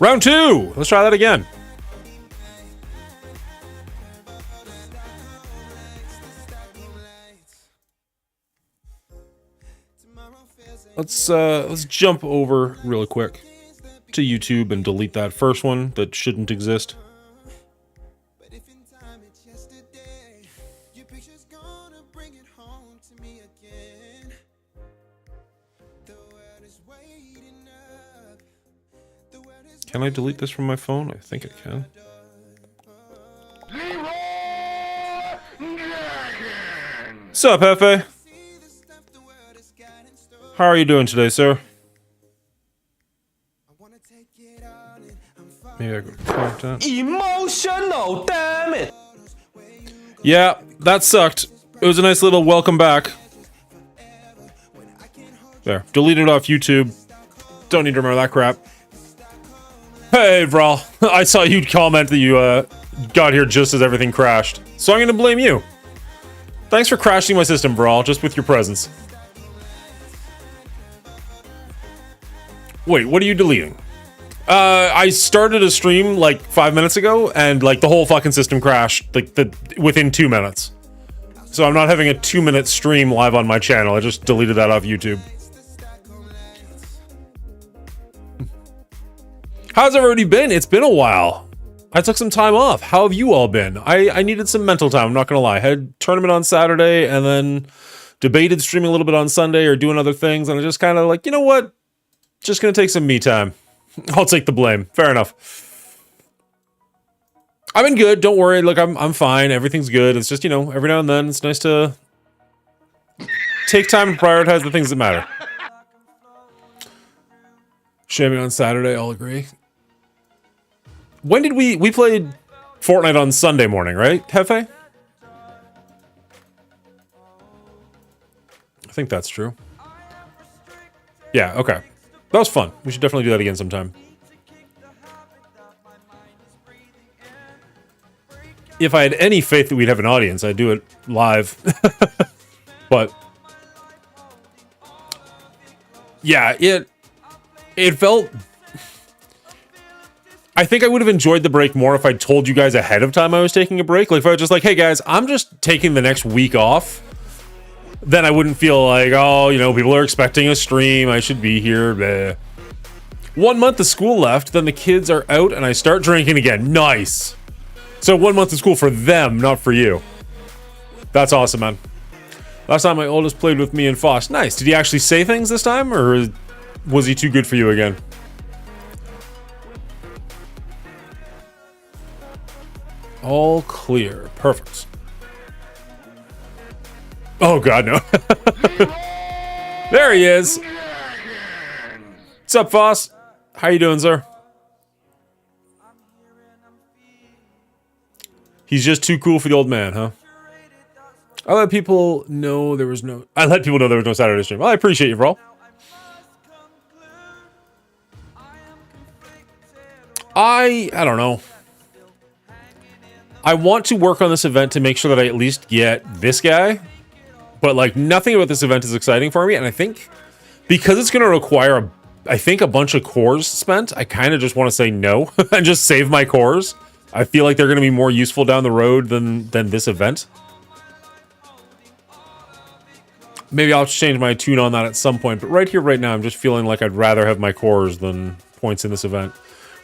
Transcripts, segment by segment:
Round 2! Let's try that again. Let's jump over really quick to YouTube and delete that first one that shouldn't exist. Can I delete this from my phone? I think I can. Sup, Hefe? How are you doing today, sir? Maybe I go content. Emotional, damn it! Yeah, that sucked. It was a nice little welcome back. There, deleted off YouTube. Don't need to remember that crap. Hey, Vral. I saw you comment that you got here just as everything crashed. So I'm gonna blame you. Thanks for crashing my system, Vral, just with your presence. Wait, what are you deleting? I started a stream like 5 minutes ago, and like the whole fucking system crashed like within 2 minutes. So I'm not having a 2-minute stream live on my channel. I just deleted that off YouTube. How's everybody been? It's been a while. I took some time off. How have you all been? I needed some mental time, I'm not gonna lie. I had a tournament on Saturday and then debated streaming a little bit on Sunday or doing other things, and I just kind of like, you know what? Just gonna take some me time. I'll take the blame. Fair enough. I've been good, don't worry. Look, I'm fine. Everything's good. It's just, you know, every now and then it's nice to take time and prioritize the things that matter. Shaming on Saturday, I'll agree. When did we played Fortnite on Sunday morning, right, Hefe? I think that's true. Yeah, okay. That was fun. We should definitely do that again sometime. If I had any faith that we'd have an audience, I'd do it live. But yeah, it felt... I think I would have enjoyed the break more if I told you guys ahead of time I was taking a break. Like if I was just like, hey guys, I'm just taking the next week off. Then I wouldn't feel like, oh, you know, people are expecting a stream. I should be here. Bleh. 1 month of school left. Then the kids are out and I start drinking again. Nice. So 1 month of school for them, not for you. That's awesome, man. Last time my oldest played with me and Foss. Nice. Did he actually say things this time? Or was he too good for you again? All clear. Perfect. Oh god, no. There he is. What's up, Foss? How you doing, sir? He's just too cool for the old man, huh? I let people know there was no Saturday stream. Well, I appreciate you, bro. I don't know. I want to work on this event to make sure that I at least get this guy. But, like, nothing about this event is exciting for me. And I think because it's going to require, a bunch of cores spent, I kind of just want to say no and just save my cores. I feel like they're going to be more useful down the road than this event. Maybe I'll change my tune on that at some point. But right here, right now, I'm just feeling like I'd rather have my cores than points in this event.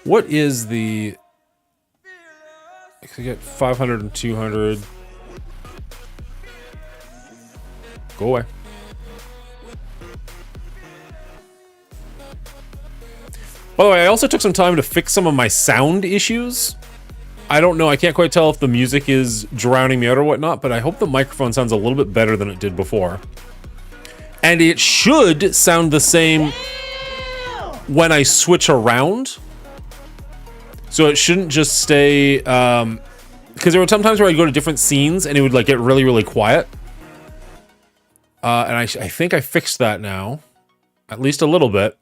What is the... I could get 500 and 200. Go away. By the way, I also took some time to fix some of my sound issues. I don't know, I can't quite tell if the music is drowning me out or whatnot, but I hope the microphone sounds a little bit better than it did before. And it should sound the same when I switch around. So it shouldn't just stay, because there were some times where I'd go to different scenes and it would like get really, really quiet. And I think I fixed that now, at least a little bit,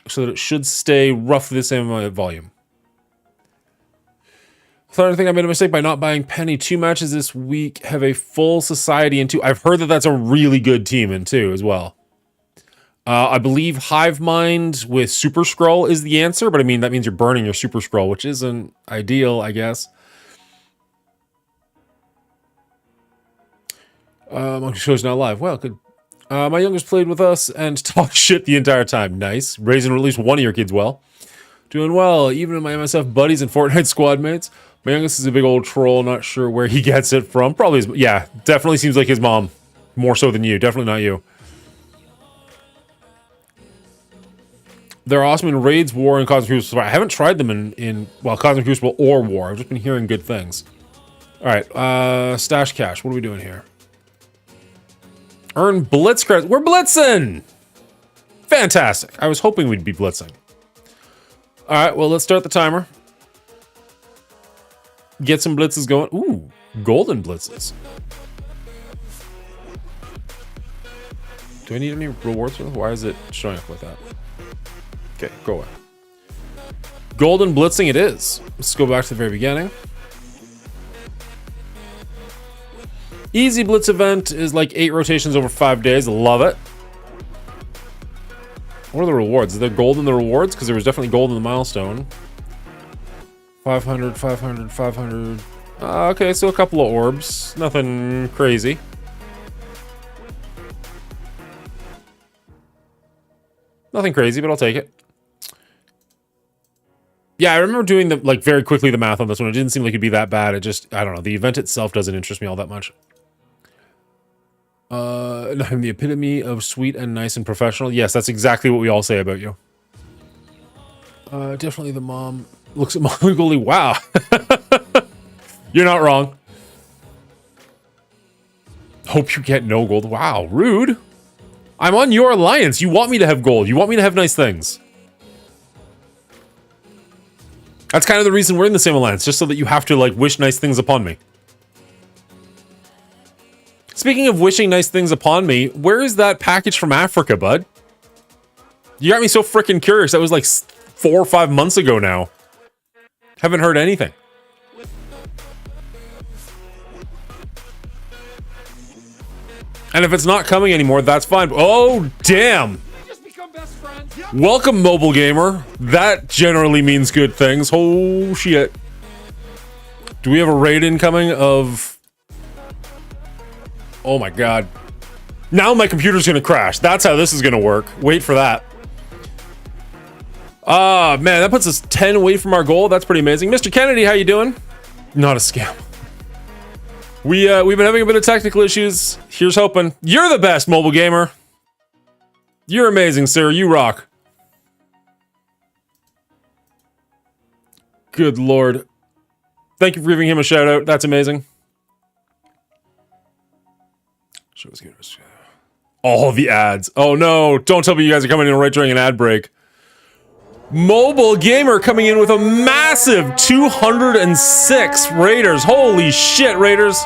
so that it should stay roughly the same amount of volume. Third, I think I made a mistake by not buying Penny. 2 matches this week have a full society in 2. I've heard that that's a really good team in 2 as well. I believe Hive Mind with Super Scroll is the answer, but I mean, that means you're burning your Super Scroll, which isn't ideal, I guess. Monkey Show's not live. Well, good. My youngest played with us and talked shit the entire time. Nice. Raising at least one of your kids well. Doing well, even in my MSF buddies and Fortnite squad mates. My youngest is a big old troll, not sure where he gets it from. Probably his, yeah, definitely seems like his mom. More so than you, definitely not you. They're awesome in Raids, War, and Cosmic Crucible. I haven't tried them in Cosmic Crucible or War. I've just been hearing good things. Alright, Stash Cash, what are we doing here? Earn Blitz credits. We're blitzing! Fantastic. I was hoping we'd be blitzing. Alright, well, let's start the timer. Get some blitzes going. Ooh, golden blitzes. Do I need any rewards for this? Why is it showing up like that? Okay, go away. Golden blitzing it is. Let's go back to the very beginning. Easy blitz event is like 8 rotations over 5 days. Love it. What are the rewards? Is there gold in the rewards? Because there was definitely gold in the milestone. 500, 500, 500. Okay, so a couple of orbs. Nothing crazy. Nothing crazy, but I'll take it. Yeah, I remember doing the very quickly the math on this one. It didn't seem like it'd be that bad. It just, I don't know. The event itself doesn't interest me all that much. I'm the epitome of sweet and nice and professional. Yes, that's exactly what we all say about you. Definitely the mom looks at mom eagerly. Wow. You're not wrong. Hope you get no gold. Wow, rude. I'm on your alliance. You want me to have gold. You want me to have nice things. That's kind of the reason we're in the same alliance, just so that you have to, wish nice things upon me. Speaking of wishing nice things upon me, where is that package from Africa, bud? You got me so freaking curious. That was like 4 or 5 months ago now. Haven't heard anything. And if it's not coming anymore, that's fine. Oh, damn. Welcome, mobile gamer. That generally means good things. Oh, shit. Do we have a raid incoming of... Oh my god. Now my computer's gonna crash. That's how this is gonna work. Wait for that. Ah, man, that puts us 10 away from our goal. That's pretty amazing. Mr. Kennedy, how you doing? Not a scam. We've been having a bit of technical issues. Here's hoping. You're the best, mobile gamer. You're amazing, sir. You rock. Good lord. Thank you for giving him a shout out. That's amazing. Oh, the ads. Oh no, don't tell me you guys are coming in right during an ad break. Mobile Gamer coming in with a massive 206 Raiders. Holy shit, Raiders.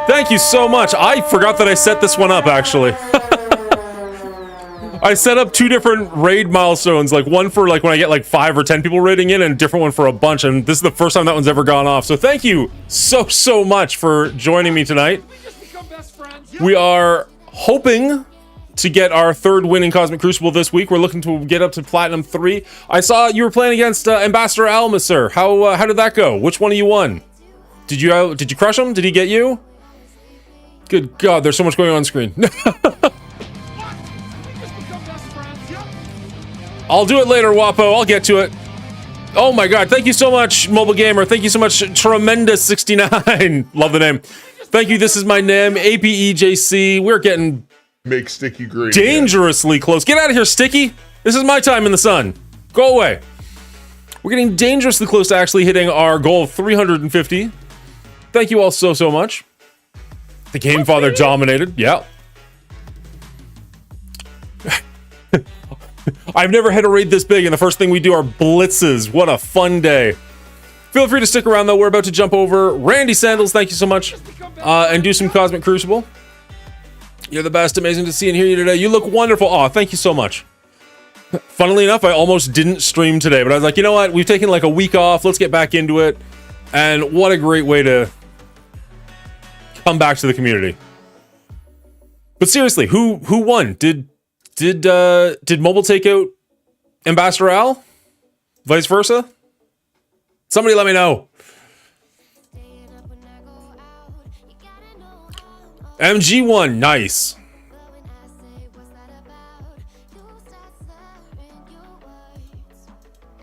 Thank you so much. I forgot that I set this one up, actually. I set up 2 different raid milestones, one for when I get 5 or 10 people raiding in, and a different one for a bunch, and this is the first time that one's ever gone off. So thank you so much for joining me tonight. We are hoping to get our 3rd win in Cosmic Crucible this week. We're looking to get up to Platinum 3. I saw you were playing against Ambassador Almas, sir. How did that go? Which one of you won? Did you crush him? Did he get you? Good God, there's so much going on screen. I'll do it later, Wapo. I'll get to it. Oh my god, thank you so much, Mobile Gamer. Thank you so much, Tremendous69. Love the name. Thank you, this is my name, APEJC. We're getting... Make Sticky green. Dangerously close. Get out of here, Sticky. This is my time in the sun. Go away. We're getting dangerously close to actually hitting our goal of 350. Thank you all so much. The Game Father dominated. Yeah. I've never had a raid this big, and the first thing we do are blitzes. What a fun day. Feel free to stick around, though. We're about to jump over. Randy Sandals, thank you so much. And do some Cosmic Crucible. You're the best. Amazing to see and hear you today. You look wonderful. Aw, thank you so much. Funnily enough, I almost didn't stream today, but I was like, you know what? We've taken a week off. Let's get back into it. And what a great way to come back to the community. But seriously, who won? Did Did Mobile take out Ambassador Al? Vice versa? Somebody let me know. MG1, nice.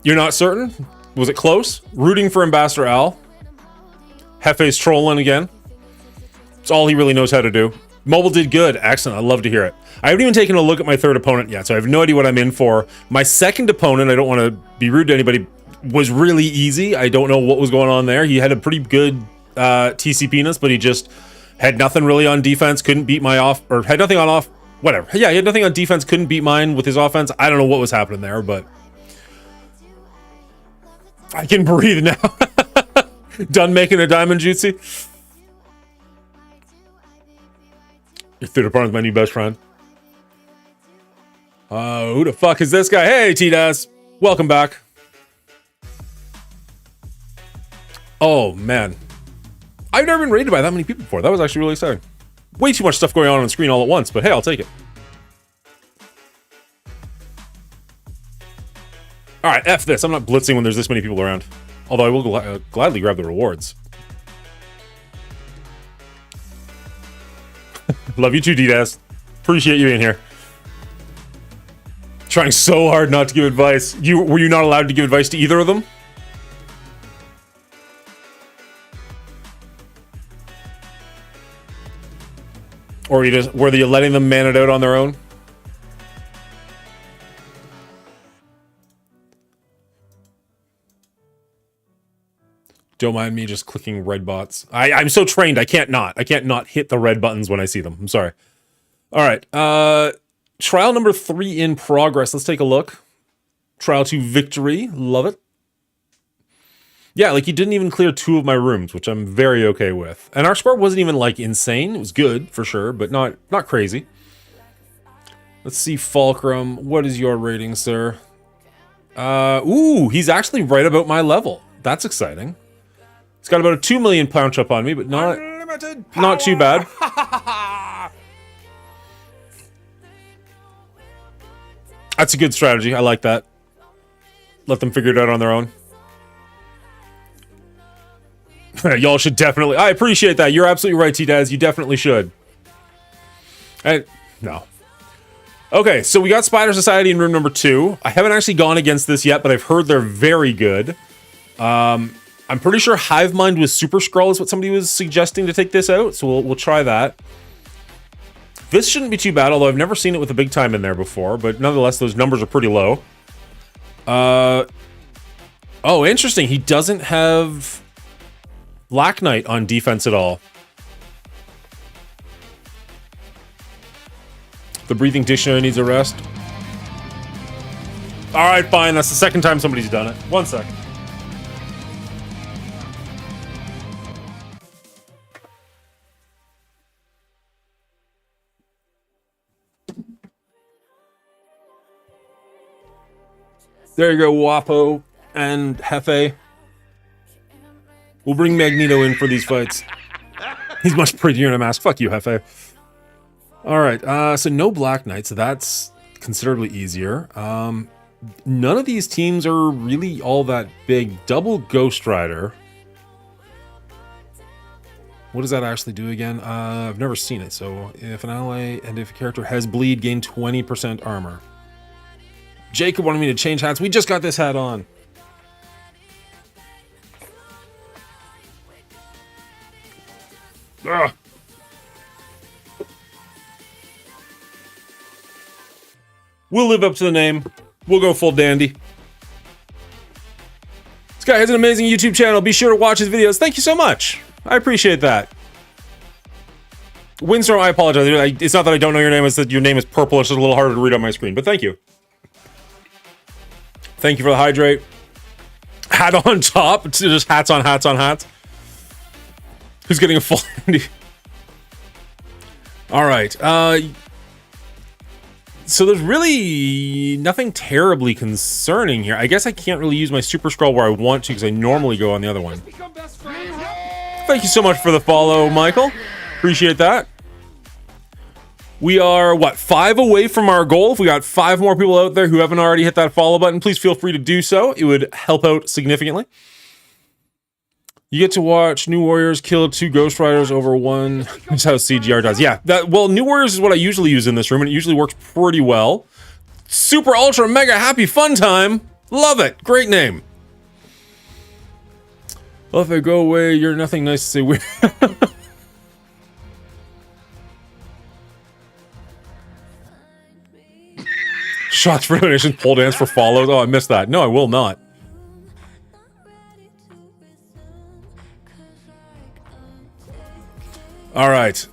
You're not certain? Was it close? Rooting for Ambassador Al. Hefe's trolling again. It's all he really knows how to do. Mobile did good. Excellent. I love to hear it. I haven't even taken a look at my third opponent yet, so I have no idea what I'm in for. My second opponent, I don't want to be rude to anybody, was really easy. I don't know what was going on there. He had a pretty good TCP-ness, but he just had nothing really on defense, couldn't beat my off, or had nothing on off, whatever. Yeah, he had nothing on defense, couldn't beat mine with his offense. I don't know what was happening there, but I can breathe now. Done making a diamond jutsu. Your third opponent's my new best friend. Who the fuck is this guy? Hey, T-Das. Welcome back. Oh, man. I've never been raided by that many people before. That was actually really exciting. Way too much stuff going on the screen all at once, but hey, I'll take it. All right, F this. I'm not blitzing when there's this many people around. Although I will gladly grab the rewards. Love you too, D-Das. Appreciate you being here. Trying so hard not to give advice. Were you not allowed to give advice to either of them? Or were you letting them man it out on their own? Don't mind me just clicking red bots. I'm so trained, I can't not hit the red buttons when I see them. I'm sorry. All right. Trial number 3 in progress. Let's take a look. Trial 2 victory. Love it. Yeah, like he didn't even clear 2 of my rooms, which I'm very okay with. And our score wasn't even like insane. It was good for sure, but not crazy. Let's see, Fulcrum. What is your rating, sir? Ooh, he's actually right about my level. That's exciting. He's got about a 2 million punch up on me, but not too bad. That's a good strategy. I like that. Let them figure it out on their own. Y'all should definitely... I appreciate that. You're absolutely right, T-Daz. You definitely should. No. Okay, so we got Spider Society in room number 2. I haven't actually gone against this yet, but I've heard they're very good. I'm pretty sure Hive Mind with Super Scroll is what somebody was suggesting to take this out, so we'll try that. This shouldn't be too bad, although I've never seen it with a big time in there before, but nonetheless, those numbers are pretty low. Oh, interesting. He doesn't have Black Knight on defense at all. The breathing dictionary needs a rest. All right, fine. That's the second time somebody's done it. 1 second. There you go, Wapo and Hefe. We'll bring Magneto in for these fights. He's much prettier in a mask. Fuck you, Hefe. Alright, so no Black Knight, so that's considerably easier. None of these teams are really all that big. Double Ghost Rider. What does that actually do again? I've never seen it, so if an ally and if a character has bleed, gain 20% armor. Jacob wanted me to change hats. We just got this hat on. Ugh. We'll live up to the name. We'll go full dandy. This guy has an amazing YouTube channel. Be sure to watch his videos. Thank you so much. I appreciate that. Windstorm, I apologize. It's not that I don't know your name. It's that your name is purple. It's just a little harder to read on my screen. But thank you. Thank you for the hydrate. Hat on top. It's just hats on hats on hats. Who's getting a full dandy? All right. So there's really nothing terribly concerning here. I guess I can't really use my Super Scroll where I want to because I normally go on the other one. Thank you so much for the follow, Michael. Appreciate that. We are, what, 5 away from our goal. If we got 5 more people out there who haven't already hit that follow button, please feel free to do so. It would help out significantly. You get to watch New Warriors kill 2 Ghost Riders over 1. That's how CGR does. Yeah, well, New Warriors is what I usually use in this room, and it usually works pretty well. Super Ultra Mega Happy Fun Time. Love it. Great name. Well, if I go away, you're nothing nice to say weird. Shots for donations, pole dance for follows. Oh, I missed that. No, I will not. All right.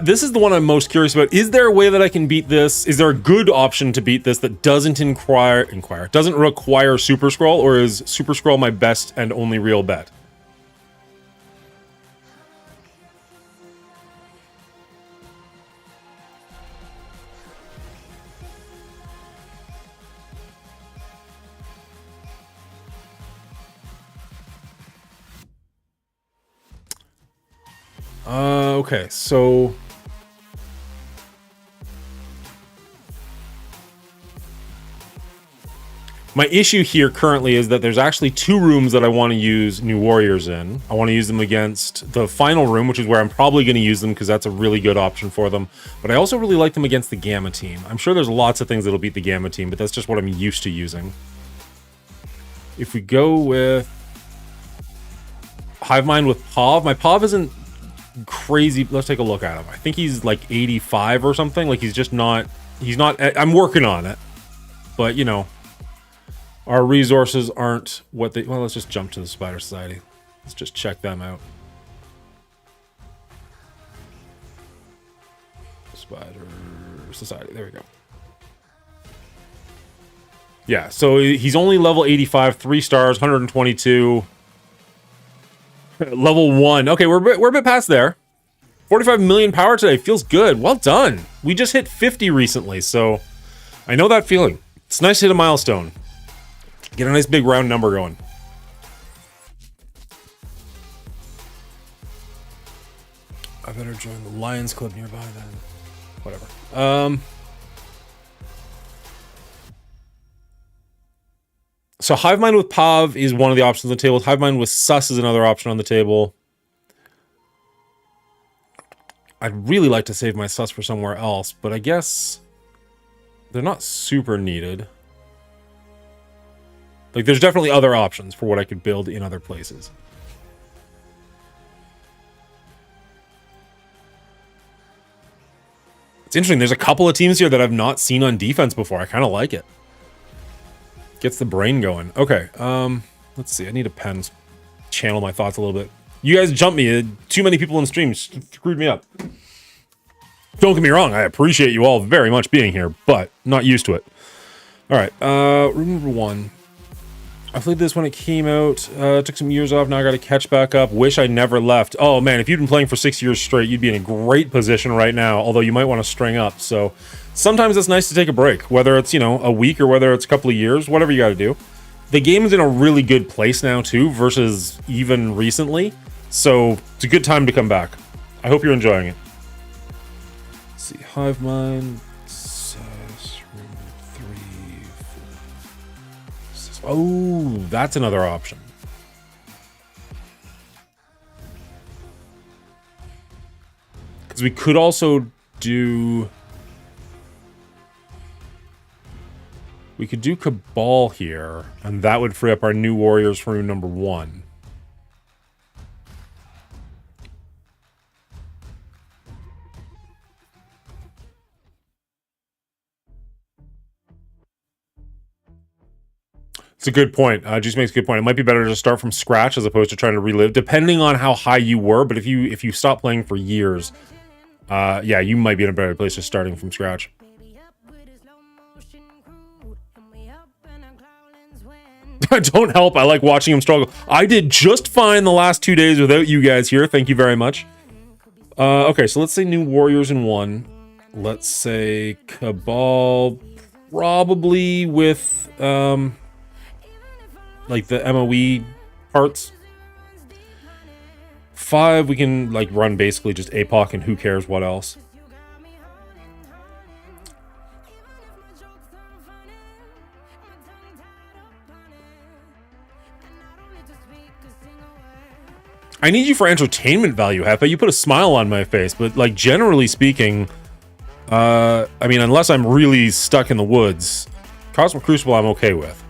This is the one I'm most curious about. Is there a way that I can beat this? Is there a good option to beat this that doesn't doesn't require Super Scroll, or is Super Scroll my best and only real bet? Okay, so my issue here currently is that there's actually 2 rooms that I want to use New Warriors in. I want to use them against the final room, which is where I'm probably going to use them because that's a really good option for them. But I also really like them against the Gamma team. I'm sure there's lots of things that'll beat the Gamma team, but that's just what I'm used to using. If we go with Hive Mind with Pav, my Pav isn't crazy. Let's take a look at him. I think he's like 85 or something. Like he's not, I'm working on it, but you know, our resources aren't what they, well, let's just jump to the Spider Society. Let's just check them out. Spider Society, there we go. Yeah, so he's only level 85, 3 stars, 122. Level 1. Okay, we're a bit past there. 45 million power today. Feels good. Well done. We just hit 50 recently, so I know that feeling. It's nice to hit a milestone. Get a nice big round number going. I better join the Lions Club nearby then. Whatever. So Hive Mind with Pav is one of the options on the table. Hive Mind with Sus is another option on the table. I'd really like to save my Sus for somewhere else, but I guess they're not super needed. Like, there's definitely other options for what I could build in other places. It's interesting. There's a couple of teams here that I've not seen on defense before. I kind of like it. Gets the brain going. Okay, let's see. I need a pen. Channel my thoughts a little bit. You guys jumped me. Too many people in stream screwed me up. Don't get me wrong. I appreciate you all very much being here, but not used to it. All right, room number 1. I played this when it came out. Took some years off. Now I got to catch back up. Wish I never left. Oh man, if you'd been playing for 6 years straight, you'd be in a great position right now. Although you might want to string up. So sometimes it's nice to take a break, whether it's, you know, a week or whether it's a couple of years, whatever you got to do. The game is in a really good place now too, versus even recently. So it's a good time to come back. I hope you're enjoying it. Let's see, Hive Mind. Oh, that's another option. Because we could also do... We could do Cabal here, and that would free up our New Warriors for room number 1. It's a good point. Just makes a good point. It might be better to just start from scratch as opposed to trying to relive, depending on how high you were. But if you stop playing for years, yeah, you might be in a better place just starting from scratch. Don't help. I like watching him struggle. I did just fine the last 2 days without you guys here. Thank you very much. Okay, so let's say New Warriors in 1. Let's say Cabal, probably with like the MOE parts. 5, we can like run basically just APOC and who cares what else. I need you for entertainment value, Hefe. You put a smile on my face, but like generally speaking, I mean, unless I'm really stuck in the woods, Cosmic Crucible I'm okay with.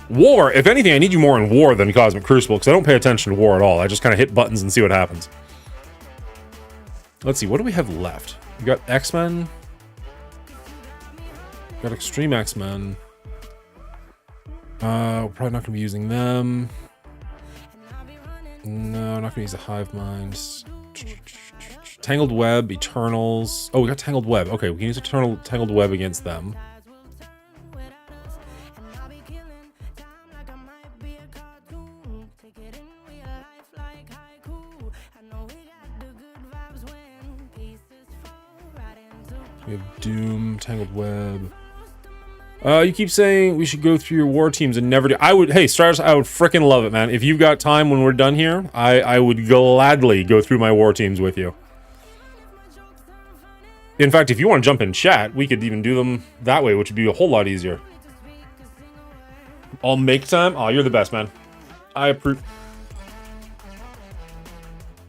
War, if anything, I need you more in War than Cosmic Crucible, because I don't pay attention to War at all. I just kind of hit buttons and see what happens. Let's see, what do we have left? We got X-Men. We got Extreme X-Men. We're probably not going to be using them. No, not going to use the Hive Mind. Tangled Web, Eternals. Oh, we got Tangled Web. Okay, we can use Tangled Web against them. We have Doom, Tangled Web. You keep saying we should go through your war teams and never do. I would, hey, Stars, I would frickin' love it, man. If you've got time when we're done here, I would gladly go through my war teams with you. In fact, if you want to jump in chat, we could even do them that way, which would be a whole lot easier. I'll make time. Oh, you're the best, man. I approve.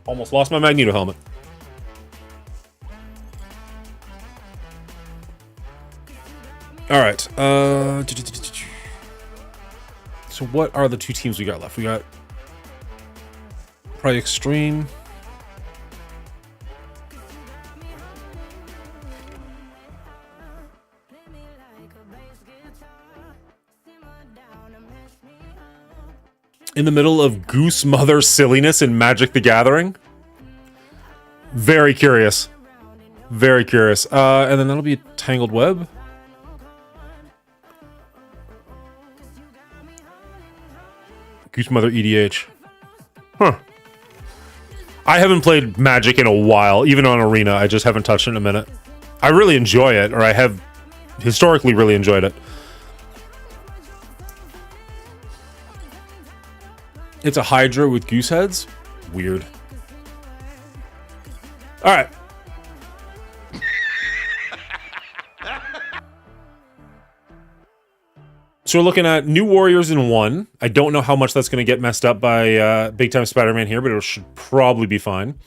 Almost lost my Magneto helmet. All right. So what are the two teams we got left? We got probably Extreme. In the middle of Goose Mother silliness in Magic the Gathering. Very curious. Very curious. And then that'll be Tangled Web. Goose Mother EDH. Huh. I haven't played Magic in a while, even on Arena. I just haven't touched it in a minute. I really enjoy it, or I have historically really enjoyed it. It's a Hydra with goose heads? Weird. Alright. So we're looking at new warriors in 1. I don't know how much that's going to get messed up by Big Time Spider-Man here, but it should probably be fine.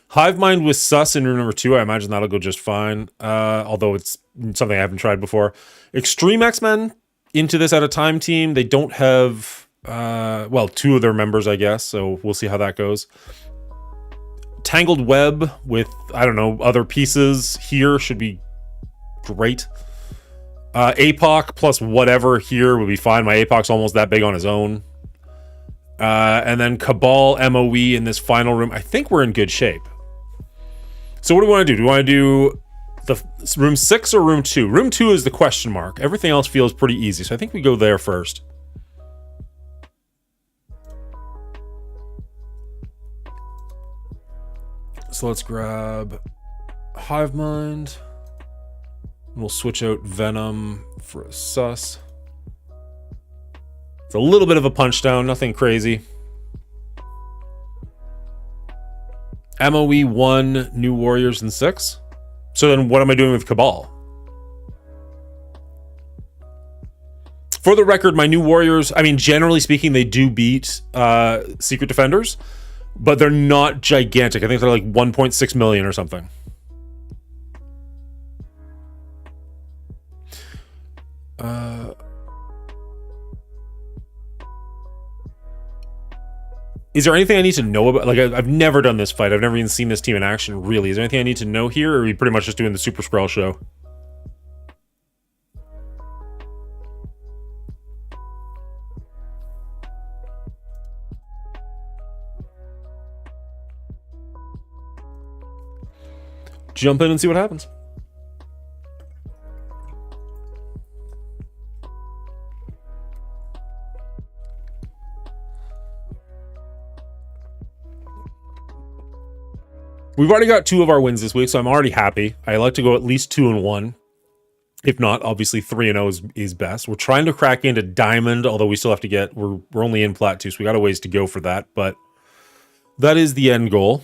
Hive Mind with Sus in room number 2. I imagine that'll go just fine, although it's something I haven't tried before. Extreme X-Men into this at a time team. They don't have, well, 2 of their members, I guess, so we'll see how that goes. Tangled Web with, I don't know, other pieces here should be great. APOC plus whatever here would be fine. My APOC's almost that big on his own. And then Cabal MOE in this final room. I think we're in good shape. So what do we want to do? Do we want to do the room 6 or room 2? Room 2 is the question mark. Everything else feels pretty easy. So I think we go there first. So let's grab Hive Mind. We'll switch out Venom for a Sus. It's a little bit of a punch down, nothing crazy. MOE 1, New Warriors in 6. So then what am I doing with Cabal? For the record, my New Warriors, I mean, generally speaking, they do beat Secret Defenders, but they're not gigantic. I think they're like 1.6 million or something. Is there anything I need to know about? Like, I've never done this fight. I've never even seen this team in action, really. Is there anything I need to know here, or are we pretty much just doing the Super Skrull show? Jump in and see what happens. We've already got 2 of our wins this week, so I'm already happy. I like to go at least 2-1. If not, obviously 3-0 is best. We're trying to crack into Diamond, although we still have to get... We're only in Plat 2, so we got a ways to go for that, but that is the end goal.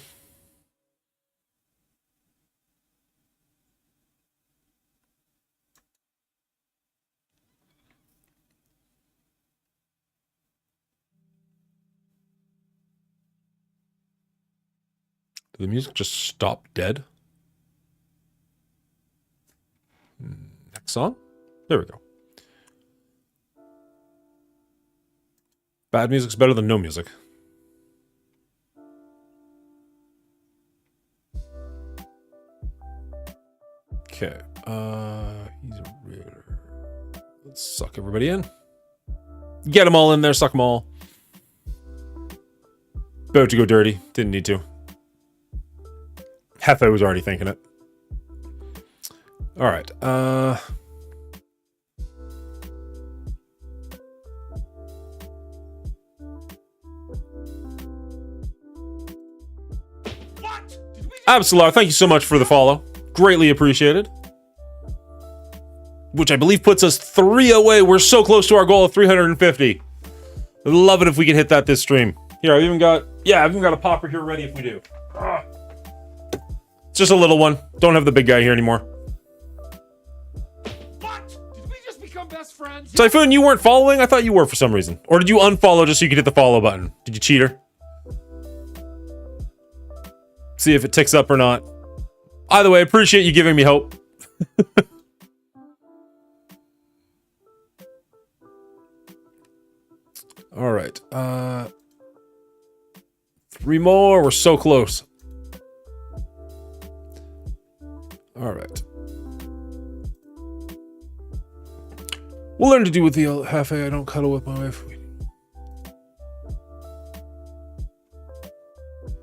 Did the music just stop dead? Next song? There we go. Bad music's better than no music. Okay. He's a raider. Let's suck everybody in. Get them all in there, suck them all. About to go dirty. Didn't need to. Hefe was already thinking it. All right. Absolar, thank you so much for the follow. Greatly appreciated. Which I believe puts us 3 away. We're so close to our goal of 350. I'd love it if we could hit that this stream. Here, I've even got a popper here ready if we do. It's just a little one. Don't have the big guy here anymore. What? Did we just become best friends? Typhoon, you weren't following? I thought you were for some reason. Or did you unfollow just so you could hit the follow button? Did you cheater? See if it ticks up or not. Either way, I appreciate you giving me hope. All right. 3 more. We're so close. All right. We'll learn to do with the Hefe. I don't cuddle with my wife.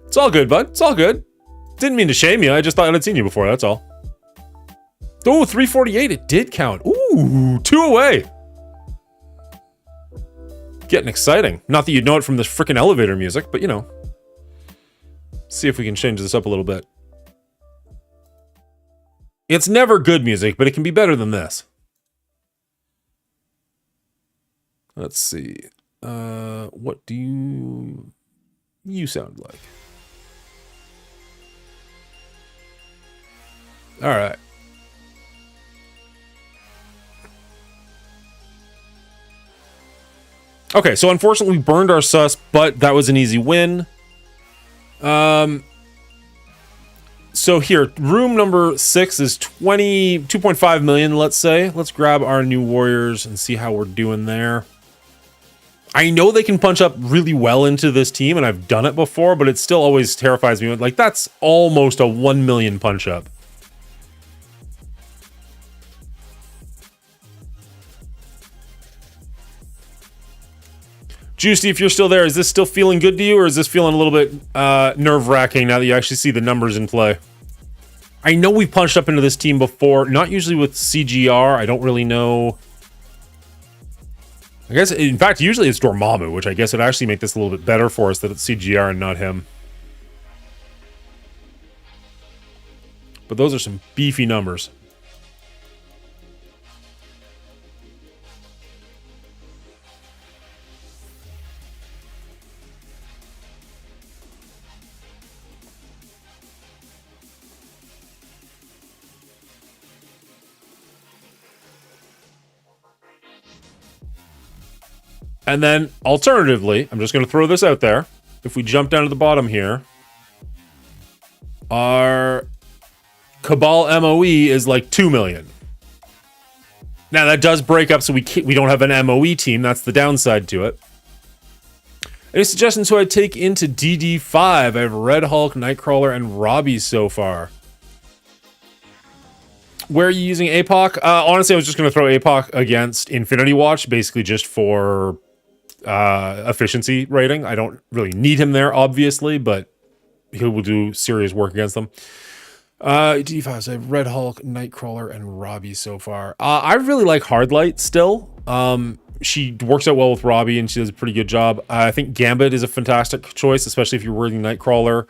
It's all good, bud. It's all good. Didn't mean to shame you. I just thought I'd seen you before. That's all. Oh, 348. It did count. Ooh, 2 away. Getting exciting. Not that you'd know it from the freaking elevator music, but you know. See if we can change this up a little bit. It's never good music, but it can be better than this. Let's see. What do you sound like? All right. Okay, so unfortunately we burned our sus, but that was an easy win. So here, room number 6 is 2.5 million, let's say. Let's grab our new warriors and see how we're doing there. I know they can punch up really well into this team, and I've done it before, but it still always terrifies me. Like, that's almost a 1 million punch up. Juicy, if you're still there, is this still feeling good to you, or is this feeling a little bit nerve-wracking now that you actually see the numbers in play? I know we've punched up into this team before, not usually with CGR. I don't really know. I guess, in fact, usually it's Dormammu, which I guess would actually make this a little bit better for us that it's CGR and not him. But those are some beefy numbers. And then, alternatively, I'm just going to throw this out there. If we jump down to the bottom here, our Cabal MOE is like 2 million. Now, that does break up, so we don't have an MOE team. That's the downside to it. Any suggestions who I take into DD5? I have Red Hulk, Nightcrawler, and Robbie so far. Where are you using APOC? Honestly, I was just going to throw APOC against Infinity Watch, basically just for efficiency rating. I don't really need him there, obviously, but he will do serious work against them. D5, so I have Red Hulk, Nightcrawler, and Robbie so far. I really like Hardlight still. She works out well with Robbie, and she does a pretty good job. I think Gambit is a fantastic choice, especially if you're working Nightcrawler.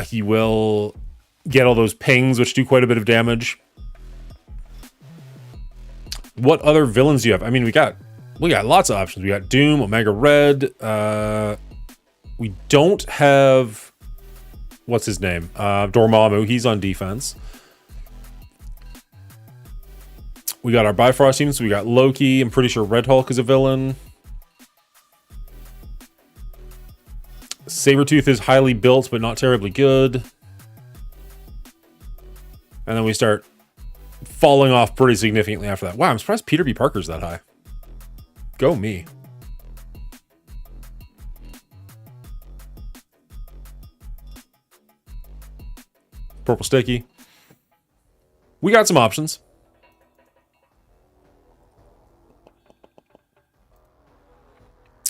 He will get all those pings, which do quite a bit of damage. What other villains do you have? I mean, we got lots of options. We got Doom, Omega Red. We don't have, what's his name? Dormammu. He's on defense. We got our Bifrost team. So we got Loki. I'm pretty sure Red Hulk is a villain. Sabretooth is highly built, but not terribly good. And then we start falling off pretty significantly after that. Wow, I'm surprised Peter B. Parker's that high. Go me. Purple Sticky. We got some options.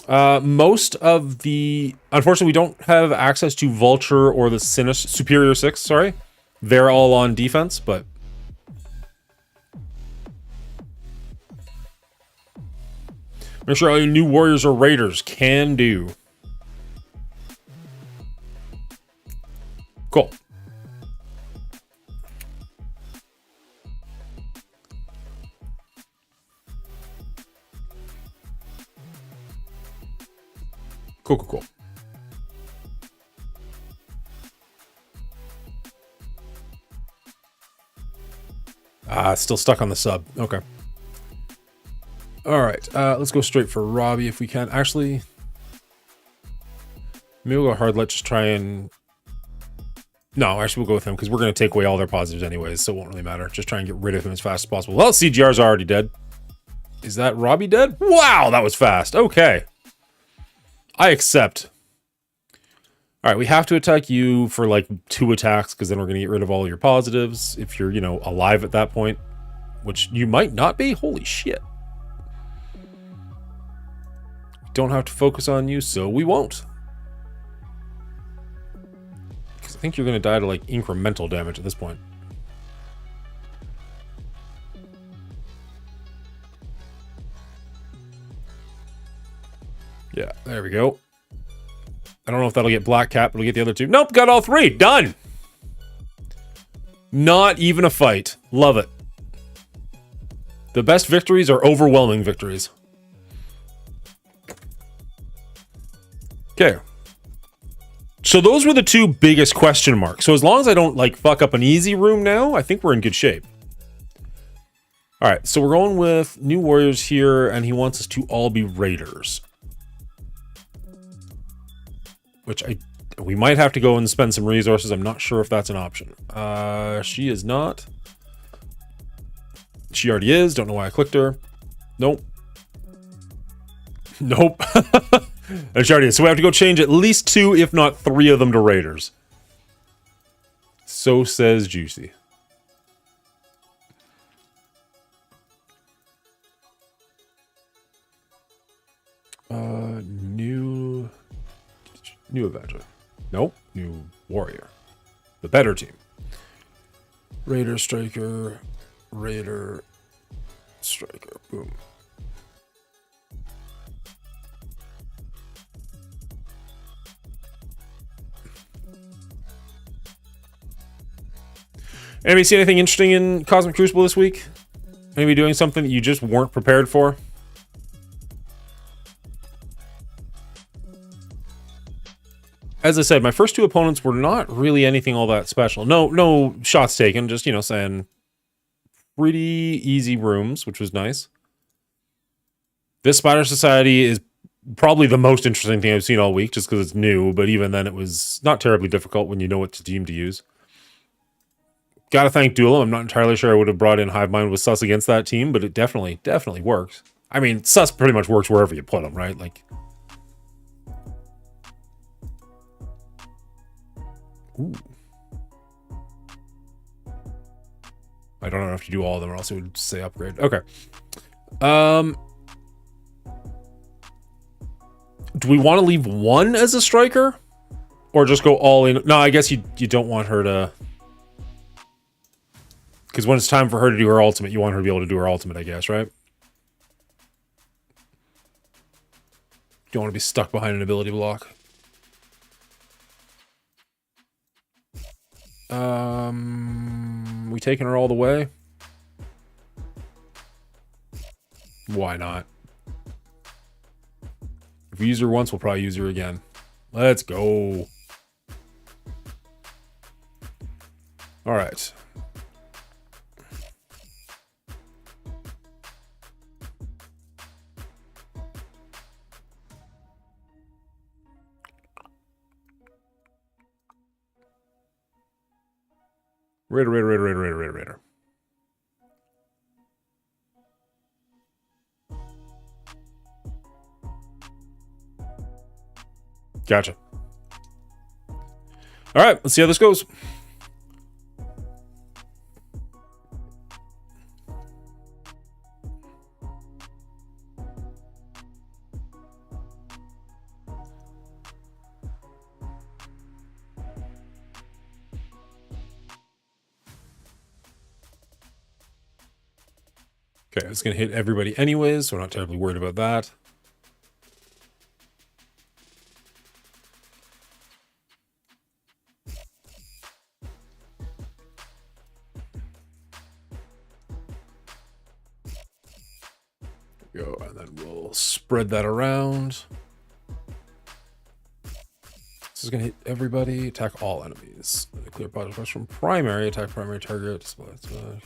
Most of the... Unfortunately, we don't have access to Vulture or the Superior 6, sorry. They're all on defense, but... Make sure all your new Warriors or Raiders can do. Cool. Cool. Still stuck on the sub. Okay. All right. Let's go straight for Robbie if we can. Actually, maybe we'll go hard. Let's just try and... No, actually, we'll go with him because we're going to take away all their positives anyways, so it won't really matter. Just try and get rid of him as fast as possible. Well, CGR's already dead. Is that Robbie dead? Wow, that was fast. Okay. I accept. All right, we have to attack you for like 2 attacks because then we're going to get rid of all your positives if you're, you know, alive at that point, which you might not be. Holy shit. We don't have to focus on you, so we won't. Because I think you're going to die to like incremental damage at this point. Yeah, there we go. I don't know if that'll get Black Cat, but we'll get the other 2. Nope, got all 3. Done. Not even a fight. Love it. The best victories are overwhelming victories. Okay. So those were the 2 biggest question marks. So as long as I don't, like, fuck up an easy room now, I think we're in good shape. All right, so we're going with new Warriors here, and he wants us to all be Raiders. Which we might have to go and spend some resources. I'm not sure if that's an option. She is not. She already is. Don't know why I clicked her. Nope. Nope. And she already is. So we have to go change at least 2, if not 3 of them to Raiders. So says Juicy. New Avenger. Nope. New Warrior. The better team. Raider, Striker. Raider, Striker. Boom. Anybody see anything interesting in Cosmic Crucible this week? Anybody doing something that you just weren't prepared for? As I said, my first 2 opponents were not really anything all that special. No shots taken, just, you know, saying pretty easy rooms, which was nice. This Spider Society is probably the most interesting thing I've seen all week, just because it's new, but even then it was not terribly difficult when you know what team to use. Gotta thank Duelam. I'm not entirely sure I would have brought in Hivemind with Sus against that team, but it definitely works. I mean, Sus pretty much works wherever you put him, right? Like... Ooh. I don't know if you do all of them or else it would say upgrade. Okay. Do we want to leave 1 as a striker? Or just go all in? No, I guess you don't want her to... Because when it's time for her to do her ultimate, you want her to be able to do her ultimate, I guess, right? You don't want to be stuck behind an ability block. We taking her all the way? Why not? If we use her once, we'll probably use her again. Let's go. All right. Raider. Gotcha. All right, let's see how this goes. Okay, it's going to hit everybody anyways, so we're not terribly worried about that. There we go, and then we'll spread that around. This is going to hit everybody, attack all enemies. Clear body force from primary, attack primary target. Display.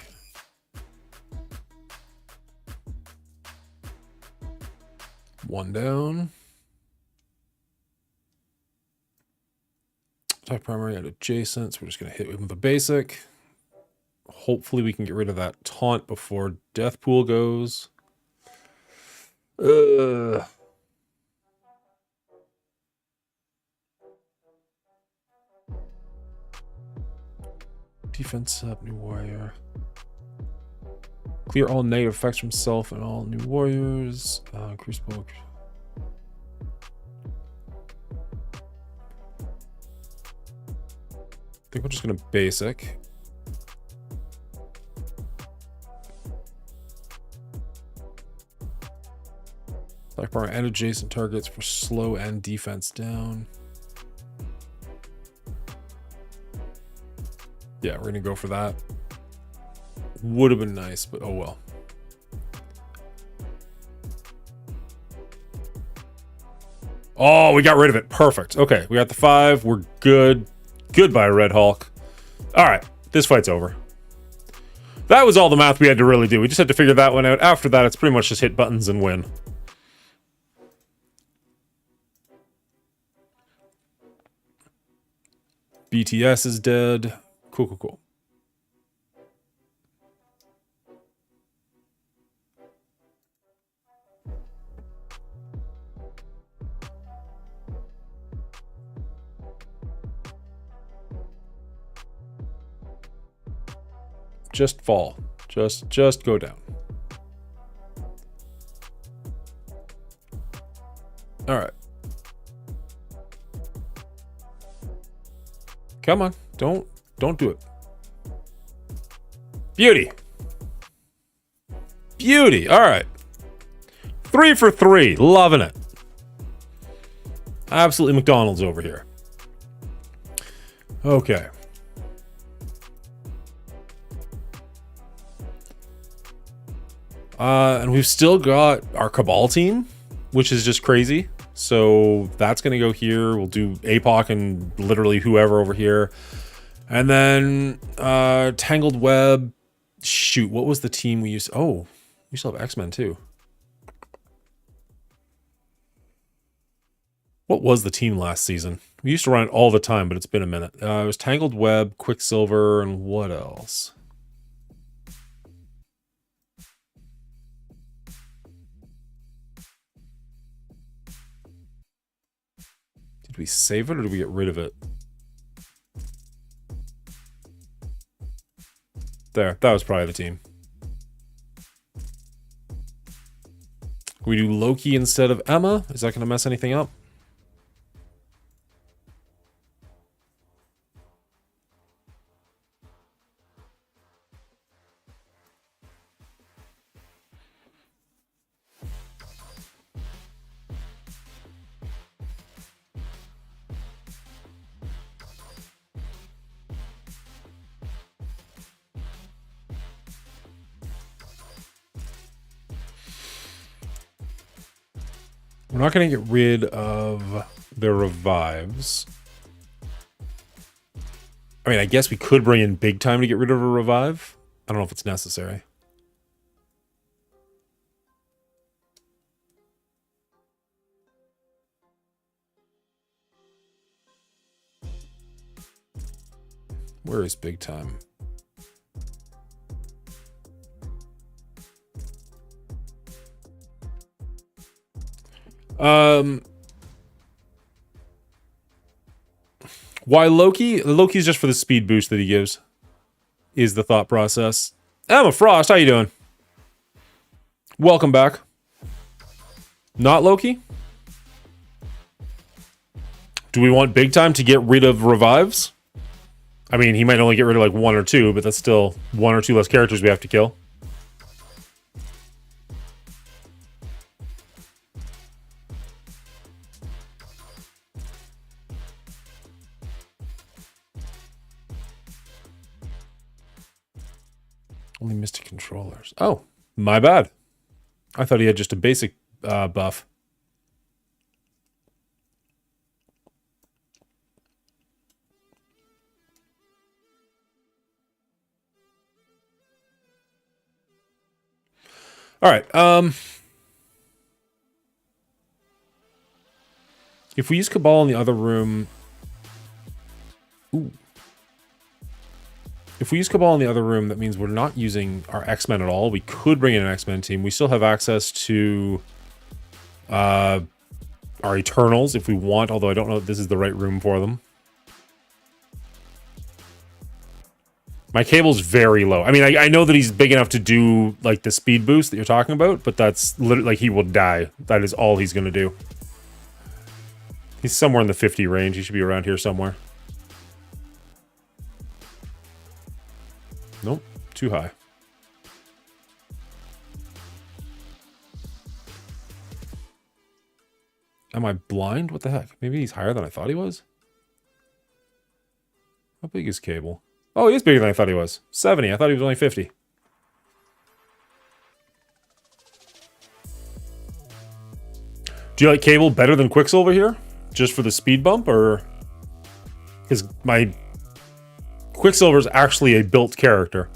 One down. Attack primary and adjacent. So we're just going to hit with a basic. Hopefully we can get rid of that taunt before Death Pool goes. Defense up, new warrior. Clear all negative effects from self and all new warriors. Crucible. I think we're just gonna basic. Attack power and adjacent targets for slow and defense down. Yeah, we're gonna go for that. Would have been nice, but oh well. Oh, we got rid of it. Perfect. Okay, we got the 5. We're good. Goodbye, Red Hulk. All right, this fight's over. That was all the math we had to really do. We just had to figure that one out. After that, it's pretty much just hit buttons and win. BTS is dead. Cool. Just fall. Just go down. All right. Come on. Don't do it. Beauty. All right. 3 for 3. Loving it. Absolutely McDonald's over here. Okay. And we've still got our Cabal team, which is just crazy. So that's going to go here. We'll do APOC and literally whoever over here. And then Tangled Web. Shoot, what was the team we used? Oh, we still have X-Men too. What was the team last season? We used to run it all the time, but it's been a minute. It was Tangled Web, Quicksilver, and what else? Did we save it or did we get rid of it? There, that was probably the team. Can we do Loki instead of Emma? Is that going to mess anything up? We're not going to get rid of the revives. I mean, I guess we could bring in Big Time to get rid of a revive. I don't know if it's necessary. Where is Big Time? Why Loki? Loki's just for the speed boost that he gives, is the thought process. Emma Frost, how you doing? Welcome back. Not Loki? Do we want big time to get rid of revives? I mean, he might only get rid of like 1 or 2, but that's still 1 or 2 less characters we have to kill. Only Mystic Controllers. Oh, my bad. I thought he had just a basic buff. All right. If we use Cabal in the other room... Ooh. If we use Cabal in the other room, that means we're not using our X-Men at all. We could bring in an X-Men team. We still have access to our Eternals if we want, although I don't know if this is the right room for them. My cable's very low. I mean, I know that he's big enough to do, like, the speed boost that you're talking about, but that's literally, like, he will die. That is all he's going to do. He's somewhere in the 50 range. He should be around here somewhere. Nope, too high. Am I blind? What the heck? Maybe he's higher than I thought he was? How big is Cable? Oh, he is bigger than I thought he was. 70. I thought he was only 50. Do you like Cable better than Quicksilver here? Just for the speed bump, or... Because my... Quicksilver's actually a built character.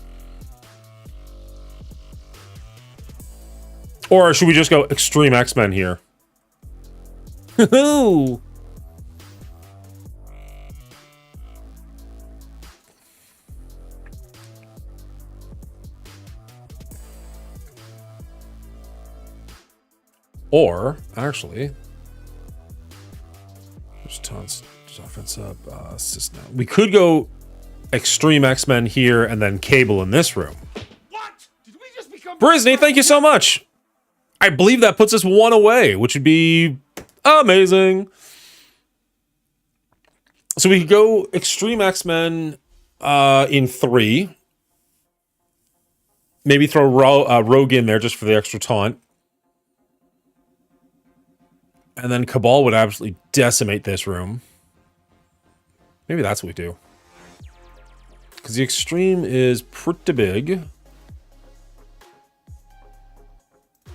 Or should we just go Extreme X-Men here? Hoo-hoo! Or, actually... There's tons of offense up. We could go Extreme X-Men here and then Cable in this room. What? Did we just become Brisney, thank you so much. I believe that puts us 1 away, which would be amazing. So we could go Extreme X-Men in 3. Maybe throw Rogue in there just for the extra taunt. And then Cabal would absolutely decimate this room. Maybe that's what we do. Because the Extreme is pretty big.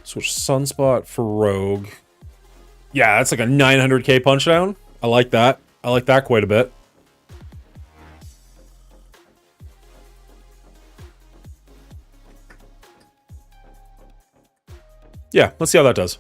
Switch Sunspot for Rogue. Yeah, that's like a 900k punchdown. I like that. I like that quite a bit. Yeah, let's see how that does.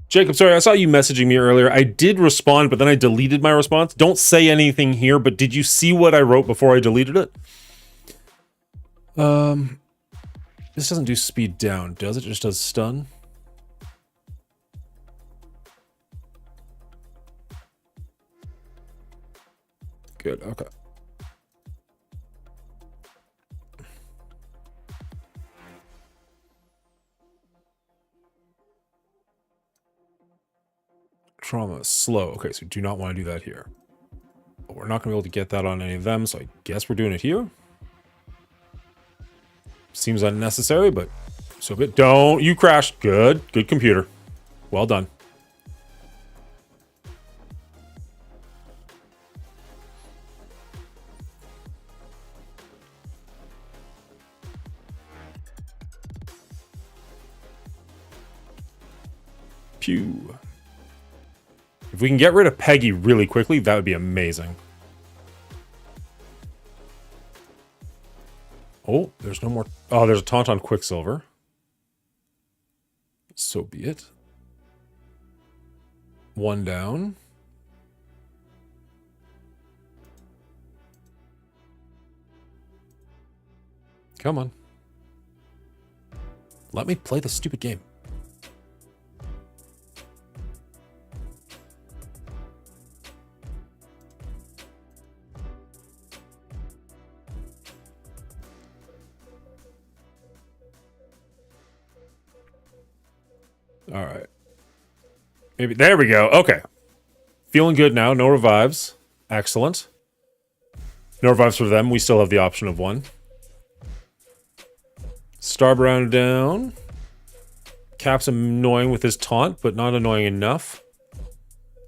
Jacob, sorry, I saw you messaging me earlier. I did respond, but then I deleted my response. Don't say anything here, but did you see what I wrote before I deleted it? This doesn't do speed down, does it? It just does stun. Good, okay. Trauma, slow. Okay, so we do not want to do that here. But we're not going to be able to get that on any of them, so I guess we're doing it here. Seems unnecessary, but so good. Don't you crash. Good. Good computer. Well done. Pew. If we can get rid of Peggy really quickly, that would be amazing. Oh, there's no more. Oh, there's a taunt on Quicksilver. So be it. 1 down. Come on. Let me play the stupid game. All right. Maybe there we go. Okay. Feeling good now. No revives. Excellent. No revives for them. We still have the option of one. Starbound down. Cap's annoying with his taunt, but not annoying enough.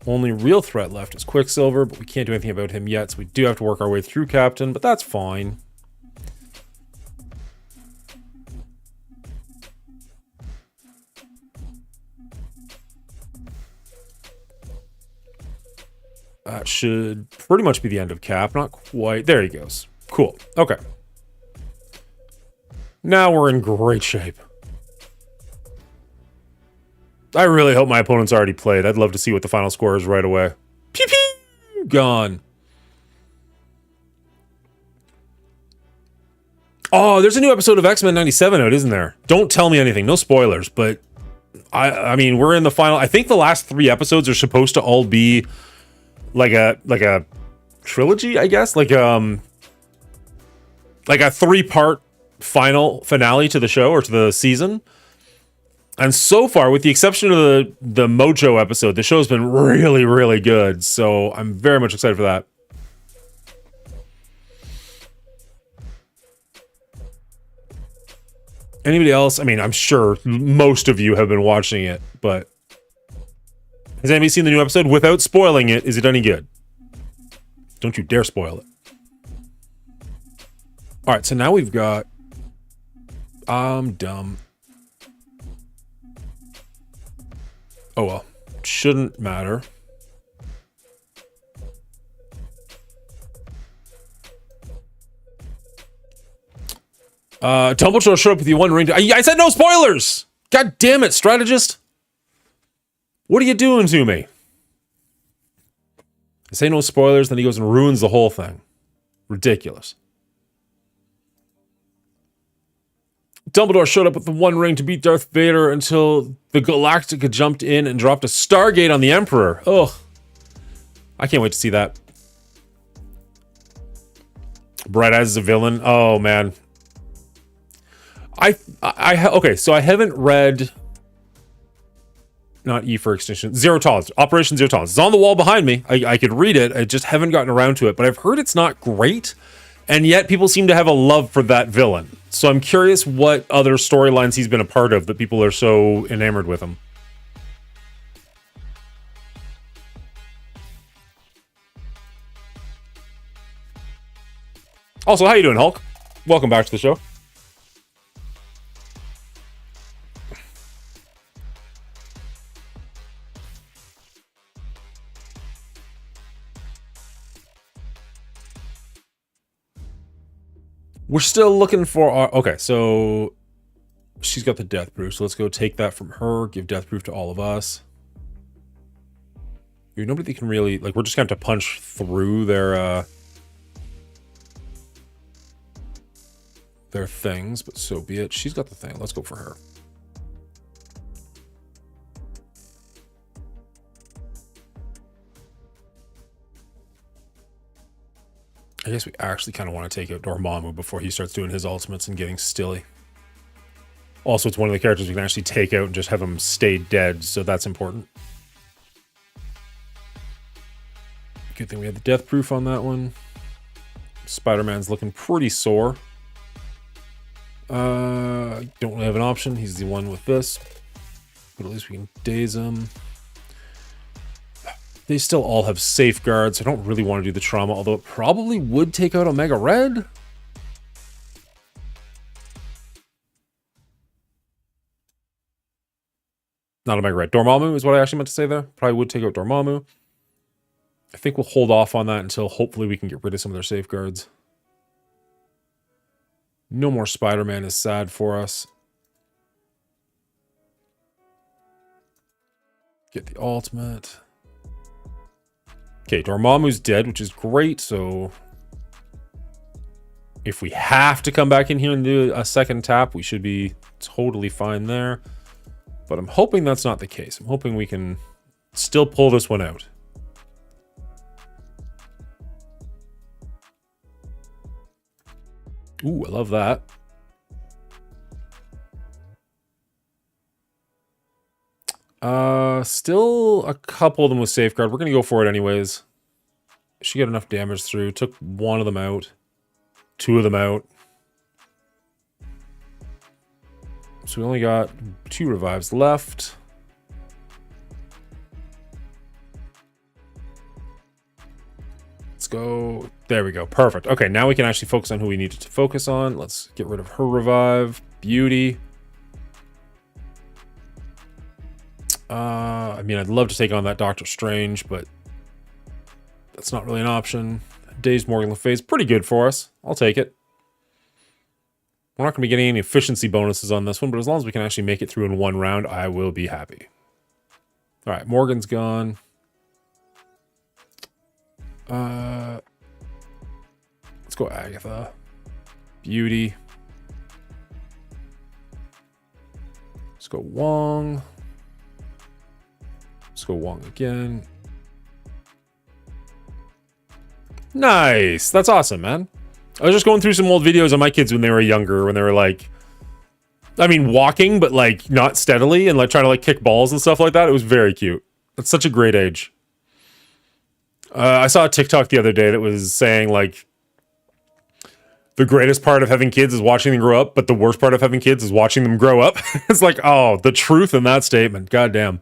Only real threat left is Quicksilver, but we can't do anything about him yet, so we do have to work our way through Captain, but that's fine. That should pretty much be the end of Cap. Not quite. There he goes. Cool. Okay. Now we're in great shape. I really hope my opponent's already played. I'd love to see what the final score is right away. Pew pew! Gone. Oh, there's a new episode of X-Men 97 out, isn't there? Don't tell me anything. No spoilers, but I mean, we're in the final. I think the last 3 episodes are supposed to all be like a trilogy, I guess, like a 3-part finale to the show or to the season. And so far, with the exception of the Mojo episode, the show's been really, really good. So I'm very much excited for that. Anybody else? I mean, I'm sure most of you have been watching it, but has anybody seen the new episode? Without spoiling it, is it any good? Don't you dare spoil it. All right, so now we've got... I'm dumb. Oh well, shouldn't matter. Dumbledore showed up with the One Ring. I said no spoilers! God damn it, strategist! What are you doing to me? I say no spoilers, then he goes and ruins the whole thing. Ridiculous. Dumbledore showed up with the One Ring to beat Darth Vader until the Galactica jumped in and dropped a Stargate on the Emperor. Ugh. I can't wait to see that. Bright Eyes is a villain. Oh, man. Okay, so I haven't read... Not E for Extinction. Zero Tolerance. Operation Zero Tolerance. It's on the wall behind me. I could read it. I just haven't gotten around to it. But I've heard it's not great. And yet people seem to have a love for that villain. So I'm curious what other storylines he's been a part of that people are so enamored with him. Also, how you doing, Hulk? Welcome back to the show. We're still looking for our... Okay, so... She's got the death proof, so let's go take that from her. Give death proof to all of us. Nobody can really... Like, we're just going to have to punch through their things, but so be it. She's got the thing. Let's go for her. I guess we actually kind of want to take out Dormammu before he starts doing his ultimates and getting stilly. Also, it's one of the characters we can actually take out and just have him stay dead, so that's important. Good thing we had the death proof on that one. Spider-Man's looking pretty sore. Don't really have an option. He's the one with this. But at least we can daze him. They still all have safeguards. I don't really want to do the trauma, although it probably would take out Omega Red. Not Omega Red. Dormammu is what I actually meant to say there. Probably would take out Dormammu. I think we'll hold off on that until hopefully we can get rid of some of their safeguards. No more Spider-Man is sad for us. Get the ultimate. Okay, Dormammu's dead, which is great, so... If we have to come back in here and do a second tap, we should be totally fine there. But I'm hoping that's not the case. I'm hoping we can still pull this one out. Ooh, I love that. Still a couple of them with safeguard. We're going to go for it anyways. She got enough damage through. Took one of them out. Two of them out. So we only got 2 revives left. Let's go. There we go. Perfect. Okay, now we can actually focus on who we needed to focus on. Let's get rid of her revive. Beauty. I mean, I'd love to take on that Doctor Strange, but that's not really an option. Dazed Morgan Le Fay's pretty good for us. I'll take it. We're not going to be getting any efficiency bonuses on this one, but as long as we can actually make it through in one round, I will be happy. All right, Morgan's gone. Let's go Agatha. Beauty. Let's go Wong. Let's go Wong again. Nice. That's awesome, man. I was just going through some old videos of my kids when they were younger, when they were like, I mean, walking, but like not steadily and like trying to like kick balls and stuff like that. It was very cute. That's such a great age. I saw a TikTok the other day that was saying like, the greatest part of having kids is watching them grow up, but the worst part of having kids is watching them grow up. It's like, oh, the truth in that statement. God damn.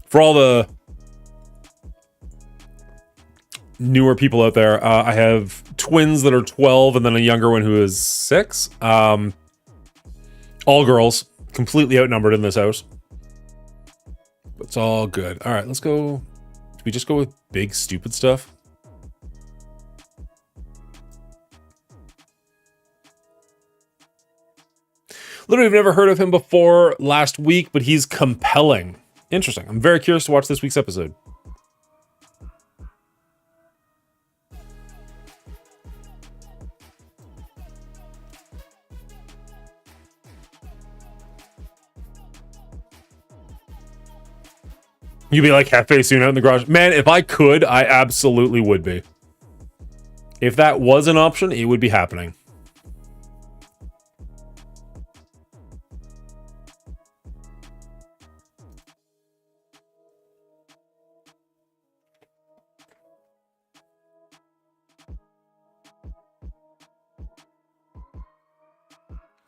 For all the newer people out there, I have twins that are 12 and then a younger one who is 6. All girls, completely outnumbered in this house. It's all good. All right, let's go. Do we just go with big, stupid stuff? Literally, I've never heard of him before last week, but he's compelling. Interesting. I'm very curious to watch this week's episode. You'd be like Hefe soon out in the garage. Man, if I could, I absolutely would be. If that was an option, it would be happening.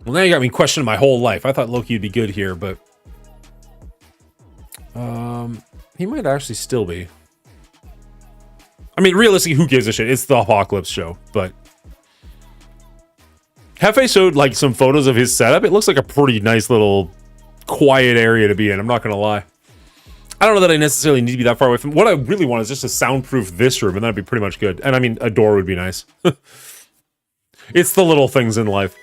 Well, now you got me questioning my whole life. I thought Loki would be good here, but he might actually still be. I mean, realistically, who gives a shit? It's the Apocalypse show, but Hefe showed like some photos of his setup. It looks like a pretty nice little quiet area to be in. I'm not gonna lie. I don't know that I necessarily need to be that far away from. What I really want is just to soundproof this room, and that'd be pretty much good. And I mean, a door would be nice. It's the little things in life.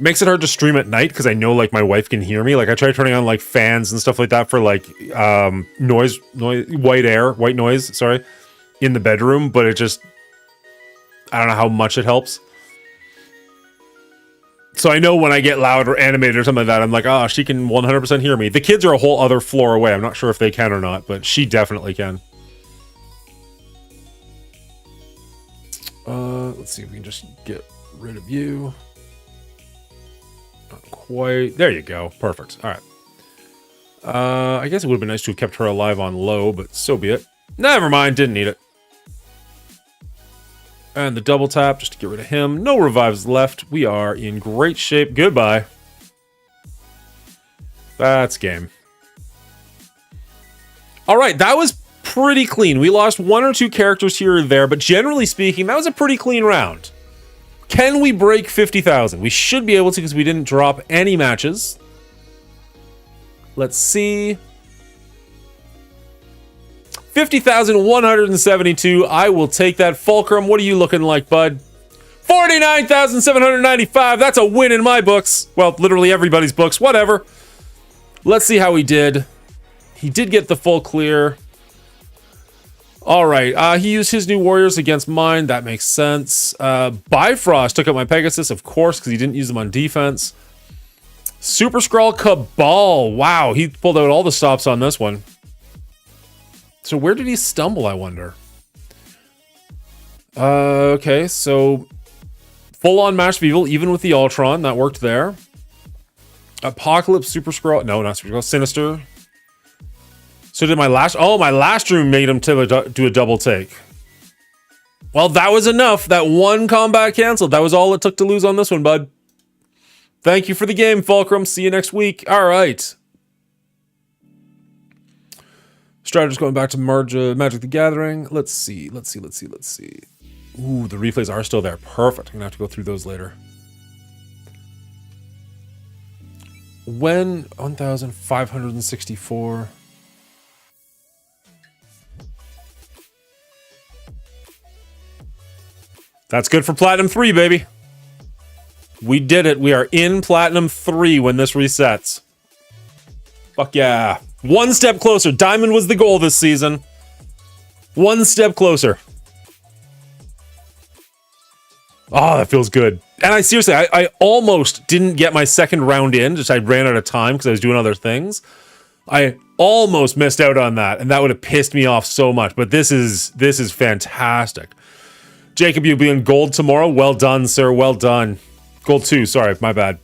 Makes it hard to stream at night because I know like my wife can hear me. Like I try turning on like fans and stuff like that for like noise, white noise, sorry, in the bedroom, but it just, I don't know how much it helps. So I know when I get loud or animated or something like that, I'm like, oh, she can 100% hear me. The kids are a whole other floor away. I'm not sure if they can or not, but she definitely can. Let's see if we can just get rid of you. Not quite. There you go. Perfect. All right. I guess it would have been nice to have kept her alive on low, but so be it. Never mind. Didn't need it. And the double tap just to get rid of him. No revives left. We are in great shape. Goodbye. That's game. All right. That was pretty clean. We lost 1 or 2 characters here or there, but generally speaking, that was a pretty clean round. Can we break 50,000? We should be able to because we didn't drop any matches. Let's see. 50,172. I will take that. Fulcrum, what are you looking like, bud? 49,795. That's a win in my books. Well, literally everybody's books. Whatever. Let's see how he did. He did get the full clear. All right. He used his new warriors against mine. That makes sense. Bifrost took out my Pegasus, of course, because he didn't use them on defense. Super Skrull Cabal. Wow, he pulled out all the stops on this one. So where did he stumble, I wonder? Okay, so full-on Mash of Evil, even with the Ultron. That worked there. Apocalypse, Super Skrull. No, not Super Skrull. Sinister. So did my last... Oh, my last room made him do a double take. Well, that was enough. That one combat canceled. That was all it took to lose on this one, bud. Thank you for the game, Fulcrum. See you next week. All right. Strategist going back to Magic the Gathering. Let's see. Ooh, the replays are still there. Perfect. I'm going to have to go through those later. When 1,564... That's good for Platinum 3, baby. We did it. We are in Platinum 3 when this resets. Fuck yeah. One step closer. Diamond was the goal this season. One step closer. Oh, that feels good. And I seriously, I almost didn't get my second round in. Just I ran out of time because I was doing other things. I almost missed out on that, and that would have pissed me off so much. But this is fantastic. Jacob, you'll be in gold tomorrow. Well done, sir. Well done. Gold 2. Sorry, my bad.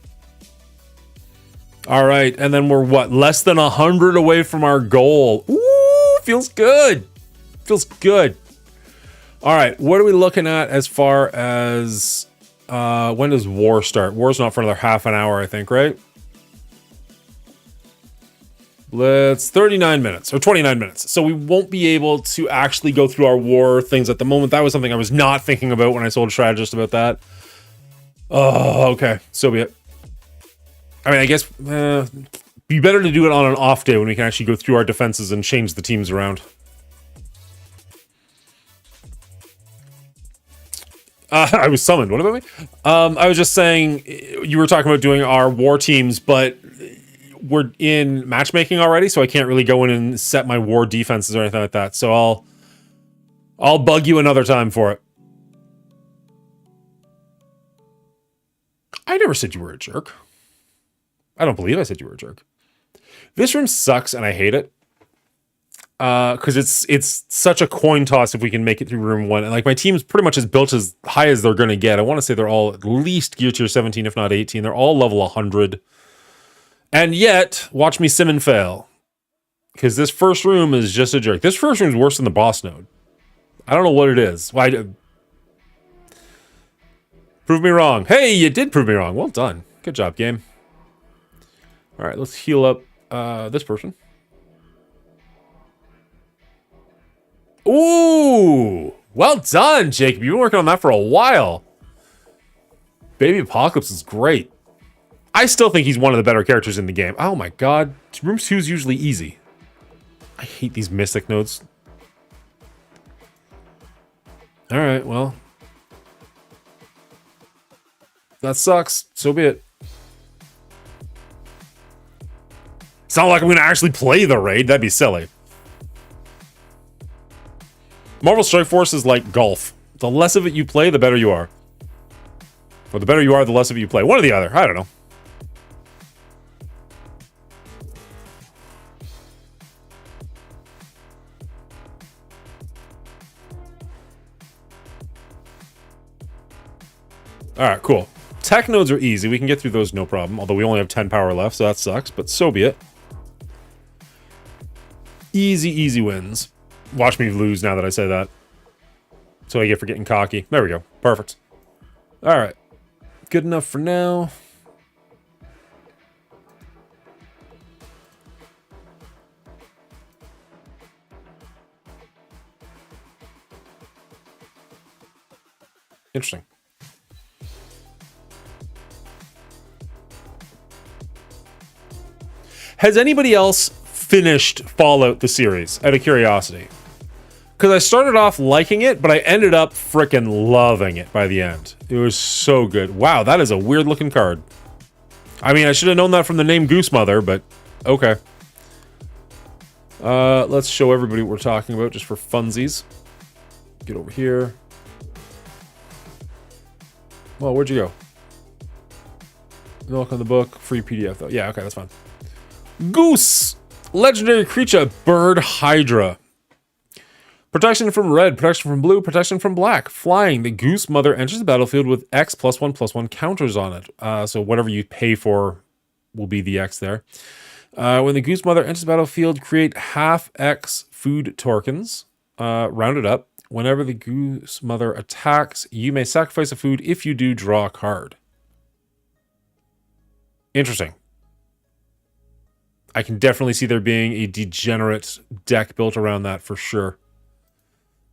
All right, and then we're what? Less than 100 away from our goal. Ooh, feels good. Feels good. All right, what are we looking at as far as when does war start? War's not for another half an hour, I think, right? Let's 39 minutes or 29 minutes. So we won't be able to actually go through our war things at the moment. That was something I was not thinking about when I told a strategist about that. Oh, okay. So be it. I mean, I guess be better to do it on an off day when we can actually go through our defenses and change the teams around. I was summoned. What about me? I was just saying you were talking about doing our war teams, but we're in matchmaking already, so I can't really go in and set my war defenses or anything like that. So I'll bug you another time for it. I never said you were a jerk. I don't believe I said you were a jerk. This room sucks and I hate it. Because it's such a coin toss if we can make it through room 1. And like my team's pretty much as built as high as they're going to get. I want to say they're all at least gear tier 17, if not 18. They're all level 100. And yet, watch me sim and fail. Because this first room is just a jerk. This first room is worse than the boss node. I don't know what it is. Why? Prove me wrong. Hey, you did prove me wrong. Well done. Good job, game. All right, let's heal up this person. Ooh, well done, Jacob. You've been working on that for a while. Baby Apocalypse is great. I still think he's one of the better characters in the game. Oh my god. Room 2 is usually easy. I hate these Mystic nodes. Alright, well. That sucks. So be it. It's not like I'm going to actually play the raid. That'd be silly. Marvel Strike Force is like golf. The less of it you play, the better you are. Or the better you are, the less of it you play. One or the other. I don't know. Alright, cool. Tech nodes are easy. We can get through those no problem. Although we only have 10 power left, so that sucks. But so be it. Easy, easy wins. Watch me lose now that I say that. So I get for getting cocky. There we go. Perfect. Alright. Good enough for now. Interesting. Has anybody else finished Fallout the series, out of curiosity? Because I started off liking it, but I ended up frickin' loving it by the end. It was so good. Wow, that is a weird looking card. I mean, I should have known that from the name Goose Mother, but okay. Let's show everybody what we're talking about just for funsies. Get over here. Well, where'd you go? Look on the book. Free PDF though. Yeah, okay, that's fine. Goose! Legendary creature, Bird Hydra. Protection from red, protection from blue, protection from black. Flying, the Goose Mother enters the battlefield with X +1/+1 counters on it. So whatever you pay for will be the X there. When the Goose Mother enters the battlefield, create half X food tokens. Round it up. Whenever the Goose Mother attacks, you may sacrifice a food. If you do, draw a card. Interesting. I can definitely see there being a degenerate deck built around that for sure.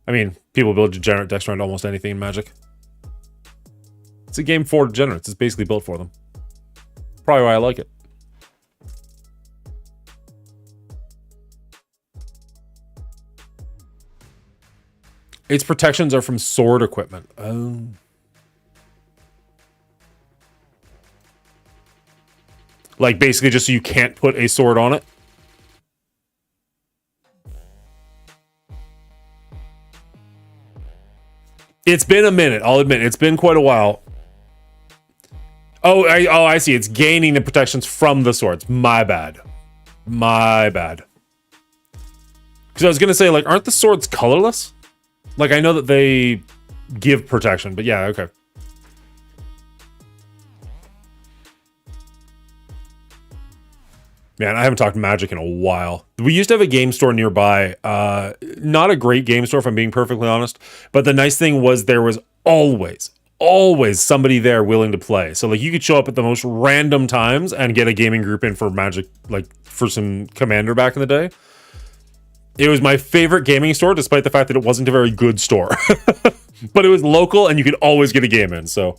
I mean, people build degenerate decks around almost anything in Magic. It's a game for degenerates. It's basically built for them. Probably why I like it. Its protections are from sword equipment. Oh. Like, basically just so you can't put a sword on it? It's been a minute, I'll admit. It's been quite a while. Oh, I see. It's gaining the protections from the swords. My bad. My bad. Because I was going to say, like, aren't the swords colorless? Like, I know that they give protection, but yeah, okay. Man, I haven't talked Magic in a while. We used to have a game store nearby. Not a great game store, if I'm being perfectly honest. But the nice thing was there was always somebody there willing to play. So, like, you could show up at the most random times and get a gaming group in for Magic, like, for some Commander back in the day. It was my favorite gaming store, despite the fact that it wasn't a very good store. But it was local, and you could always get a game in, so...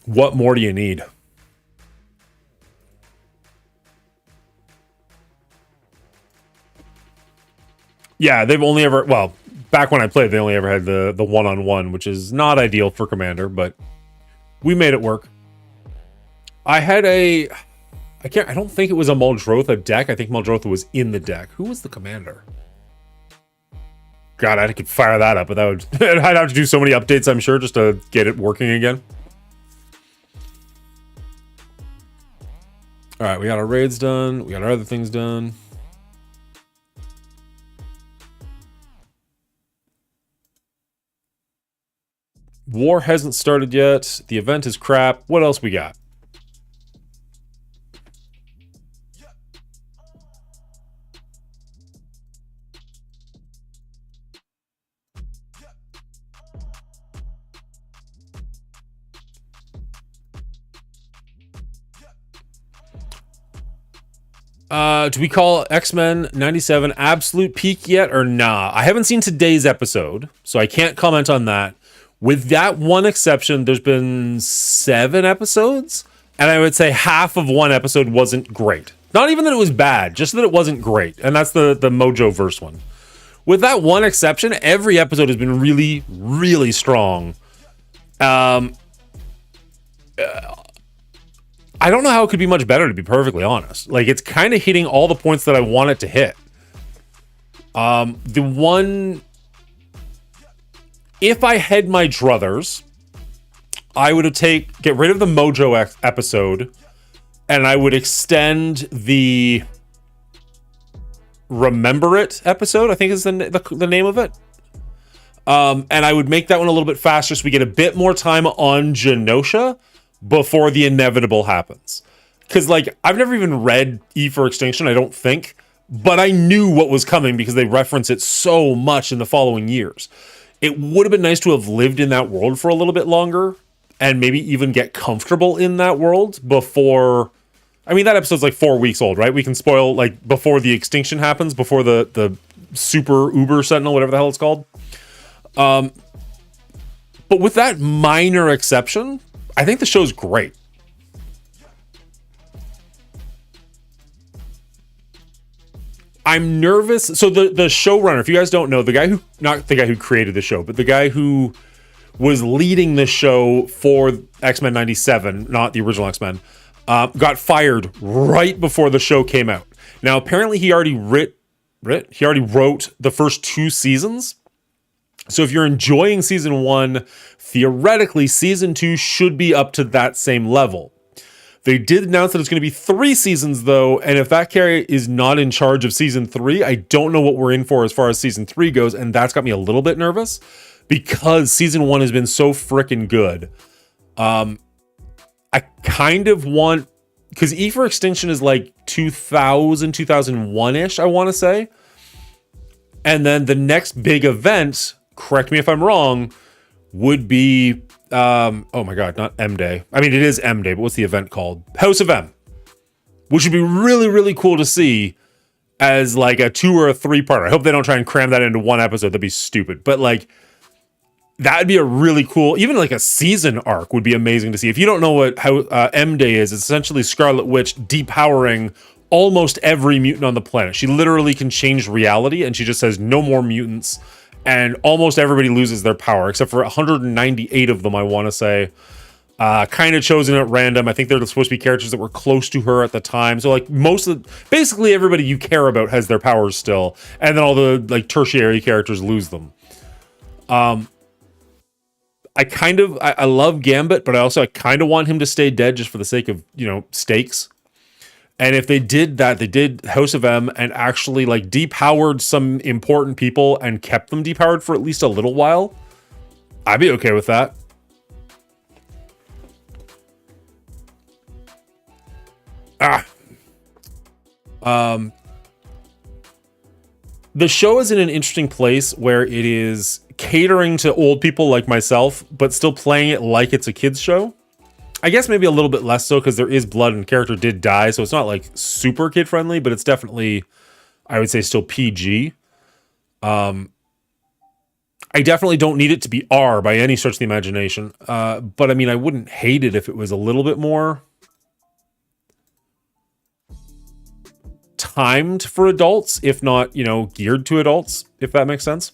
What more do you need? Yeah, they've only ever... Well, back when I played, they only ever had the one-on-one, which is not ideal for Commander, but we made it work. I had a... I don't think it was a Muldrotha deck. I think Muldrotha was in the deck. Who was the commander? God, I could fire that up, but that would... I'd have to do so many updates, I'm sure, just to get it working again. Alright, we got our raids done. We got our other things done. War hasn't started yet. The event is crap. What else we got? Do we call X-Men 97 absolute peak yet or nah? I haven't seen today's episode, so I can't comment on that. With that one exception, there's been 7 episodes, and I would say half of one episode wasn't great. Not even that it was bad, just that it wasn't great, and that's the Mojo verse one. With that one exception, every episode has been really, really strong. I don't know how it could be much better, to be perfectly honest. Like, it's kind of hitting all the points that I want it to hit. The one... If I had my druthers, I would get rid of the Mojo episode, and I would extend the Remember It episode, I think is the name of it. And I would make that one a little bit faster so we get a bit more time on Genosha before the inevitable happens. Because, like, I've never even read E for Extinction, I don't think, but I knew what was coming because they reference it so much in the following years. It would have been nice to have lived in that world for a little bit longer and maybe even get comfortable in that world before... I mean, that episode's like 4 weeks old, right? We can spoil, like, before the extinction happens, before the super Uber Sentinel, whatever the hell it's called. But with that minor exception, I think the show's great. I'm nervous. So the showrunner, if you guys don't know, not the guy who created the show, but the guy who was leading the show for X-Men 97, not the original X-Men, got fired right before the show came out. Now, apparently he already wrote the first 2 seasons. So if you're enjoying season 1, theoretically season 2 should be up to that same level. They did announce that it's going to be 3 seasons though, and if that character is not in charge of season 3, I don't know what we're in for as far as season 3 goes, and that's got me a little bit nervous because season 1 has been so freaking good. I kind of want, because E for Extinction is like 2000, 2001-ish, I want to say. And then the next big event, correct me if I'm wrong, would be, oh my God, not M Day. I mean, it is M Day, but what's the event called? House of M, which would be really, really cool to see as like a 2 or a 3-parter. I hope they don't try and cram that into one episode. That'd be stupid. But like, that would be a really cool, even like a season arc would be amazing to see. If you don't know what M Day is, it's essentially Scarlet Witch depowering almost every mutant on the planet. She literally can change reality, and she just says no more mutants, and almost everybody loses their power except for 198 of them, I want to say. Kind of chosen at random. I think they're supposed to be characters that were close to her at the time. So like basically everybody you care about has their powers still, and then all the like tertiary characters lose them. I love Gambit, but I kind of want him to stay dead just for the sake of, stakes. And if they did that, they did House of M and actually like depowered some important people and kept them depowered for at least a little while, I'd be okay with that. The show is in an interesting place where it is catering to old people like myself, but still playing it like it's a kid's show. I guess maybe a little bit less so because there is blood and the character did die, so it's not like super kid friendly, but it's definitely, I would say, still PG. I definitely don't need it to be R by any stretch of the imagination, but I mean, I wouldn't hate it if it was a little bit more timed for adults, if not, geared to adults, if that makes sense.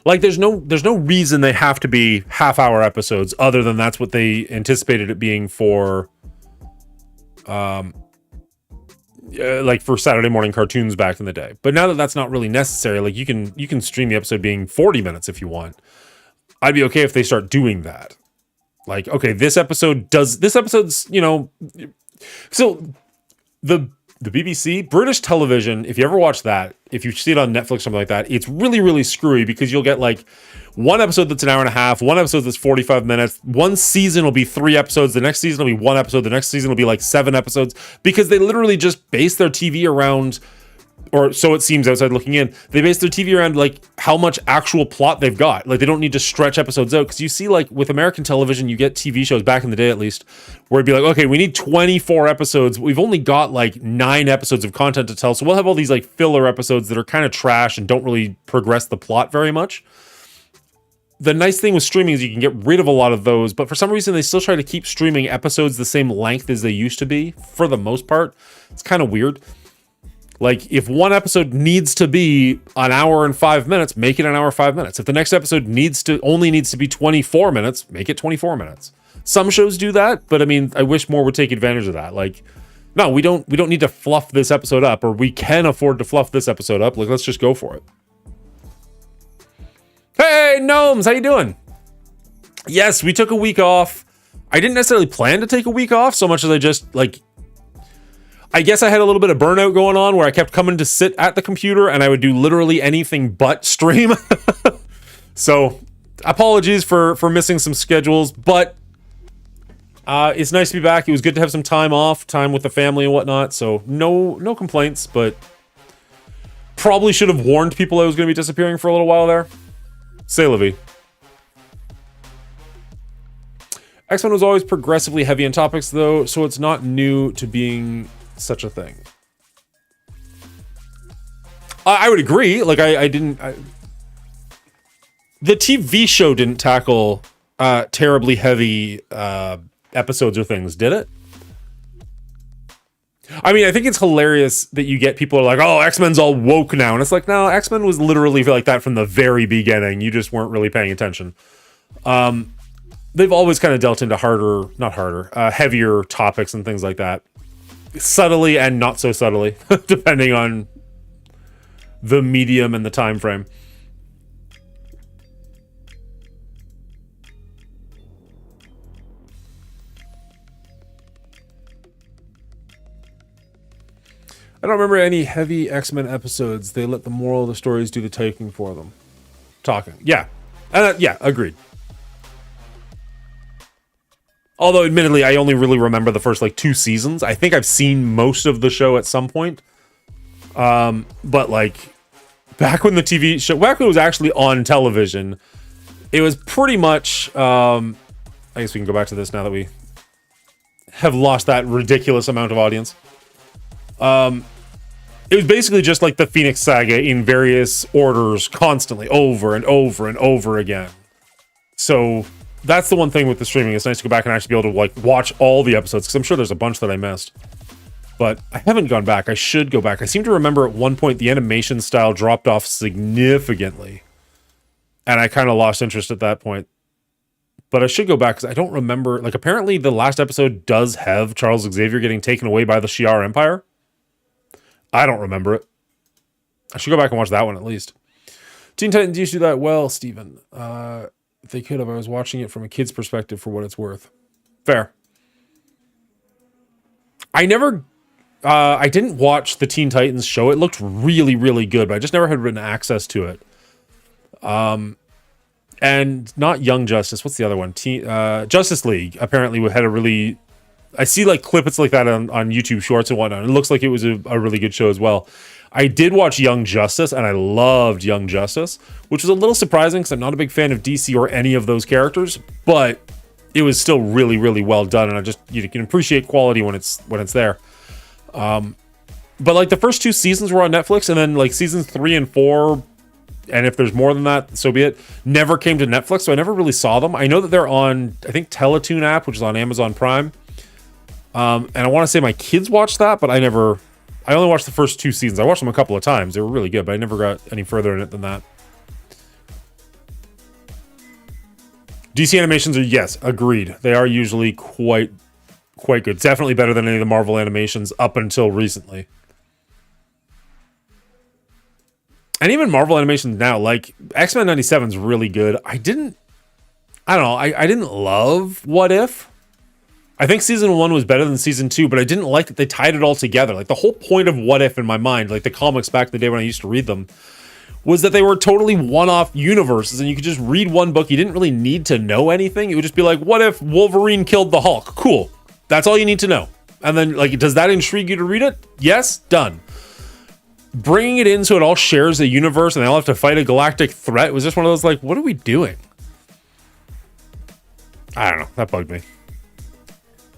Like, there's no reason they have to be half-hour episodes, other than that's what they anticipated it being for, like for Saturday morning cartoons back in the day. But now that that's not really necessary, like you can stream the episode being 40 minutes if you want. I'd be okay if they start doing that. Like, okay, this episode's, so the BBC, British television, if you ever watch that, if you see it on Netflix or something like that, it's really, really screwy because you'll get like one episode that's an hour and a half, one episode that's 45 minutes, one season will be 3 episodes, the next season will be 1 episode, the next season will be like 7 episodes, because they literally just base their TV around, or so it seems outside looking in, they base their TV around like how much actual plot they've got. Like they don't need to stretch episodes out, because you see like with American television, you get TV shows back in the day at least, where it'd be like, okay, we need 24 episodes. We've only got like 9 episodes of content to tell. So we'll have all these like filler episodes that are kind of trash and don't really progress the plot very much. The nice thing with streaming is you can get rid of a lot of those, but for some reason they still try to keep streaming episodes the same length as they used to be for the most part. It's kind of weird. Like, if one episode needs to be an hour and 5 minutes, make it an hour 5 minutes. If the next episode only needs to be 24 minutes, make it 24 minutes. Some shows do that, but I mean, I wish more would take advantage of that. Like, no, we don't need to fluff this episode up, or we can afford to fluff this episode up. Like, let's just go for it. Hey, Gnomes, how you doing? Yes, we took a week off. I didn't necessarily plan to take a week off so much as I just, like, I guess I had a little bit of burnout going on where I kept coming to sit at the computer and I would do literally anything but stream. So apologies for missing some schedules, but it's nice to be back. It was good to have some time off, time with the family and whatnot. So no complaints, but probably should have warned people I was going to be disappearing for a little while there. C'est la vie. X-Men was always progressively heavy in topics though, so it's not new to being such a thing. I would agree. Like the TV show didn't tackle terribly heavy episodes or things, did it? I mean, I think it's hilarious that you get people who are like, oh, X-Men's all woke now. And it's like, no, X-Men was literally like that from the very beginning. You just weren't really paying attention. They've always kind of dealt into heavier topics and things like that. subtly and not so subtly, depending on the medium and the time frame. I don't remember any heavy X-Men episodes. They let the moral of the stories do the talking for them. Yeah. Yeah, agreed. Although, admittedly, I only really remember the first, like, 2 seasons. I think I've seen most of the show at some point. But, like, back when the TV show... Back when it was actually on television, it was pretty much... I guess we can go back to this now that we have lost that ridiculous amount of audience. It was basically just like the Phoenix Saga in various orders constantly, over and over and over again. So that's the one thing with the streaming. It's nice to go back and actually be able to like watch all the episodes, because I'm sure there's a bunch that I missed. But I haven't gone back. I should go back. I seem to remember at one point the animation style dropped off significantly, and I kind of lost interest at that point. But I should go back because I don't remember. Like, apparently the last episode does have Charles Xavier getting taken away by the Shi'ar Empire. I don't remember it. I should go back and watch that one at least. Teen Titans used to do that well, Steven. If they could have, I was watching it from a kid's perspective for what it's worth. Fair. I didn't watch the Teen Titans show. It looked really, really good, but I just never had written access to it. And not Young Justice. What's the other one? Justice League apparently had a really... I see like clips like that on YouTube Shorts and whatnot. It looks like it was a really good show as well. I did watch Young Justice, and I loved Young Justice, which was a little surprising because I'm not a big fan of DC or any of those characters, but it was still really, really well done, and you can appreciate quality when it's there. But like the first 2 seasons were on Netflix, and then like seasons 3 and 4, and if there's more than that, so be it, never came to Netflix, so I never really saw them. I know that they're on, I think, Teletoon app, which is on Amazon Prime. And I want to say my kids watched that, but I only watched the first 2 seasons. I watched them a couple of times. They were really good, but I never got any further in it than that. DC animations are, yes, agreed. They are usually quite good. Definitely better than any of the Marvel animations up until recently. And even Marvel animations now, like X-Men 97 is really good. I didn't love What If. I think season 1 was better than season 2, but I didn't like that they tied it all together. Like the whole point of What If in my mind, like the comics back in the day when I used to read them, was that they were totally one-off universes, and you could just read one book. You didn't really need to know anything. It would just be like, what if Wolverine killed the Hulk? Cool. That's all you need to know. And then, like, does that intrigue you to read it? Yes? Done. Bringing it in so it all shares a universe and they all have to fight a galactic threat was just one of those, like, what are we doing? I don't know. That bugged me.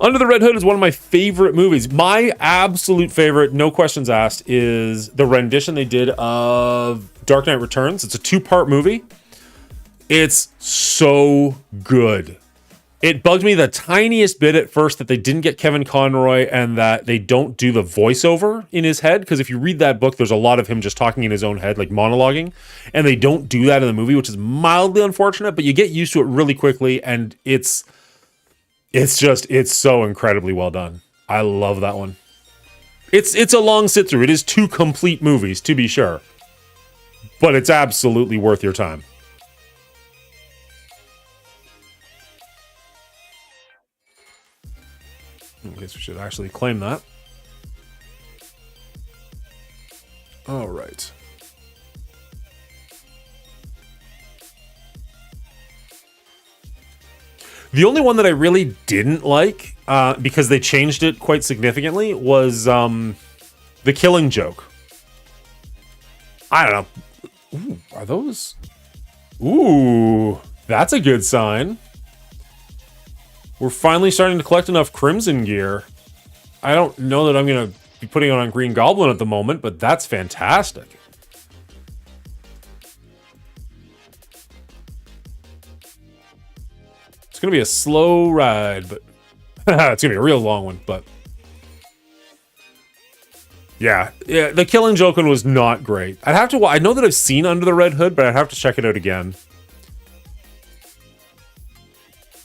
Under the Red Hood is one of my favorite movies. My absolute favorite, no questions asked, is the rendition they did of Dark Knight Returns. It's a 2-part movie. It's so good. It bugged me the tiniest bit at first that they didn't get Kevin Conroy and that they don't do the voiceover in his head. Because if you read that book, there's a lot of him just talking in his own head, like monologuing. And they don't do that in the movie, which is mildly unfortunate. But you get used to it really quickly, and it's so incredibly well done. I love that one. It's a long sit through. It is 2 complete movies, to be sure. But it's absolutely worth your time. I guess we should actually claim that. All right. The only one that I really didn't like, because they changed it quite significantly, was The Killing Joke. I don't know. Ooh, are those? Ooh, that's a good sign. We're finally starting to collect enough Crimson gear. I don't know that I'm going to be putting it on Green Goblin at the moment, but that's fantastic. It's going to be a slow ride, but it's going to be a real long one, but yeah, the Killing Joke one was not great. I know that I've seen Under the Red Hood, but I'd have to check it out again.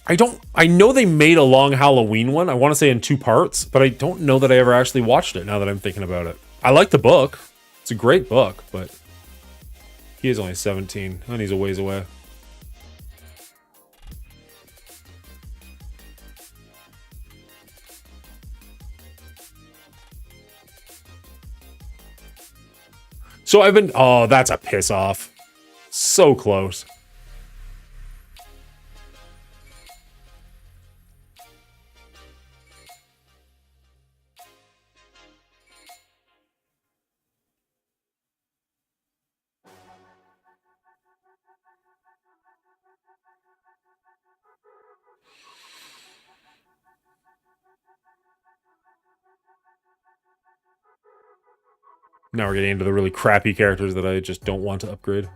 I know they made a long Halloween one. I want to say in 2 parts, but I don't know that I ever actually watched it now that I'm thinking about it. I like the book. It's a great book, but he is only 17 and he's a ways away. So I've been, oh, that's a piss off. So close. Now we're getting into the really crappy characters that I just don't want to upgrade.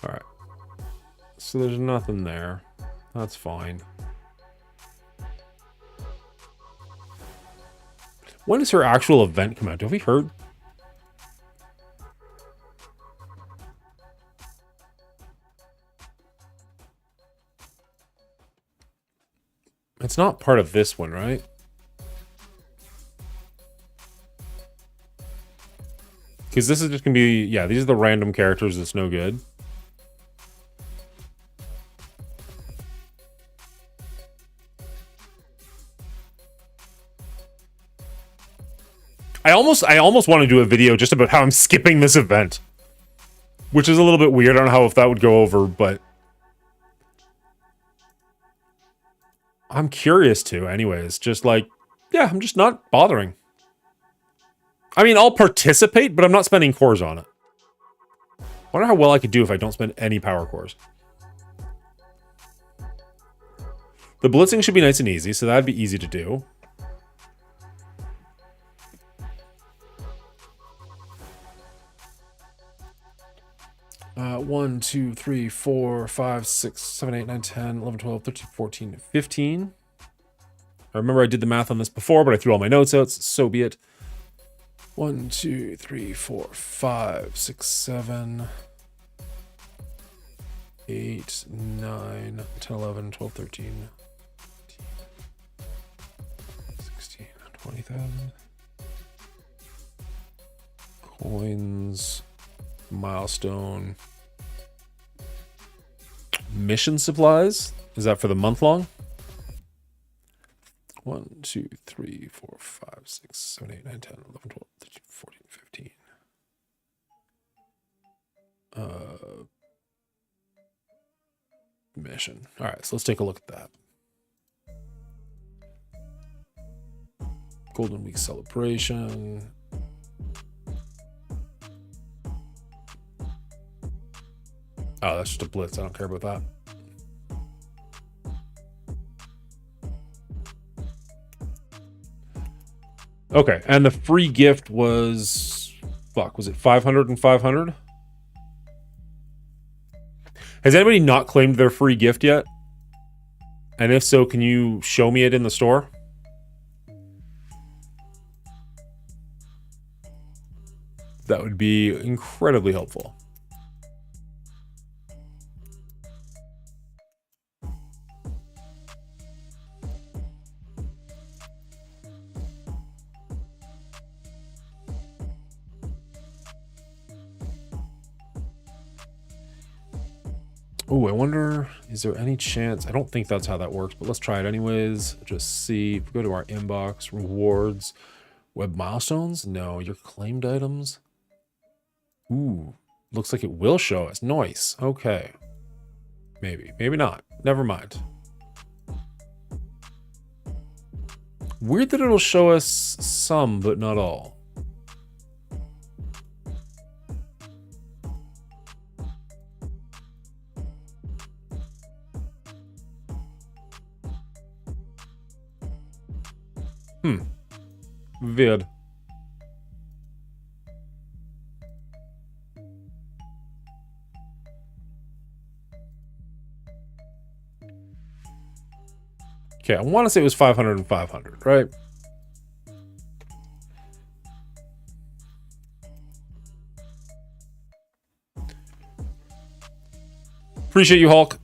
Alright. So there's nothing there. That's fine. When does her actual event come out? Have we heard? It's not part of this one, right? Because this is just going to be... Yeah, these are the random characters that's no good. I almost want to do a video just about how I'm skipping this event. Which is a little bit weird. I don't know how if that would go over, but... I'm curious to, anyways. Just like, yeah, I'm just not bothering. I mean, I'll participate, but I'm not spending cores on it. I wonder how well I could do if I don't spend any power cores. The blitzing should be nice and easy, so that'd be easy to do. One, 2, 3, 4, 5, 6, 7, 8, 9, 10, 11, 12, 13, 14, 15. I remember I did the math on this before, but I threw all my notes out, so be it. 1, 2, 3, 4, 5, 6, 7, 8, 9, 10, 11, 12, 13, 16, 20,000. Coins, milestone, mission supplies. Is that for the month long? 1, 2, 3, 4, 5, 6, 7, 8, 9, 10, 11, 12, 13, 14, 15. Mission. All right, so let's take a look at that. Golden Week celebration. Oh, that's just a blitz. I don't care about that. Okay, and the free gift was... Fuck, was it 500 and 500? Has anybody not claimed their free gift yet? And if so, can you show me it in the store? That would be incredibly helpful. Oh, I wonder, is there any chance? I don't think that's how that works, but let's try it anyways. Just see. If we go to our inbox, rewards, web milestones. No, your claimed items. Ooh, looks like it will show us. Nice. Okay. Maybe. Maybe not. Never mind. Weird that it'll show us some, but not all. Weird. Okay, I want to say it was 500 and 500, right? Appreciate you, Hulk.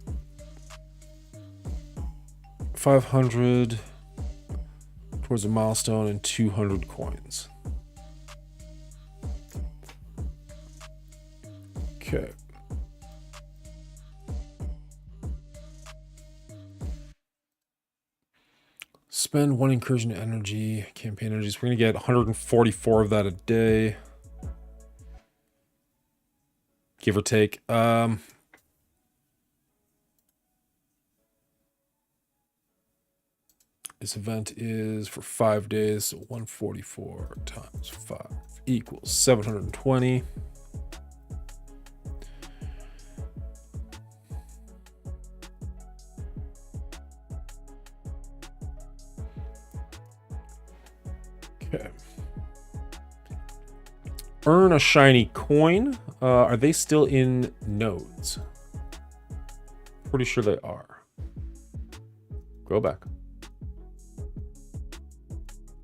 500 towards a milestone and 200 coins. Okay. Spend 1 incursion energy, campaign energies. We're going to get 144 of that a day. Give or take. This event is for 5 days, so 144 times 5 equals 720. Okay. Earn a shiny coin. Are they still in nodes? Pretty sure they are. Go back.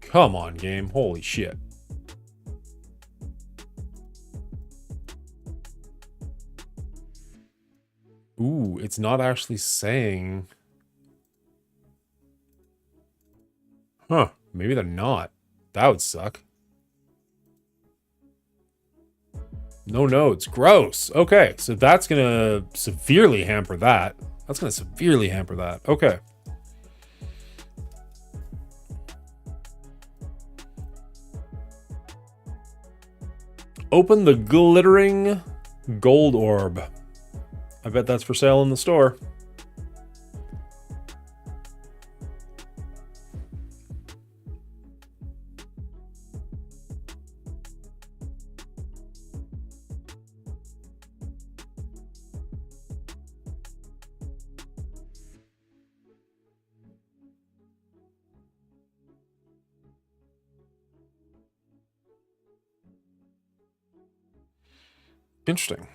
Come on, game. Holy shit. Ooh, it's not actually saying... Huh. Maybe they're not. That would suck. No nodes. Gross. Okay, so that's going to severely hamper that. That's going to severely hamper that. Okay. Open the glittering gold orb. I bet that's for sale in the store. Interesting.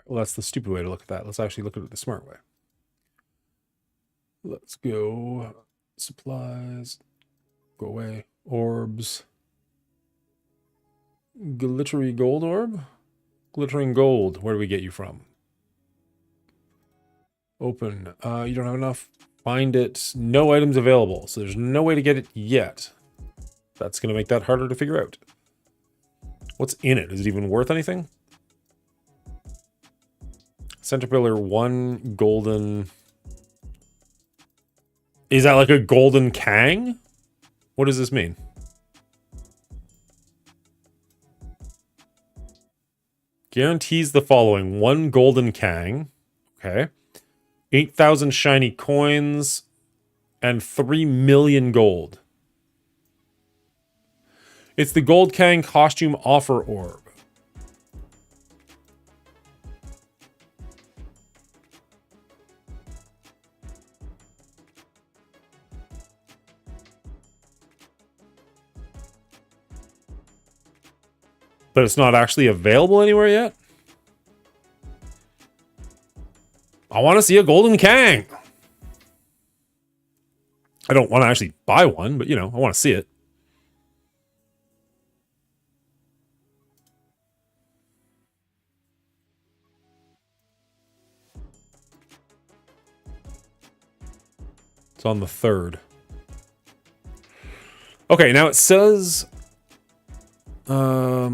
Well, that's the stupid way to look at that. Let's actually look at it the smart way. Let's go supplies, go away, orbs, glittery gold orb, glittering gold. Where do we get you from? Open. You don't have enough. Find it. No items available. So there's no way to get it yet. That's going to make that harder to figure out. What's in it? Is it even worth anything? Center pillar, 1 golden. Is that like a golden Kang? What does this mean? Guarantees the following: 1 golden Kang. Okay. 8,000 shiny coins and 3 million gold. It's the Gold Kang costume offer orb. But it's not actually available anywhere yet? I want to see a Golden Kang. I don't want to actually buy one, but, you know, I want to see it. It's on the 3rd. Okay, now it says...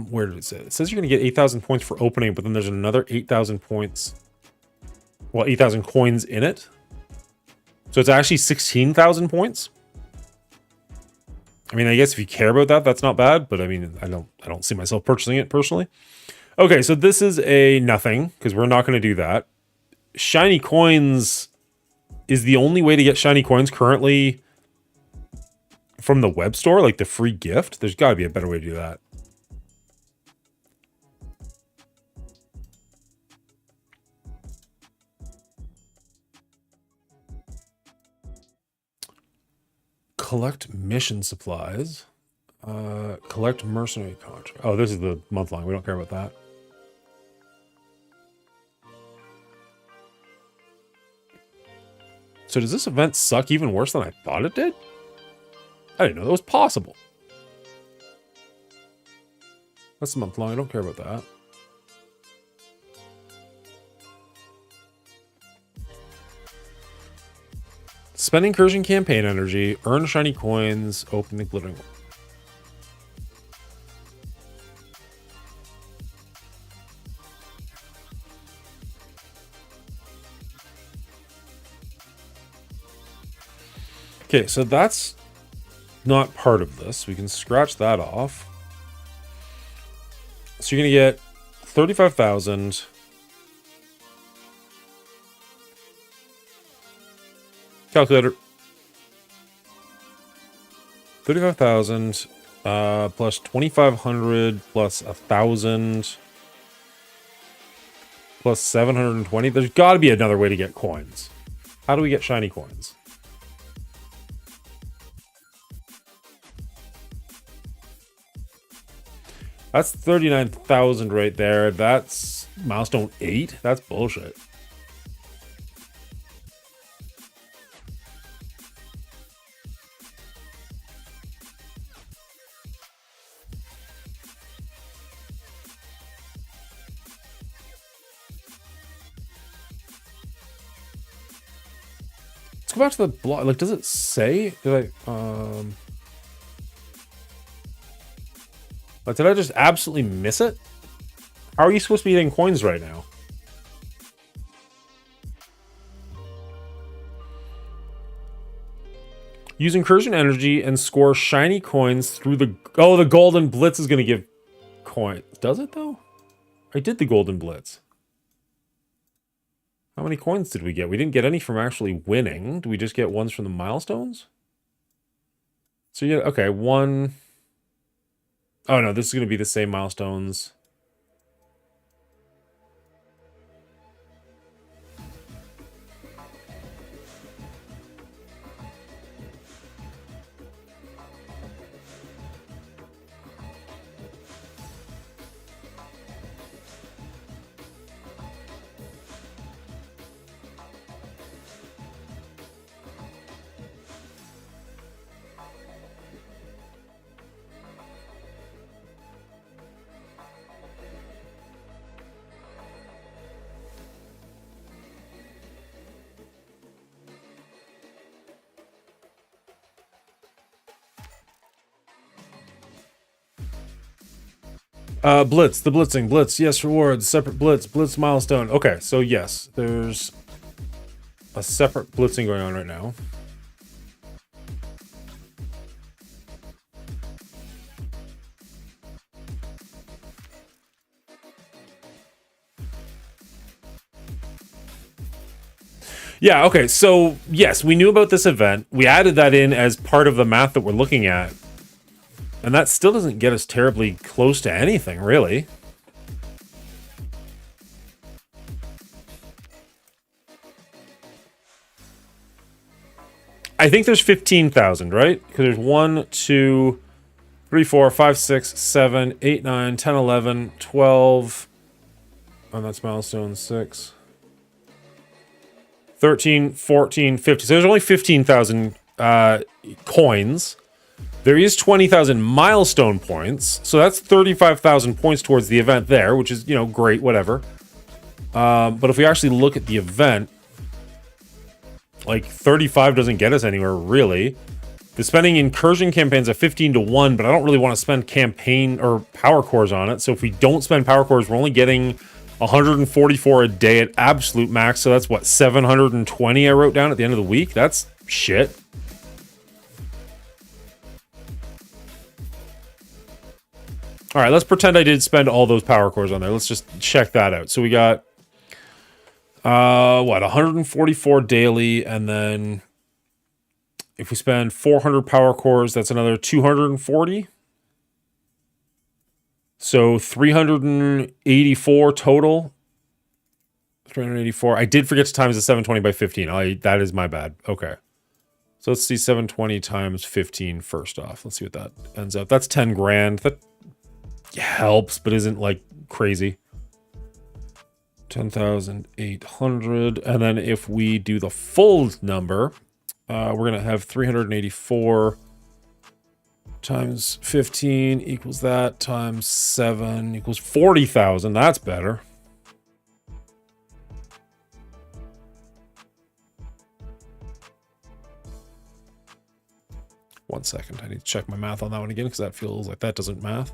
where did it say? It says you're going to get 8,000 points for opening, but then there's another 8,000 points. Well, 8,000 coins in it. So it's actually 16,000 points. I mean, I guess if you care about that, that's not bad, but I mean, I don't see myself purchasing it personally. Okay, so this is a nothing, because we're not going to do that. Shiny coins is the only way to get shiny coins currently from the web store, like the free gift. There's got to be a better way to do that. Collect mission supplies. Collect mercenary contract. Oh, this is the month long. We don't care about that. So does this event suck even worse than I thought it did? I didn't know that was possible. That's a month long. I don't care about that. Spend incursion campaign energy, earn shiny coins, open the glittering. Okay, so that's not part of this. We can scratch that off. So you're going to get 35,000. Calculator. 35,000 plus 2,500 plus 1,000 plus 720. There's got to be another way to get coins. How do we get shiny coins? That's 39,000 right there. That's milestone 8. That's bullshit. Let's go back to the blog. Like, does it say? Did I just absolutely miss it? How are you supposed to be getting coins right now? Use incursion energy and score shiny coins through the... Oh, the golden blitz is going to give coins. Does it, though? I did the golden blitz. How many coins did we get? We didn't get any from actually winning. Do we just get ones from the milestones? So, yeah, okay, one... Oh, no, this is going to be the same milestones. Blitz, the blitzing, blitz, yes, rewards, separate blitz, blitz milestone. Okay, so yes, there's a separate blitzing going on right now. Yeah, okay, so yes, we knew about this event. We added that in as part of the math that we're looking at. And that still doesn't get us terribly close to anything, really. I think there's 15,000, right? Because there's 1, 2, 3, 4, 5, 6, 7, 8, 9, 10, 11, 12. Oh, that's milestone 6. 13, 14, 15. So there's only 15,000 coins. There is 20,000 milestone points, so that's 35,000 points towards the event there, which is, you know, great, whatever. But if we actually look at the event, like 35 doesn't get us anywhere, really. The spending incursion campaigns at 15 to 1, but I don't really want to spend campaign or power cores on it. So if we don't spend power cores, we're only getting 144 a day at absolute max. So that's what, 720 I wrote down at the end of the week? That's shit. All right, let's pretend I did spend all those power cores on there. Let's just check that out. So we got, what, 144 daily, and then if we spend 400 power cores, that's another 240. So 384 total. 384. I did forget to times the 720 by 15. That is my bad. Okay. So let's see 720 times 15 first off. Let's see what that ends up. That's 10 grand. That helps, but isn't like crazy. 10,800. And then if we do the full number, we're going to have 384 times 15 equals that, times 7 equals 40,000. That's better. One second. I need to check my math on that one again because that feels like that doesn't math.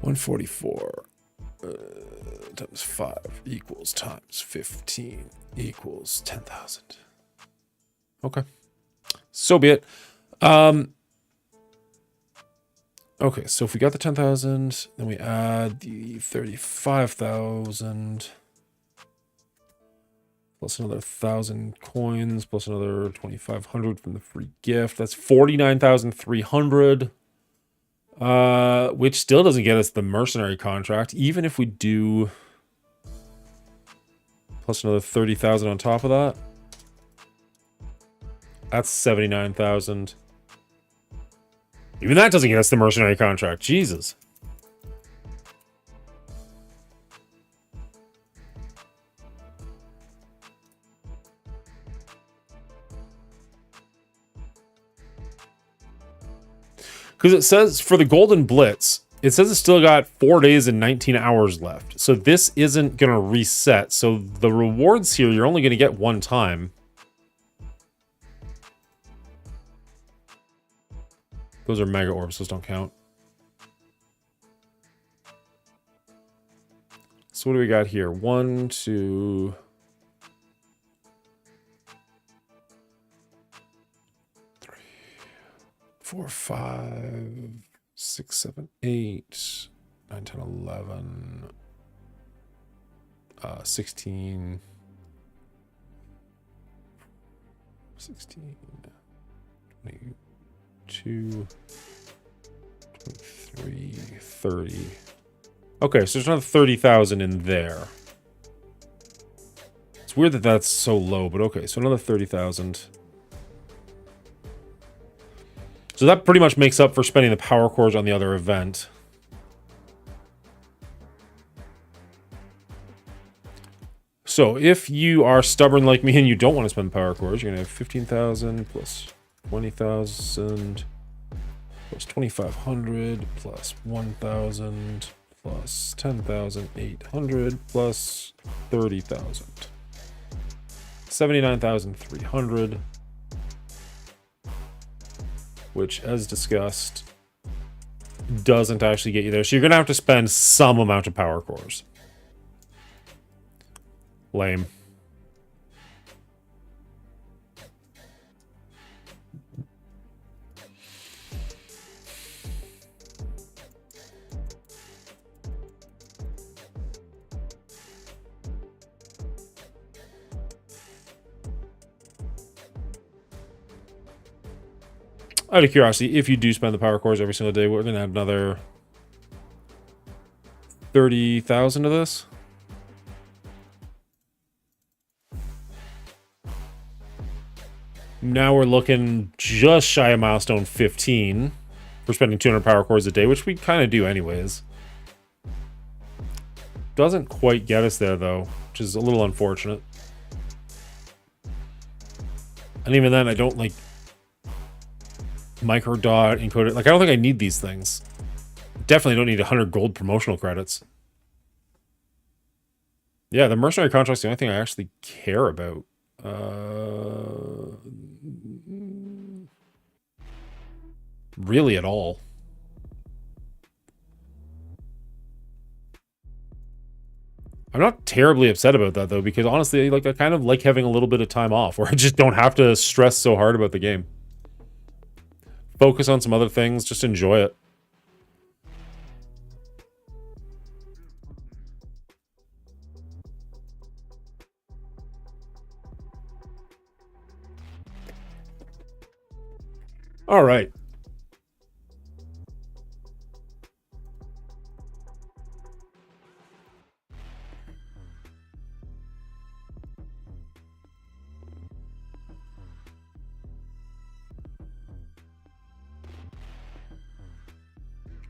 144 times 5 equals times 15 equals 10,000. Okay. So be it. Okay, so if we got the 10,000, then we add the 35,000 plus another 1,000 coins plus another 2,500 from the free gift. That's 49,300. Which still doesn't get us the mercenary contract, even if we do plus another 30,000 on top of that. That's 79,000. Even that doesn't get us the mercenary contract. Jesus. Because it says for the Golden Blitz, it says it's still got 4 days and 19 hours left. So this isn't going to reset. So the rewards here, you're only going to get one time. Those are mega orbs, those don't count. So what do we got here? 1, 2... 4, 5, 6, 7, 8, 9, 10, 11, 16, 16, 22, 23, 30. Okay, so there's another 30,000 in there. It's weird that that's so low, but okay, so another 30,000. So that pretty much makes up for spending the power cores on the other event. So if you are stubborn like me and you don't want to spend the power cores, you're going to have 15,000 plus 20,000 plus 2,500 plus 1,000 plus 10,800 plus 30,000. 79,300. Which, as discussed, doesn't actually get you there. So you're going to have to spend some amount of power cores. Lame. Out of curiosity, if you do spend the power cores every single day, we're going to add another 30,000 to this. Now we're looking just shy of milestone 15 for spending 200 power cores a day, which we kind of do anyways. Doesn't quite get us there, though, which is a little unfortunate. And even then, I don't, like, micro dot encoded. Like, I don't think I need these things. Definitely don't need 100 gold promotional credits. Yeah, the mercenary contract's the only thing I actually care about. Really at all. I'm not terribly upset about that, though, because honestly, like, I kind of like having a little bit of time off where I just don't have to stress so hard about the game. Focus on some other things, just enjoy it. All right.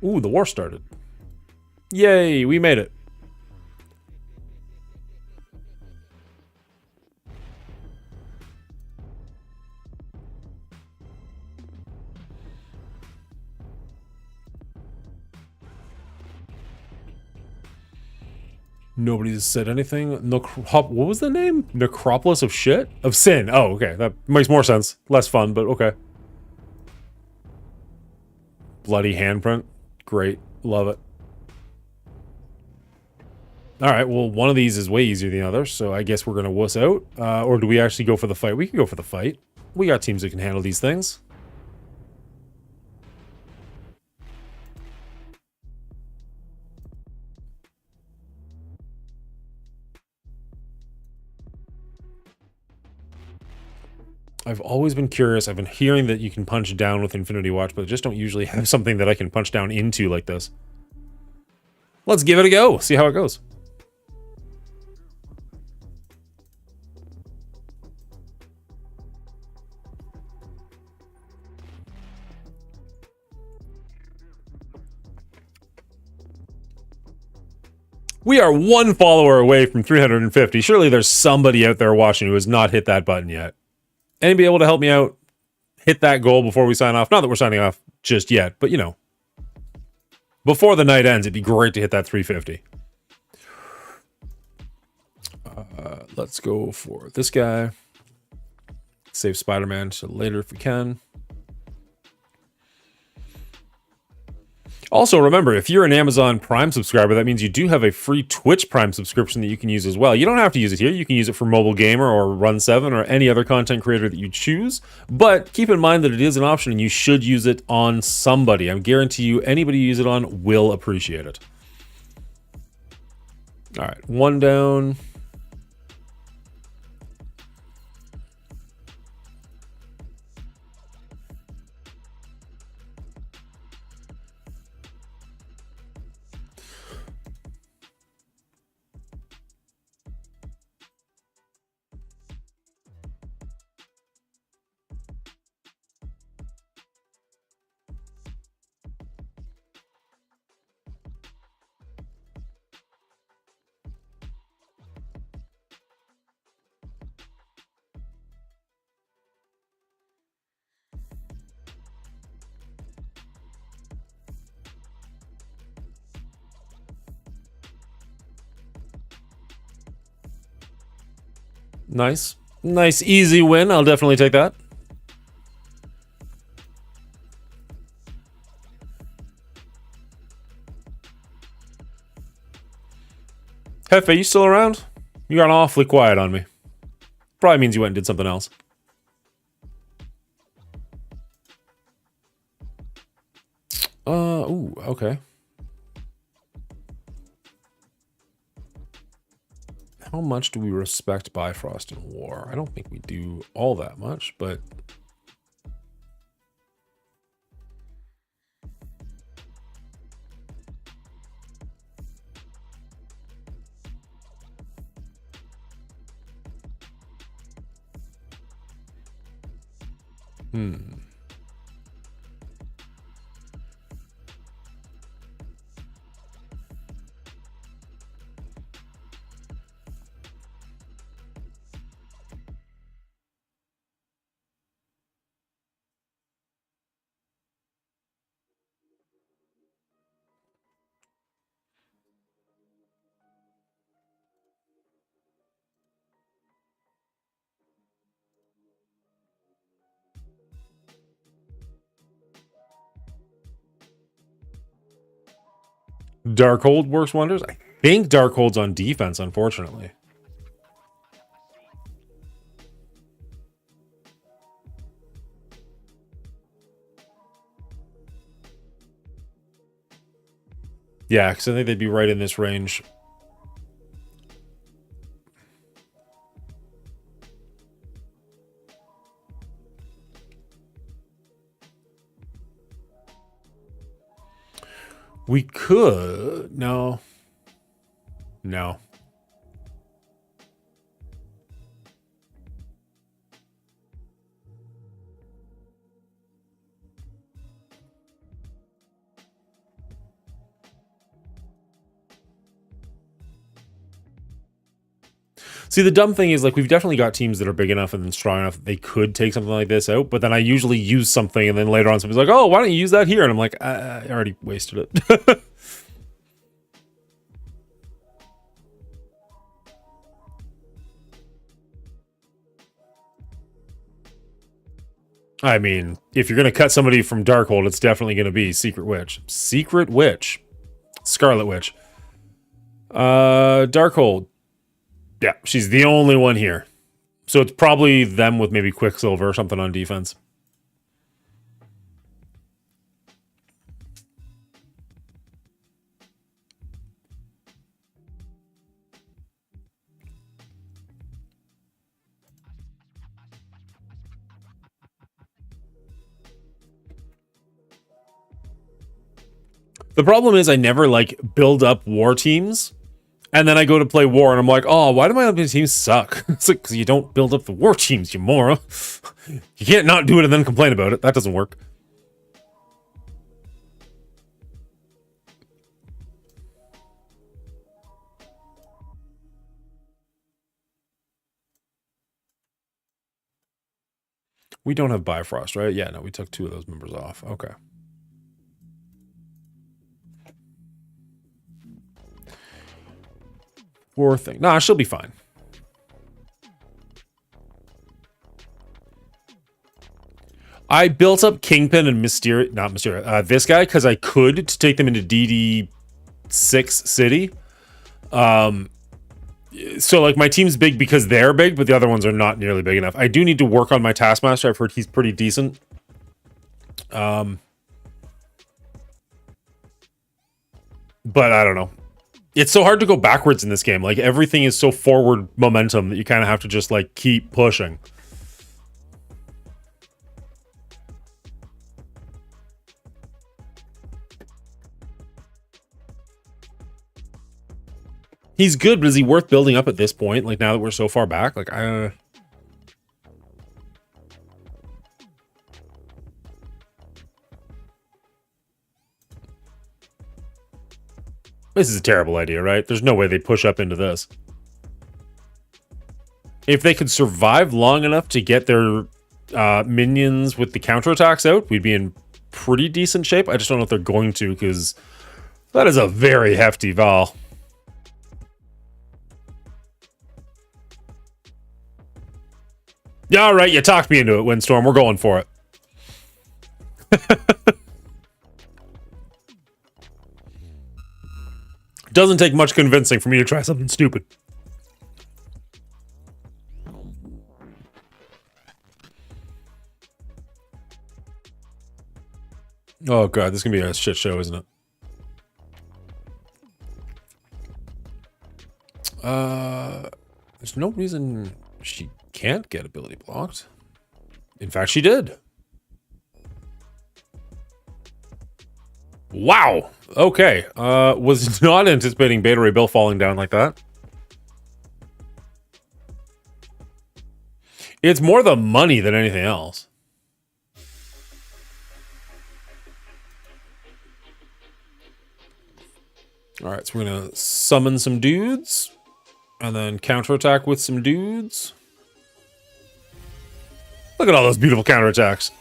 Ooh, the war started. Yay, we made it. Nobody's said anything. What was the name? Necropolis of shit? Of sin. Oh, okay. That makes more sense. Less fun, but okay. Bloody handprint. Great. Love it. Alright, well, one of these is way easier than the other, so I guess we're going to wuss out. Or do we actually go for the fight? We can go for the fight. We got teams that can handle these things. I've always been curious. I've been hearing that you can punch down with Infinity Watch, but I just don't usually have something that I can punch down into like this. Let's give it a go. See how it goes. We are one follower away from 350. Surely there's somebody out there watching who has not hit that button yet. Anybody able to help me out? Hit that goal before we sign off. Not that we're signing off just yet, but you know. Before the night ends, it'd be great to hit that 350. Let's go for this guy. Save Spider-Man to later if we can. Also, remember, if you're an Amazon Prime subscriber, that means you do have a free Twitch Prime subscription that you can use as well. You don't have to use it here. You can use it for Mobile Gamer or Run7 or any other content creator that you choose. But keep in mind that it is an option and you should use it on somebody. I guarantee you anybody you use it on will appreciate it. All right, one down. Nice. Nice, easy win. I'll definitely take that. Hefe, you still around? You got awfully quiet on me. Probably means you went and did something else. Ooh, okay. How much do we respect Bifrost in war? I don't think we do all that much, but... Darkhold works wonders? I think Darkhold's on defense, unfortunately. Yeah, because I think they'd be right in this range. We could... No. No. See, the dumb thing is, like, we've definitely got teams that are big enough and strong enough that they could take something like this out, but then I usually use something, and then later on somebody's like, oh, why don't you use that here? And I'm like, I already wasted it. I mean, if you're going to cut somebody from Darkhold, it's definitely going to be Secret Witch. Secret Witch. Scarlet Witch. Darkhold. Yeah, she's the only one here. So it's probably them with maybe Quicksilver or something on defense. The problem is I never, like, build up war teams, and then I go to play war, and I'm like, oh, why do my other teams suck? It's like, because you don't build up the war teams, you moron. You can't not do it and then complain about it. That doesn't work. We don't have Bifrost, right? Yeah, no, we took 2 of those members off. Okay. War thing. Nah, she'll be fine. I built up Kingpin and Mysterio, not Mysterio, this guy, because I could, to take them into DD6 City. So, like, my team's big because they're big, but the other ones are not nearly big enough. I do need to work on my Taskmaster. I've heard he's pretty decent. But I don't know. It's so hard to go backwards in this game. Like, everything is so forward momentum that you kind of have to just, like, keep pushing. He's good, but is he worth building up at this point? Like, now that we're so far back? Like, This is a terrible idea, right? There's no way they push up into this. If they could survive long enough to get their minions with the counterattacks out, we'd be in pretty decent shape. I just don't know if they're going to, because that is a very hefty Val. Yeah, all right, you talked me into it, Windstorm. We're going for it. Doesn't take much convincing for me to try something stupid. Oh god, this is gonna be a shit show, isn't it? There's no reason she can't get ability blocked. In fact, she did. Wow. Okay. Was not anticipating Beta Ray Bill falling down like that. It's more the money than anything else. All right, so we're gonna summon some dudes, and then counterattack with some dudes. Look at all those beautiful counterattacks.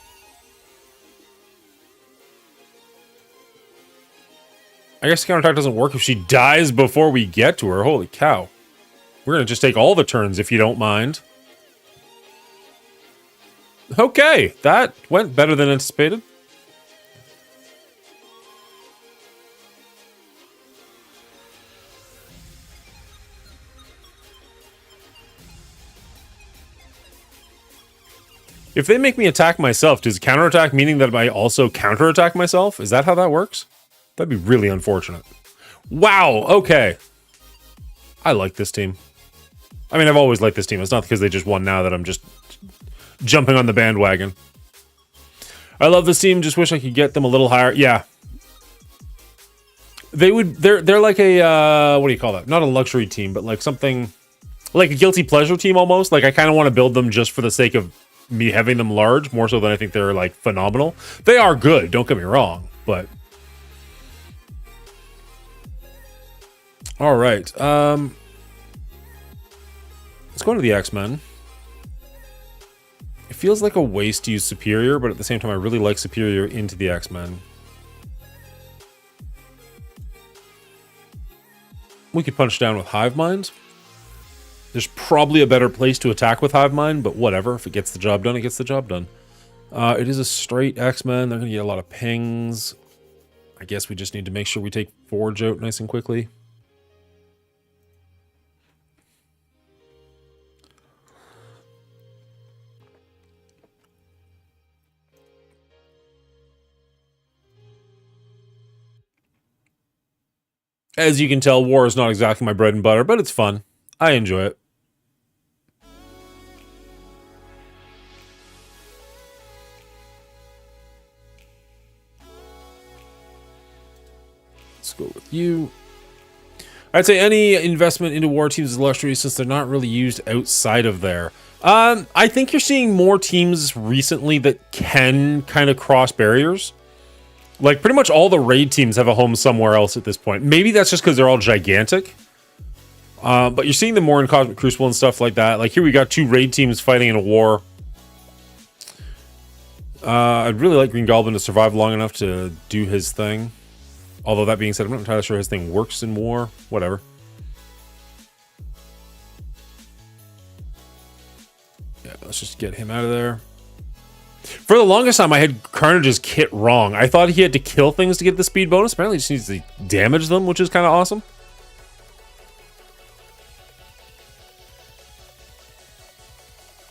I guess counterattack doesn't work if she dies before we get to her. Holy cow. We're gonna just take all the turns if you don't mind. Okay, that went better than anticipated. If they make me attack myself, does counterattack meaning that I also counterattack myself? Is that how that works? That'd be really unfortunate. Wow, okay. I like this team. I mean, I've always liked this team. It's not because they just won now that I'm just jumping on the bandwagon. I love this team, just wish I could get them a little higher. Yeah. They're like a, what do you call that? Not a luxury team, but like something, like a guilty pleasure team almost. Like I kind of want to build them just for the sake of me having them large, more so than I think they're like phenomenal. They are good, don't get me wrong, but all right. Let's go into the X-Men. It feels like a waste to use Superior, but at the same time I really like Superior into the X-Men. We could punch down with Hive Mind. There's probably a better place to attack with Hive Mind, but whatever. If it gets the job done, it gets the job done. It is a straight X-Men. They're going to get a lot of pings. I guess we just need to make sure we take Forge out nice and quickly. As you can tell, war is not exactly my bread and butter, but it's fun. I enjoy it. Let's go with you. I'd say any investment into war teams is illustrious since they're not really used outside of there. I think you're seeing more teams recently that can kind of cross barriers. Like, pretty much all the raid teams have a home somewhere else at this point. Maybe that's just because they're all gigantic. But you're seeing them more in Cosmic Crucible and stuff like that. Like, here we got 2 raid teams fighting in a war. I'd really like Green Goblin to survive long enough to do his thing. Although, that being said, I'm not entirely sure his thing works in war. Whatever. Yeah, let's just get him out of there. For the longest time, I had Carnage's kit wrong. I thought he had to kill things to get the speed bonus. Apparently, he just needs to damage them, which is kind of awesome.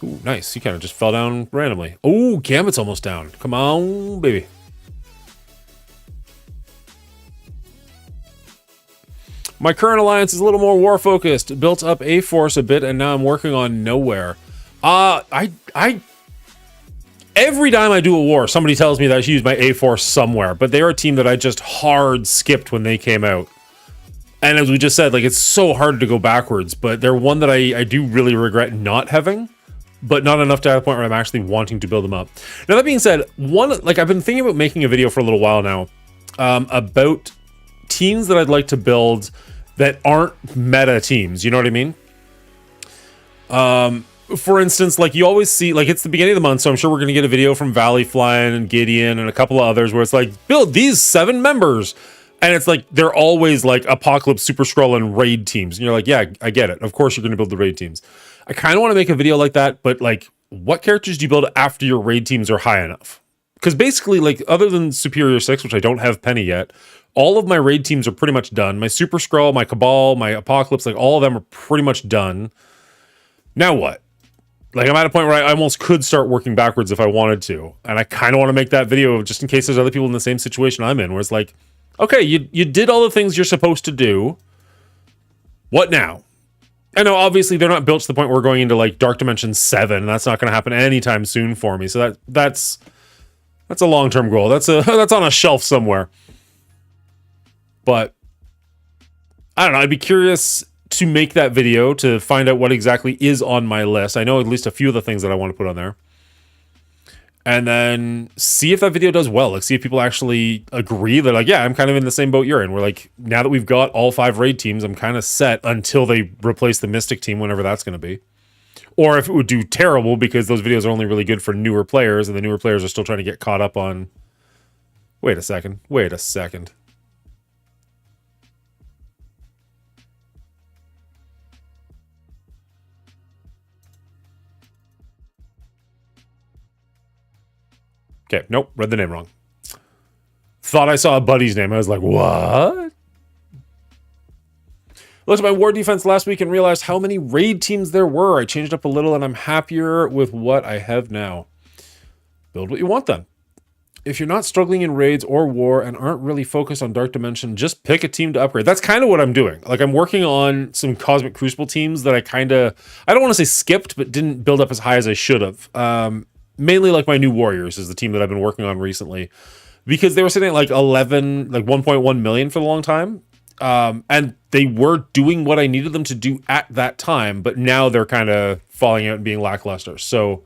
Ooh, nice. He kind of just fell down randomly. Oh, Gambit's almost down. Come on, baby. My current alliance is a little more war-focused. Built up A-Force a bit, and now I'm working on Nowhere. Every time I do a war, somebody tells me that I should use my A-Force somewhere, but they're a team that I just hard skipped when they came out. And as we just said, like, it's so hard to go backwards, but they're one that I do really regret not having, but not enough to the point where I'm actually wanting to build them up. Now, that being said, I've been thinking about making a video for a little while now, about teams that I'd like to build that aren't meta teams, you know what I mean? For instance, like, you always see, like, it's the beginning of the month, so I'm sure we're going to get a video from Valley Flying and Gideon and a couple of others where it's like, build these 7 members. And it's like, they're always like Apocalypse, Super Skrull, and raid teams. And you're like, yeah, I get it. Of course you're going to build the raid teams. I kind of want to make a video like that, but like, what characters do you build after your raid teams are high enough? Because basically, like, other than Superior 6, which I don't have Penny yet, all of my raid teams are pretty much done. My Super Skrull, my Cabal, my Apocalypse, like, all of them are pretty much done. Now what? Like, I'm at a point where I almost could start working backwards if I wanted to. And I kind of want to make that video just in case there's other people in the same situation I'm in, where it's like, okay, you did all the things you're supposed to do. What now? I know, obviously, they're not built to the point where we're going into, like, Dark Dimension 7, and that's not going to happen anytime soon for me. So that's a long-term goal. That's on a shelf somewhere. But I don't know, I'd be curious to make that video to find out what exactly is on my list. I know at least a few of the things that I want to put on there. And then see if that video does well. Like, see if people actually agree that, like, yeah, I'm kind of in the same boat you're in. We're like, now that we've got all 5 raid teams, I'm kind of set until they replace the Mystic team, whenever that's going to be. Or if it would do terrible because those videos are only really good for newer players and the newer players are still trying to get caught up on... Wait a second. Okay, nope, read the name wrong. Thought I saw a buddy's name. I was like, what? Looked at my war defense last week and realized how many raid teams there were. I changed up a little and I'm happier with what I have now. Build what you want then. If you're not struggling in raids or war and aren't really focused on Dark Dimension, just pick a team to upgrade. That's kind of what I'm doing. Like, I'm working on some Cosmic Crucible teams that I don't want to say skipped, but didn't build up as high as I should have. Mainly like my New Warriors is the team that I've been working on recently, because they were sitting at like 1.1 million for a long time. And they were doing what I needed them to do at that time, but now they're kind of falling out and being lackluster. So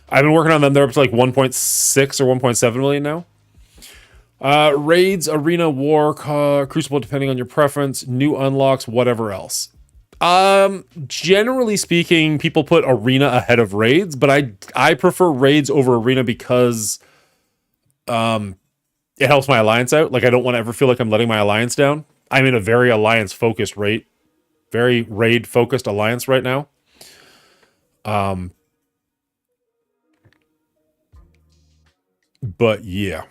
I've been working on them. They're up to like 1.6 or 1.7 million now. Raids, Arena, War, Crucible, depending on your preference, new unlocks, whatever else. Generally speaking, people put Arena ahead of Raids, but I prefer Raids over Arena because it helps my alliance out. Like, I don't want to ever feel like I'm letting my alliance down. I'm in a very alliance-focused very raid-focused alliance right now. But yeah.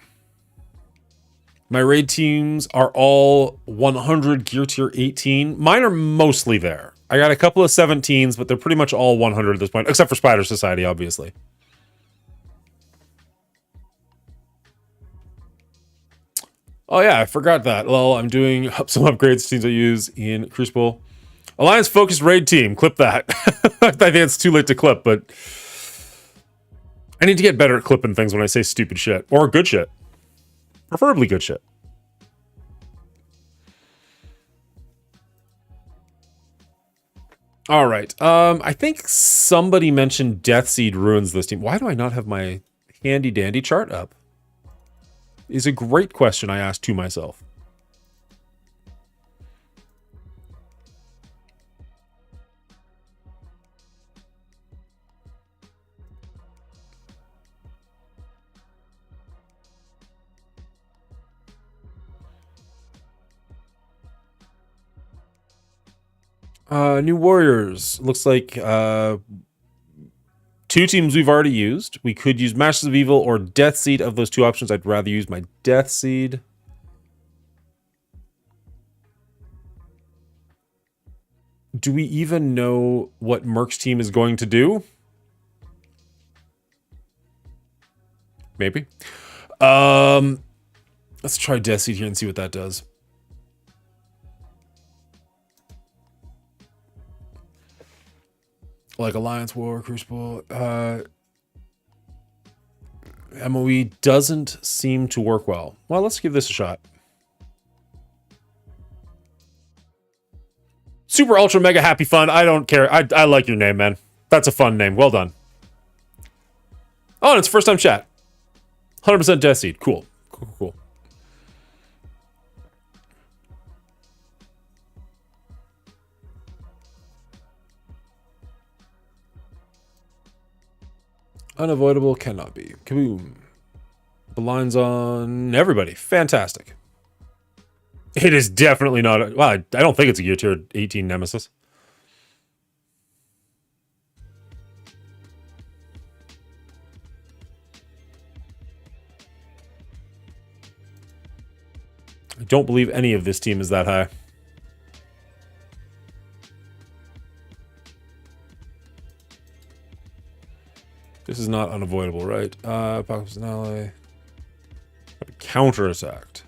My raid teams are all 100 gear tier 18. Mine are mostly there. I got a couple of 17s, but they're pretty much all 100 at this point, except for Spider Society, obviously. Oh yeah, I forgot that. Lol, I'm doing some upgrades to teams I use in Crucible. Alliance focused raid team. Clip that. I think it's too late to clip, but I need to get better at clipping things when I say stupid shit or good shit. Preferably good shit. All right. I think somebody mentioned Death Seed ruins this team. Why do I not have my handy dandy chart up? Is a great question I asked to myself. New Warriors. Looks like two teams we've already used. We could use Masters of Evil or Death Seed. Of those two options, I'd rather use my Death Seed. Do we even know what Merc's team is going to do? Maybe. Let's try Death Seed here and see what that does. Like Alliance War, Crucible. MOE doesn't seem to work well. Well, let's give this a shot. Super Ultra Mega Happy Fun. I don't care. I like your name, man. That's a fun name. Well done. Oh, and it's first time chat. 100% Death Seed. Cool. Cool. Unavoidable cannot be. Kaboom. Blinds on everybody. Fantastic. It is definitely not. Well, I don't think it's a gear tier 18 Nemesis. I don't believe any of this team is that high. This is not unavoidable, right? Apocalypse and ally. Counterattacked.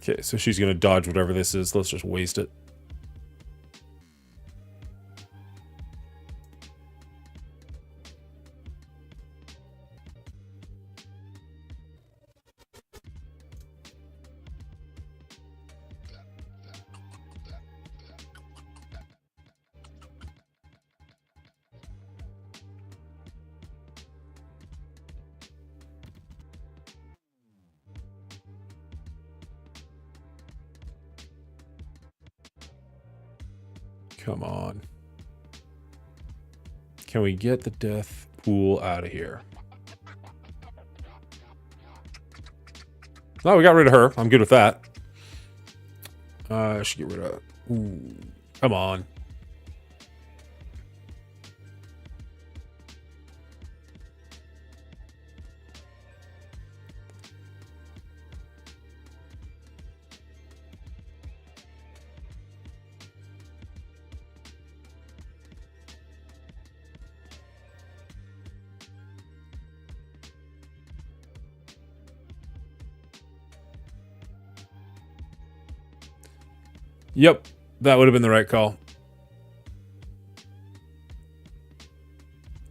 Okay, so she's gonna dodge whatever this is. Let's just waste it. Come on. Can we get the death pool out of here? Oh, we got rid of her. I'm good with that. I should get rid of... Ooh, come on. Yep, that would have been the right call.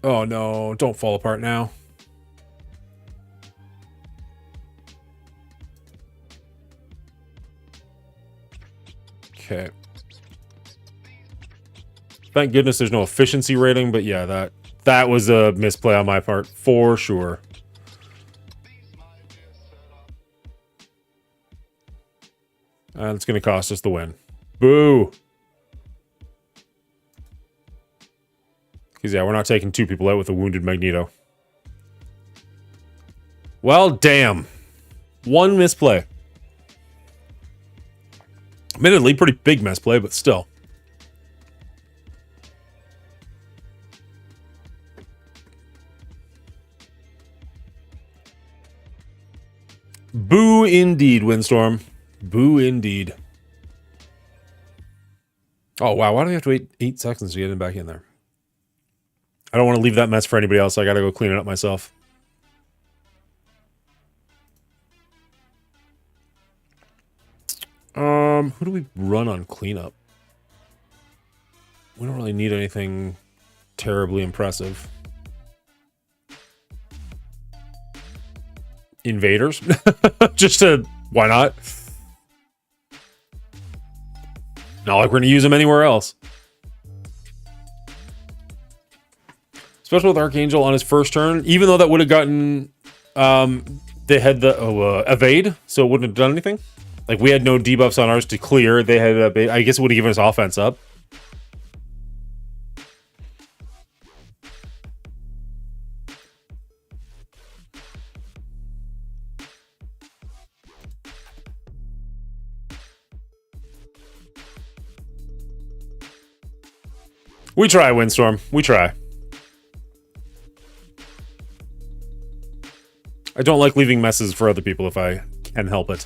Oh no, don't fall apart now. Okay. Thank goodness there's no efficiency rating, but yeah, that was a misplay on my part, for sure. And it's going to cost us the win. Boo! Because, yeah, we're not taking two people out with a wounded Magneto. Well, damn. One misplay. Admittedly, pretty big misplay, but still. Boo indeed, Windstorm. Boo indeed. Oh, wow. Why do we have to wait 8 seconds to get him back in there? I don't want to leave that mess for anybody else. So I got to go clean it up myself. Who do we run on cleanup? We don't really need anything terribly impressive. Invaders? Just to... Why not? Not like we're going to use them anywhere else. Especially with Archangel on his first turn. Even though that would have gotten... they had the evade, so it wouldn't have done anything. Like, we had no debuffs on ours to clear. They had... I guess it would have given us offense up. We try, Windstorm. We try. I don't like leaving messes for other people if I can help it.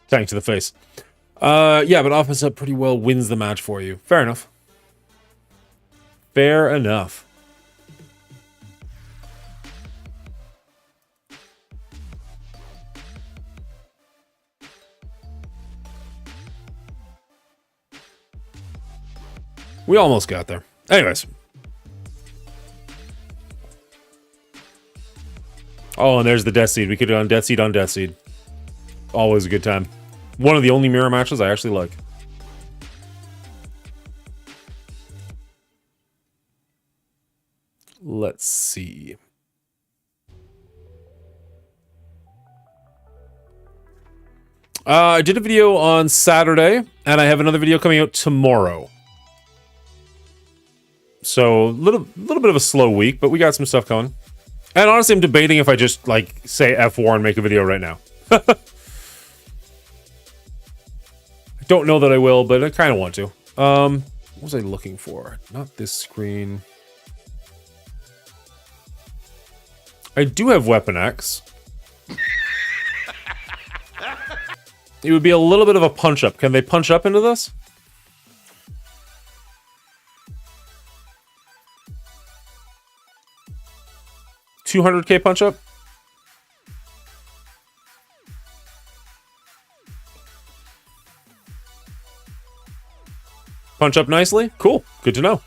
Tank to the face. Yeah, but offense up pretty well wins the match for you. Fair enough. Fair enough. We almost got there. Anyways. Oh, and there's the Death Seed. We could have done Death Seed on Death Seed. Always a good time. One of the only mirror matches I actually like. Let's see. I did a video on Saturday, and I have another video coming out tomorrow. So, little bit of a slow week, but we got some stuff coming. And honestly, I'm debating if I just, like, say F4 and make a video right now. I don't know that I will, but I kind of want to. What was I looking for? Not this screen. I do have Weapon X. It would be a little bit of a punch-up. Can they punch up into this? $200K punch-up? Punch up nicely? Cool. Good to know.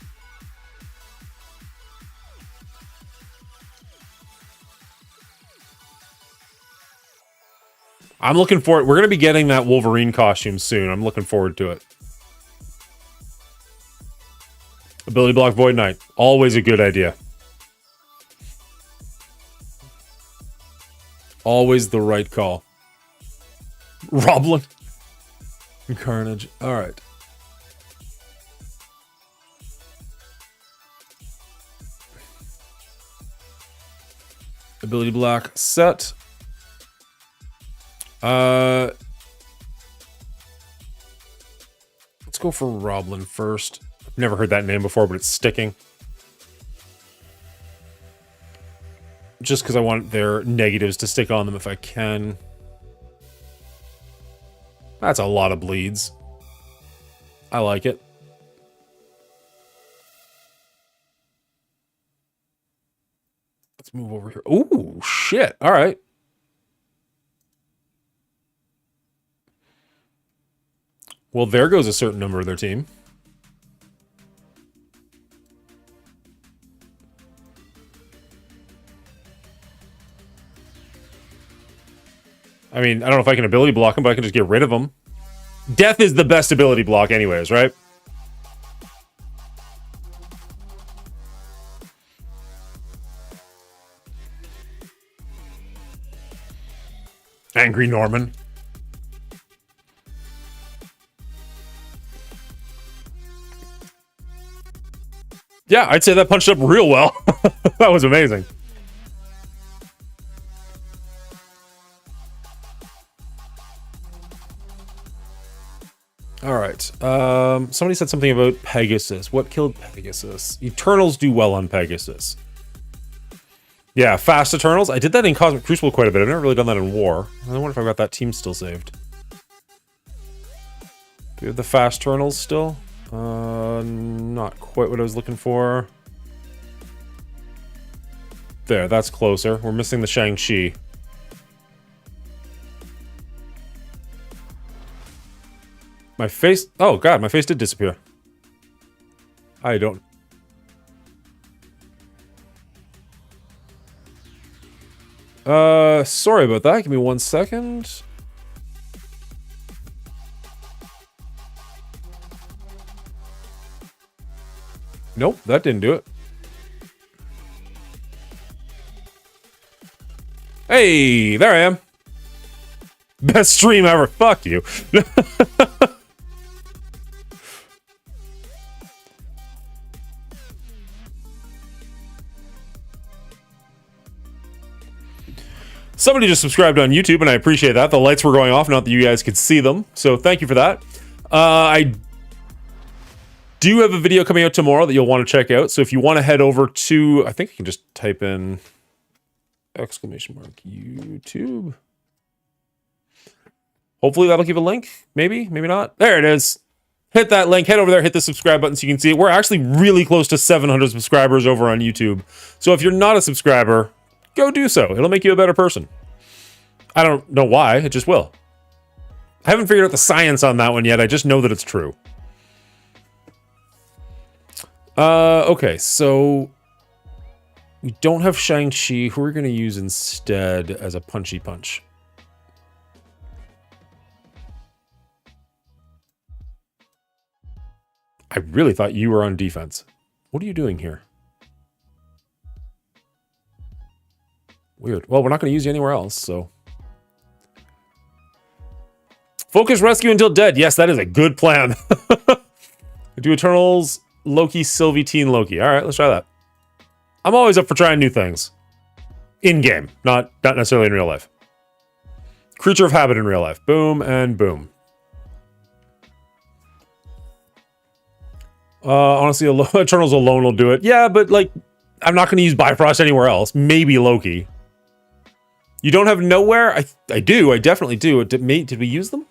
I'm looking for it. We're going to be getting that Wolverine costume soon. I'm looking forward to it. Ability block Void Knight. Always a good idea. Always the right call. Roblin. Carnage. All right. Ability block set. Let's go for Roblin first. I've never heard that name before, but it's sticking. Just because I want their negatives to stick on them if I can. That's a lot of bleeds. I like it. Let's move over here. Ooh, shit. All right. Well, there goes a certain number of their team. I mean, I don't know if I can ability block them, but I can just get rid of them. Death is the best ability block anyways, right? Angry Norman. Yeah, I'd say that punched up real well. That was amazing. Somebody said something about Pegasus. What killed Pegasus? Eternals do well on Pegasus. Yeah, fast Eternals. I did that in Cosmic Crucible quite a bit. I've never really done that in War. I wonder if I've got that team still saved. Do we have the fast Eternals still? Not quite what I was looking for. There, that's closer. We're missing the Shang-Chi. My face... Oh, God, my face did disappear. I don't... Sorry about that. Give me 1 second. Nope, that didn't do it. Hey, there I am. Best stream ever. Fuck you. Somebody just subscribed on YouTube, and I appreciate that. The lights were going off, not that you guys could see them. So thank you for that. I do have a video coming out tomorrow that you'll want to check out. So if you want to head over to, I think you can just type in !YouTube. Hopefully that'll give a link. Maybe, maybe not. There it is. Hit that link, head over there, hit the subscribe button so you can see it. We're actually really close to 700 subscribers over on YouTube. So if you're not a subscriber, go do so. It'll make you a better person. I don't know why, it just will. I haven't figured out the science on that one yet. I just know that it's true. Okay, so we don't have Shang-Chi. Who are we going to use instead as a punchy punch? I really thought you were on defense. What are you doing here? Weird. Well, we're not going to use you anywhere else, so... Focus rescue until dead. Yes, that is a good plan. Do Eternals, Loki, Sylvie, Teen Loki. All right, let's try that. I'm always up for trying new things. In-game, not necessarily in real life. Creature of habit in real life. Boom and boom. Honestly, Eternals alone will do it. Yeah, but, like, I'm not going to use Bifrost anywhere else. Maybe Loki. You don't have Nowhere? I do. I definitely do. Did we use them?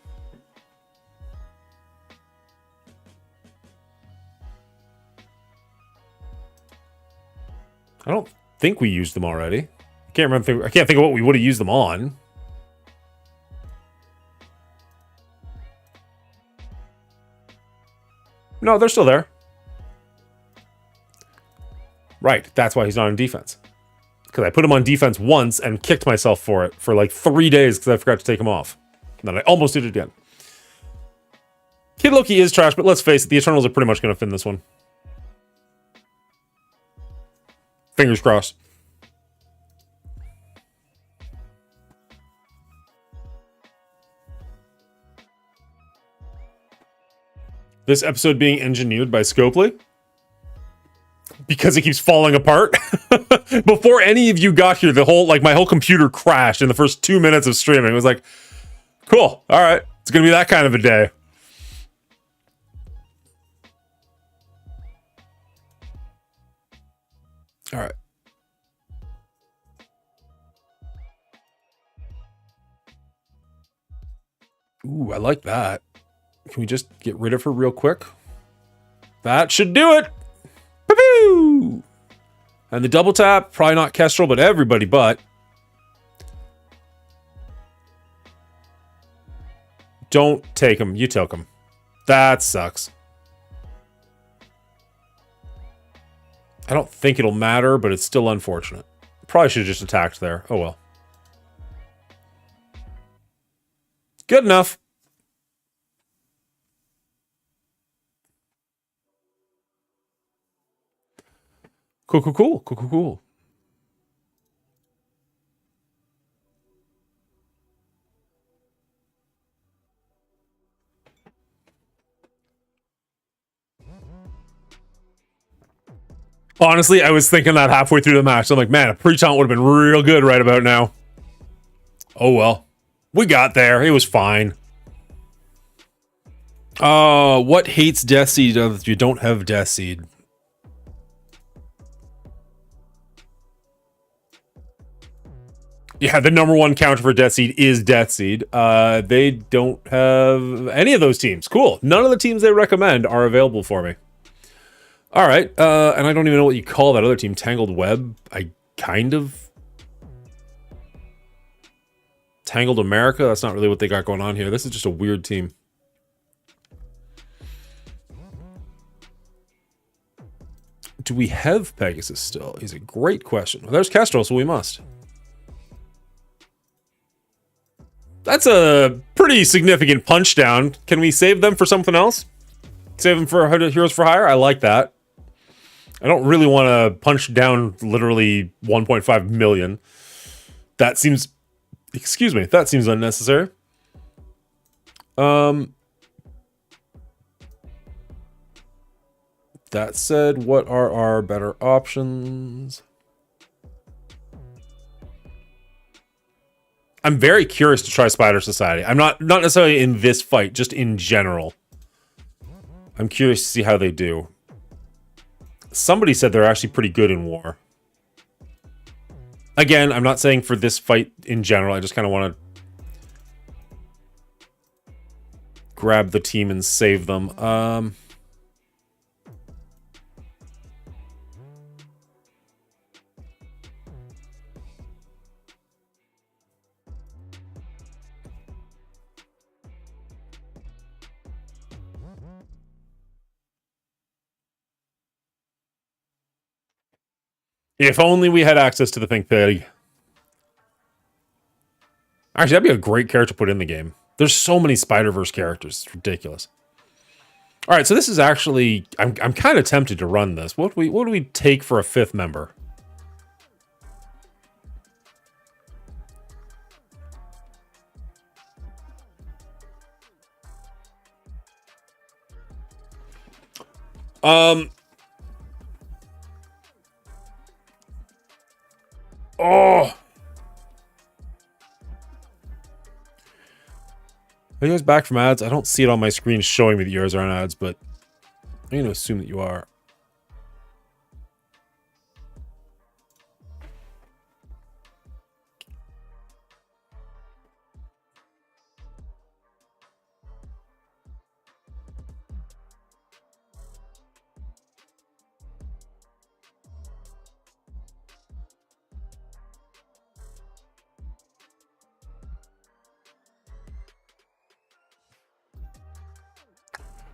I don't think we used them already. I can't remember. I can't think of what we would have used them on. No, they're still there. Right, that's why he's not on defense. Because I put him on defense once and kicked myself for it for like 3 days because I forgot to take him off. And then I almost did it again. Kid Loki is trash, but let's face it, the Eternals are pretty much going to fin this one. Fingers crossed. This episode being engineered by Scopely? Because it keeps falling apart. Before any of you got here, my whole computer crashed in the first 2 minutes of streaming. It was like, cool, all right, it's gonna be that kind of a day. All right. Ooh, I like that. Can we just get rid of her real quick? That should do it. Woo-hoo! And the double tap, probably not Kestrel, but everybody but. Don't take him. You took him. That sucks. I don't think it'll matter, but it's still unfortunate. Probably should have just attacked there. Oh well. Good enough. Cool. Honestly, I was thinking that halfway through the match. I'm like, man, a pre-taunt would have been real good right about now. Oh well. We got there. It was fine. What hates Death Seed if you don't have Death Seed? Yeah, the number one counter for Death Seed is Death Seed. They don't have any of those teams. Cool. None of the teams they recommend are available for me. All right. And I don't even know what you call that other team. Tangled Web. I kind of... Tangled America. That's not really what they got going on here. This is just a weird team. Do we have Pegasus still? Is a great question. Well, there's Kestrel, so we must. That's a pretty significant punch down. Can we save them for something else? Save them for Heroes for Hire? I like that. I don't really want to punch down literally 1.5 million. That seems... Excuse me. That seems unnecessary. That said, what are our better options? I'm very curious to try Spider Society. I'm not necessarily in this fight, just in general. I'm curious to see how they do. Somebody said they're actually pretty good in war. Again, I'm not saying for this fight in general. I just kind of want to grab the team and save them. If only we had access to the Pink Pig. Actually, that'd be a great character to put in the game. There's so many Spider-Verse characters. It's ridiculous. All right, so this is actually... I'm kind of tempted to run this. What do we take for a 5th member? Oh! Are you guys back from ads? I don't see it on my screen showing me that yours are on ads, but I'm going to assume that you are.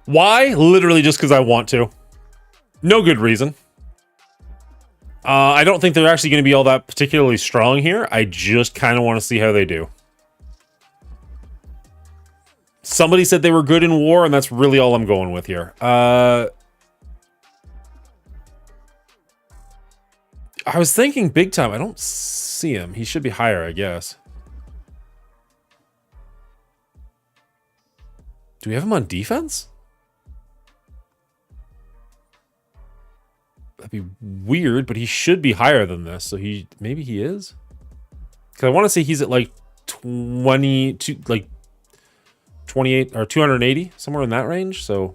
Why? Literally just because I want to. No good reason. I don't think they're actually going to be all that particularly strong here. I just kind of want to see how they do. Somebody said they were good in war, and that's really all I'm going with here. I was thinking big time. I don't see him. He should be higher, I guess. Do we have him on defense? That'd be weird, but he should be higher than this. So maybe he is? Because I want to say he's at like 22, like 28 or 280, somewhere in that range. So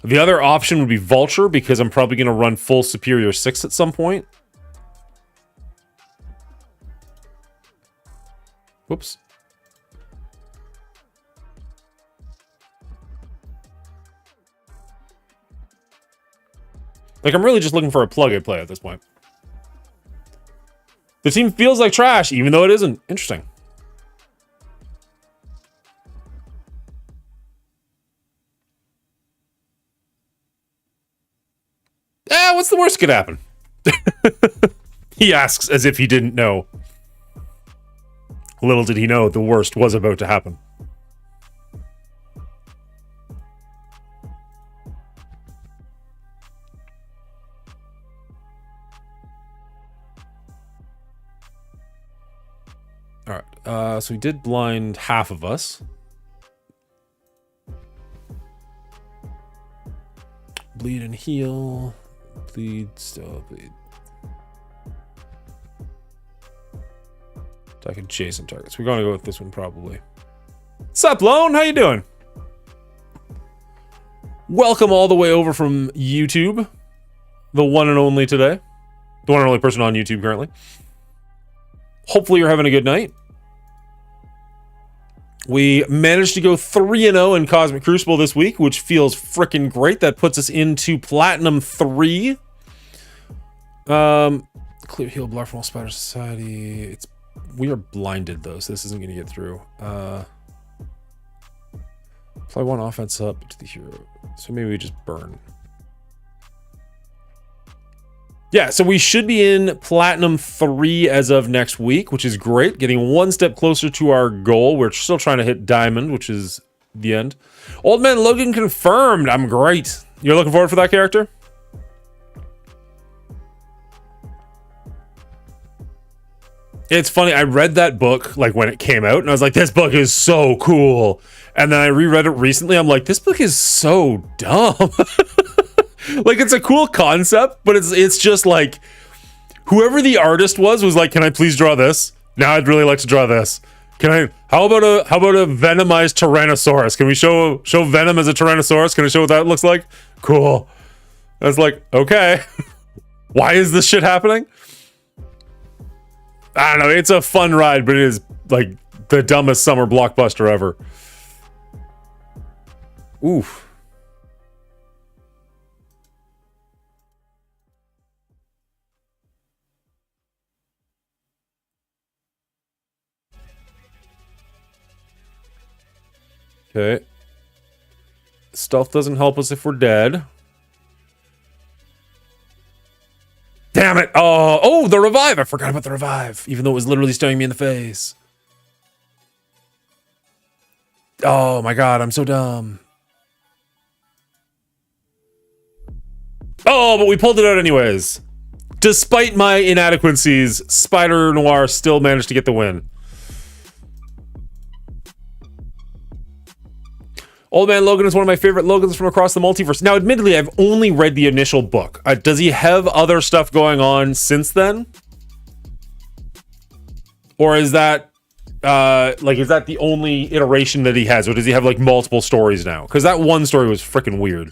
the other option would be Vulture, because I'm probably going to run full Superior 6 at some point. Whoops. Like, I'm really just looking for a plug-and play at this point. The team feels like trash, even though it isn't. Interesting. What's the worst could happen? He asks as if he didn't know. Little did he know the worst was about to happen. All right, so we did blind half of us. Bleed and heal. Bleed, still bleed. Attack adjacent targets. We're going to go with this one probably. Sup, Lone? How you doing? Welcome all the way over from YouTube. The one and only today. The one and only person on YouTube currently. Hopefully you're having a good night. We managed to go 3-0 in Cosmic Crucible this week, which feels freaking great. That puts us into Platinum 3. Clear heal block from all Spider Society. We are blinded though, so this isn't going to get through. Apply one offense up to the hero. So maybe we just burn. Yeah, so we should be in Platinum 3 as of next week, which is great. Getting one step closer to our goal. We're still trying to hit Diamond, which is the end. Old Man Logan confirmed. I'm great. You're looking forward for that character? It's funny, I read that book like when it came out, and I was like, this book is so cool. And then I reread it recently, I'm like, this book is so dumb. Like, it's a cool concept, but it's just like, whoever the artist was like, can I please draw this? Now I'd really like to draw this. How about a venomized Tyrannosaurus? Can we show Venom as a Tyrannosaurus? Can I show what that looks like? Cool. I was like, okay. Why is this shit happening? I don't know, it's a fun ride, but it is like the dumbest summer blockbuster ever. Oof. Okay. Stealth doesn't help us if we're dead. Damn it! Oh, the revive! I forgot about the revive, even though it was literally staring me in the face. Oh my god, I'm so dumb. Oh, but we pulled it out anyways. Despite my inadequacies, Spider Noir still managed to get the win. Old Man Logan is one of my favorite Logans from across the multiverse. Now, admittedly, I've only read the initial book. Does he have other stuff going on since then? Or is that, is that the only iteration that he has? Or does he have, like, multiple stories now? Because that one story was freaking weird.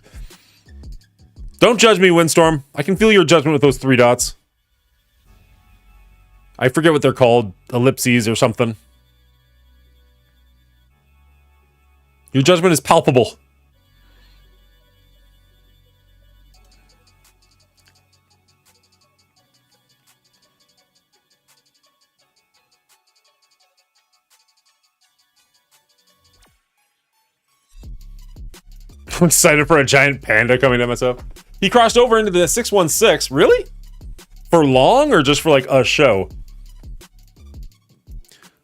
Don't judge me, Windstorm. I can feel your judgment with those 3 dots. I forget what they're called. Ellipses or something. Your judgment is palpable. I'm excited for a giant panda coming to myself. He crossed over into the 616. Really? For long or just for like a show?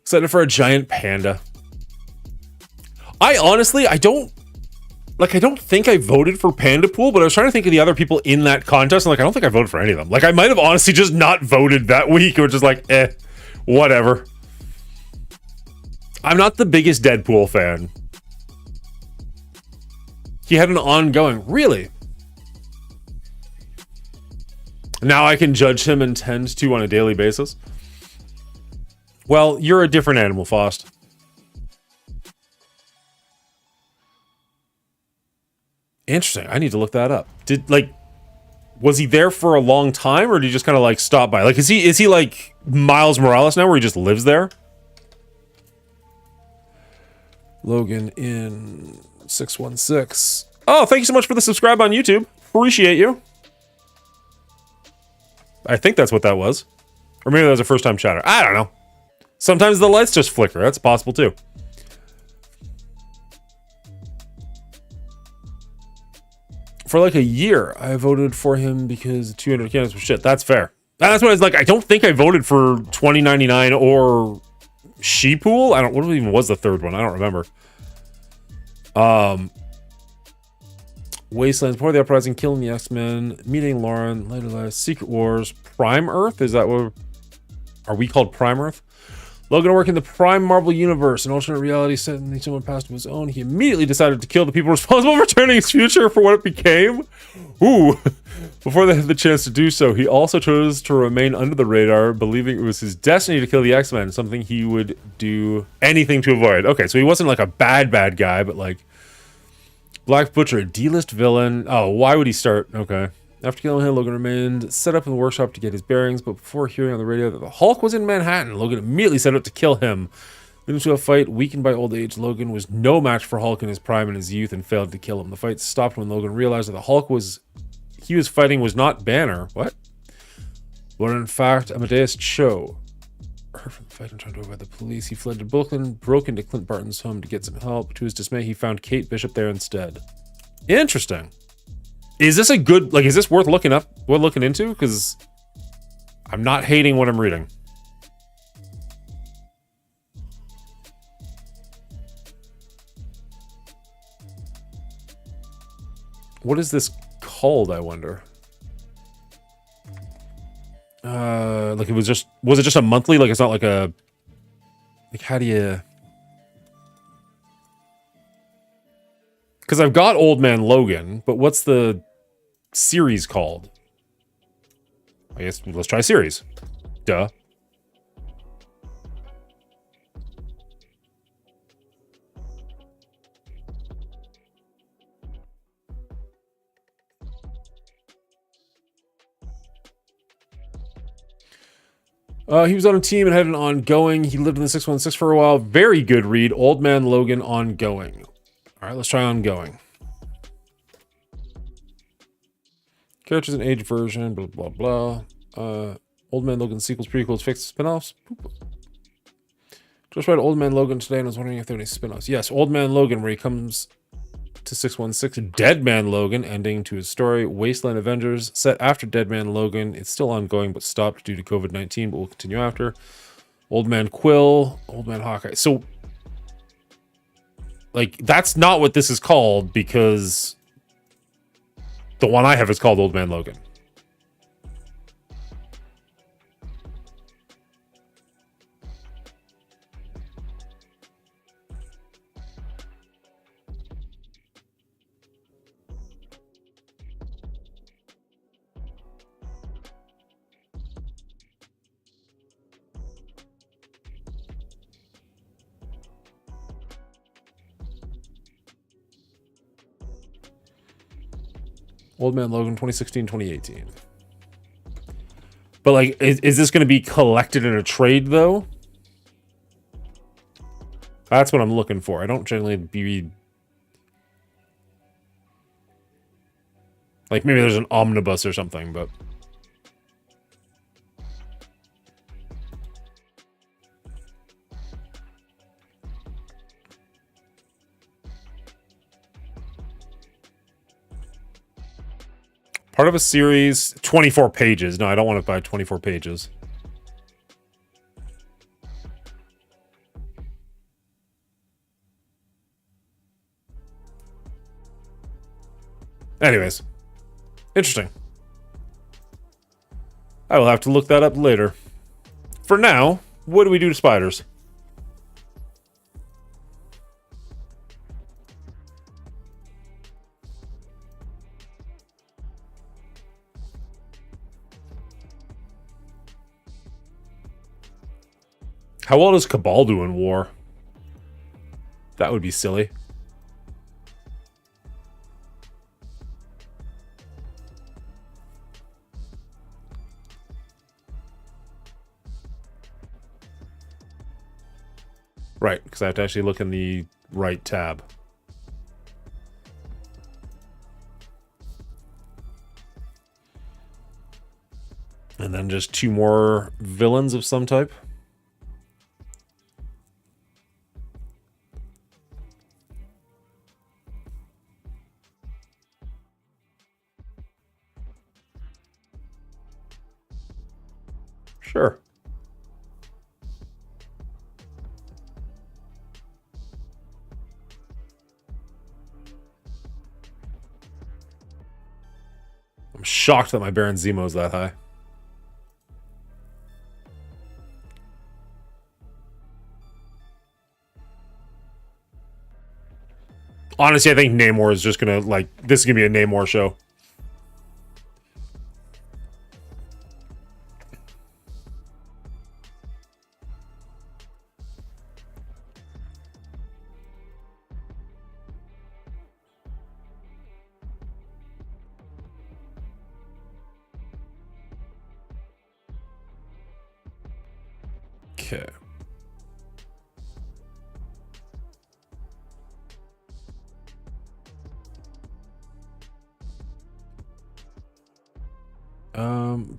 Excited for a giant panda. I honestly, I don't think I voted for Panda Pool, but I was trying to think of the other people in that contest, and like, I don't think I voted for any of them. Like, I might have honestly just not voted that week, or just like, whatever. I'm not the biggest Deadpool fan. He had an ongoing, really? Now I can judge him and tend to on a daily basis? Well, you're a different animal, Faust. Interesting. I need to look that up. Was he there for a long time, or did he just kind of like stop by? Like, is he like Miles Morales now, where he just lives there? Logan in 616. Oh, thank you so much for the subscribe on YouTube. Appreciate you. I think that's what that was. Or maybe that was a first time chatter. I don't know. Sometimes the lights just flicker. That's possible too. For like a year, I voted for him because 200 cannons were shit. That's fair. That's what I was like. I don't think I voted for 2099 or Sheepool. What even was the third one? I don't remember. Wastelands, Before the Uprising, Killing the X-Men, Meeting Lauren, Light of Life, Secret Wars, Prime Earth? Is that what... Are we called Prime Earth? Logan working the Prime Marvel universe, an alternate reality sending someone past of his own. He immediately decided to kill the people responsible for turning his future for what it became. Ooh. Before they had the chance to do so, he also chose to remain under the radar, believing it was his destiny to kill the X-Men, something he would do anything to avoid. Okay, so he wasn't like a bad guy, but like Black Butcher, a D-list villain. Oh, why would he start? Okay. After killing him, Logan remained set up in the workshop to get his bearings, but before hearing on the radio that the Hulk was in Manhattan, Logan immediately set out to kill him. Leading to a fight, weakened by old age, Logan was no match for Hulk in his prime and his youth and failed to kill him. The fight stopped when Logan realized that the Hulk he was fighting was not Banner. What? But in fact, Amadeus Cho. Heard from the fight and turned over by the police. He fled to Brooklyn, broke into Clint Barton's home to get some help. To his dismay, he found Kate Bishop there instead. Interesting. Is this a good, like, is this worth looking into? Because I'm not hating what I'm reading. What is this called, I wonder? Like was it just a monthly? Like it's not like a, like how do you? Because I've got Old Man Logan, but what's the series called? I guess let's try series. Duh. He was on a team and had an ongoing. He lived in the 616 for a while. Very good read. Old Man Logan ongoing. All right, let's try ongoing. Characters and age version, blah, blah, blah. Old Man Logan sequels, prequels, fixed spin-offs. Just read Old Man Logan today and I was wondering if there are any spin-offs. Yes, Old Man Logan, where he comes to 616. Dead Man Logan, ending to his story. Wasteland Avengers, set after Dead Man Logan. It's still ongoing, but stopped due to COVID-19, but will continue after. Old Man Quill, Old Man Hawkeye. So, like, that's not what this is called, because the one I have is called Old Man Logan. Old Man Logan 2016, 2018. But like, is this going to be collected in a trade though? That's what I'm looking for. I don't generally be like, maybe there's an omnibus or something, but part of a series, 24 pages. No, I don't want to buy 24 pages. Anyways, interesting. I will have to look that up later. For now, what do we do to spiders? How well does Cabal do in war? That would be silly. Right, because I have to actually look in the right tab. And then just 2 more villains of some type. Sure. I'm shocked that my Baron Zemo is that high. Honestly, I think Namor is just gonna, like, this is gonna be a Namor show. Okay.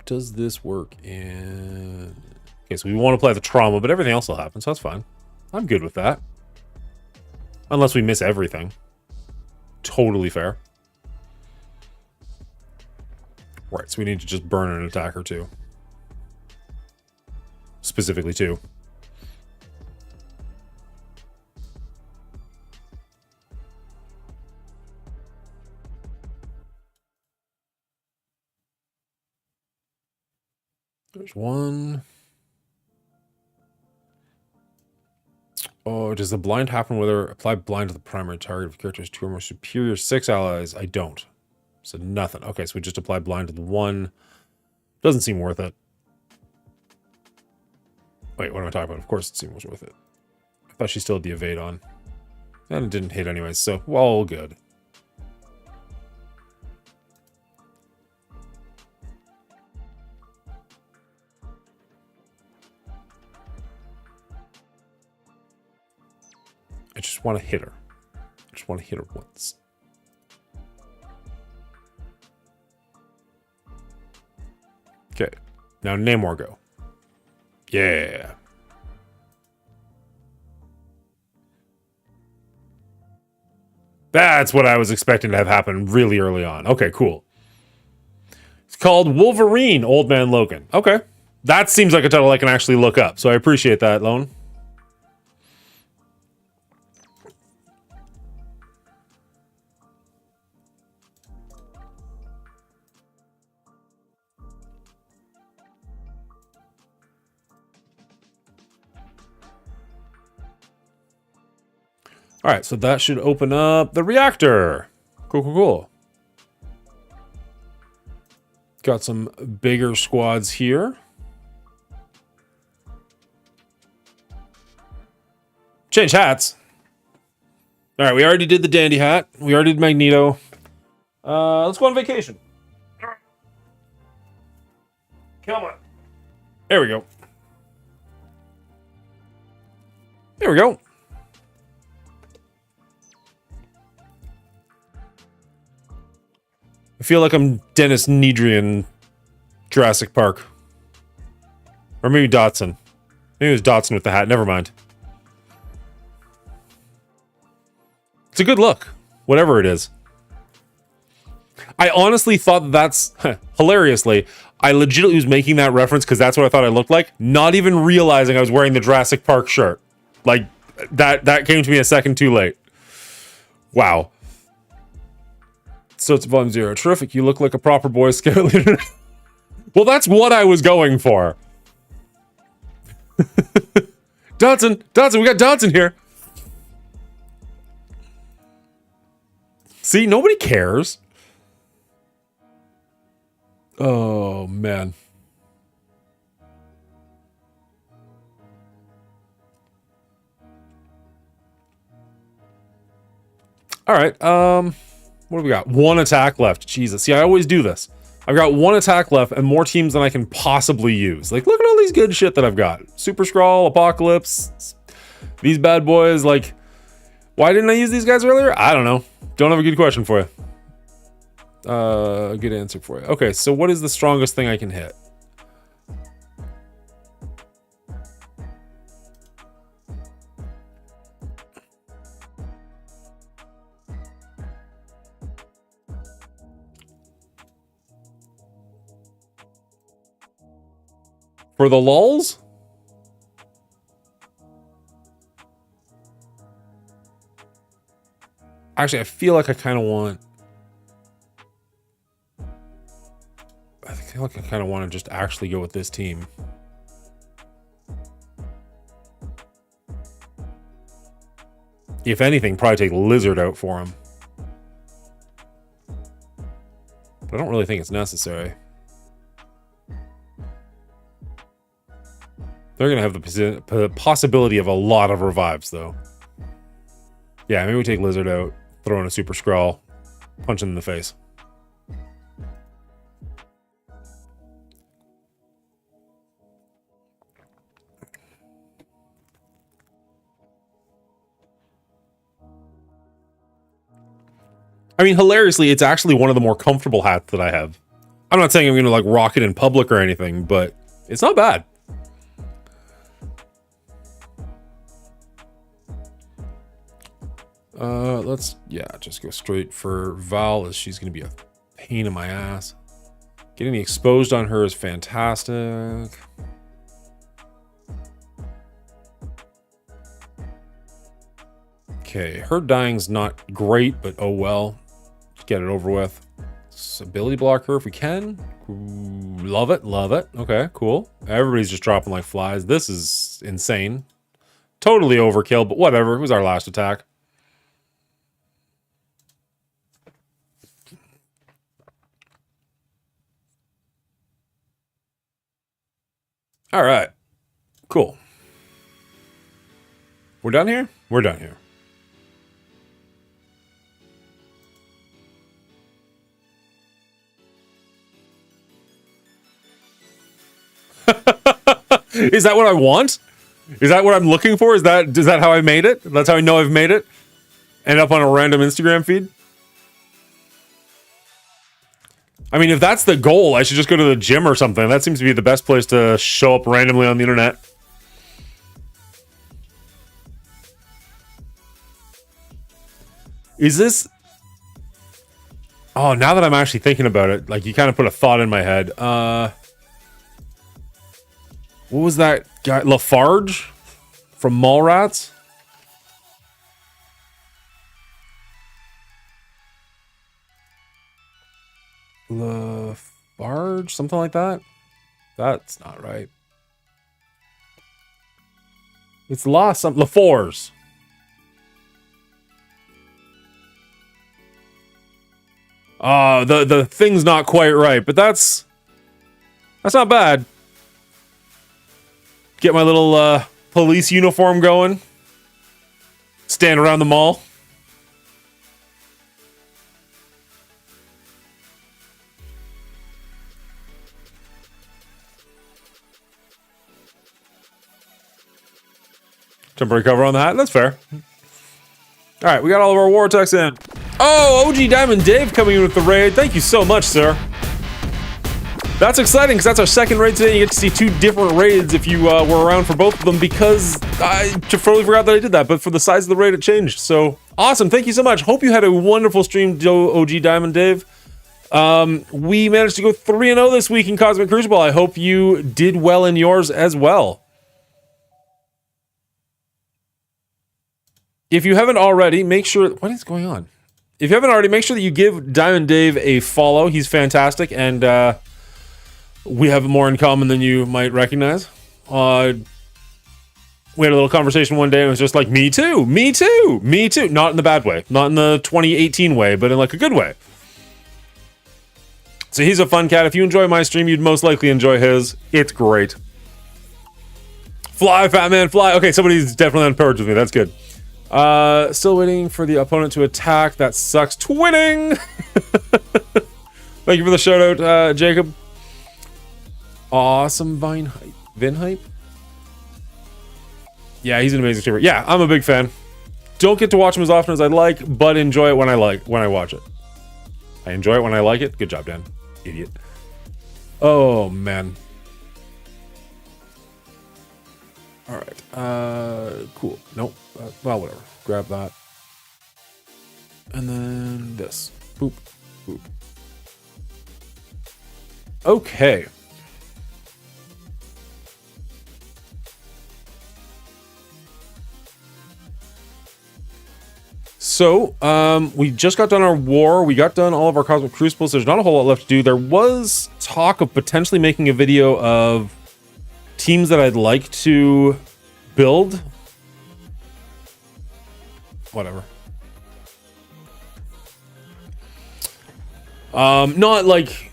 Does this work in... Okay, so we want to play the trauma, but everything else will happen, so that's fine. I'm good with that. Unless we miss everything. Totally fair. Right, so we need to just burn an attack or two. Specifically two. There's one. Oh, does the blind happen whether apply blind to the primary target if the character has 2 or more superior 6 allies? I don't. So nothing. Okay, so we just apply blind to the one. Doesn't seem worth it. Wait, what am I talking about? Of course it seems worth it. I thought she still had the evade on. And it didn't hit anyways, so all good. I just want to hit her. I just want to hit her once. Okay. Now Namor go. Yeah. That's what I was expecting to have happen really early on. Okay, cool. It's called Wolverine, Old Man Logan. Okay. That seems like a title I can actually look up, so I appreciate that, Lone. All right, so that should open up the reactor. Cool, cool, cool. Got some bigger squads here. Change hats. All right, we already did the dandy hat. We already did Magneto. Let's go on vacation. Come on. There we go. There we go. I feel like I'm Dennis Nedry in Jurassic Park. Or maybe Dotson. Maybe it was Dotson with the hat. Never mind. It's a good look. Whatever it is. I honestly thought that's... hilariously, I legitimately was making that reference because that's what I thought I looked like. Not even realizing I was wearing the Jurassic Park shirt. Like, that came to me a second too late. Wow. So it's Volume 0. Terrific. You look like a proper Boy Scout leader. Well, that's what I was going for. Dodson, we got Dodson here. See, nobody cares. Oh, man. All right, what do we got? 1 attack left. Jesus. See, I always do this. I've got 1 attack left and more teams than I can possibly use. Like, look at all these good shit that I've got. Super Skrull, Apocalypse, these bad boys. Like, why didn't I use these guys earlier? I don't know. Don't have a good question for you. A good answer for you. Okay, so what is the strongest thing I can hit? For the lulz? Actually, I feel like I kind of want... I feel like I kind of want to just actually go with this team. If anything, probably take Lizard out for him. But I don't really think it's necessary. They're going to have the possibility of a lot of revives, though. Yeah, maybe we take Lizard out, throw in a Super Skrull, punch him in the face. I mean, hilariously, it's actually one of the more comfortable hats that I have. I'm not saying I'm going to like rock it in public or anything, but it's not bad. Let's, yeah, just go straight for Val, as she's going to be a pain in my ass. Getting the exposed on her is fantastic. Okay, her dying's not great, but oh well. Just get it over with. Let's ability block her if we can. Ooh, love it, love it. Okay, cool. Everybody's just dropping like flies. This is insane. Totally overkill, but whatever. It was our last attack. All right, cool. We're done here? We're done here. Is that what I want? Is that what I'm looking for? Is that how I made it? That's how I know I've made it? End up on a random Instagram feed? I mean, if that's the goal, I should just go to the gym or something. That seems to be the best place to show up randomly on the internet. Is this... Oh, now that I'm actually thinking about it, like, you kind of put a thought in my head. What was that guy? Lafarge? From Mallrats? Lafarge? Something like that? That's not right. It's LaFours. The thing's not quite right, but that's not bad. Get my little police uniform going. Stand around the mall. Temporary cover on the hat. That's fair. All right, we got all of our war techs in. Oh, OG Diamond Dave coming in with the raid. Thank you so much, sir. That's exciting because that's our second raid today. You get to see two different raids if you were around for both of them, because I totally forgot that I did that, but for the size of the raid it changed. So awesome. Thank you so much. Hope you had a wonderful stream, OG Diamond Dave. We managed to go 3-0 this week in Cosmic Crucible. I hope you did well in yours as well. If you haven't already, make sure... What is going on? If you haven't already, make sure that you give Diamond Dave a follow. He's fantastic, and we have more in common than you might recognize. We had a little conversation one day, and it was just like, me too, me too, me too. Not in the bad way. Not in the 2018 way, but in like a good way. So he's a fun cat. If you enjoy my stream, you'd most likely enjoy his. It's great. Fly, fat man, fly. Okay, somebody's definitely on purge with me. That's good. Still waiting for the opponent to attack. That sucks. Twinning! Thank you for the shout out, Jacob. Awesome Vin hype. Yeah, he's an amazing streamer. Yeah, I'm a big fan. Don't get to watch him as often as I'd like, but enjoy it when I watch it. I enjoy it when I like it. Good job, Dan. Idiot. Oh, man. Alright, cool. Nope. Well, whatever. Grab that. And then this. Boop. Boop. Okay. So, we just got done our war. We got done all of our Cosmic Crucibles. There's not a whole lot left to do. There was talk of potentially making a video of teams that I'd like to build. whatever. Not like,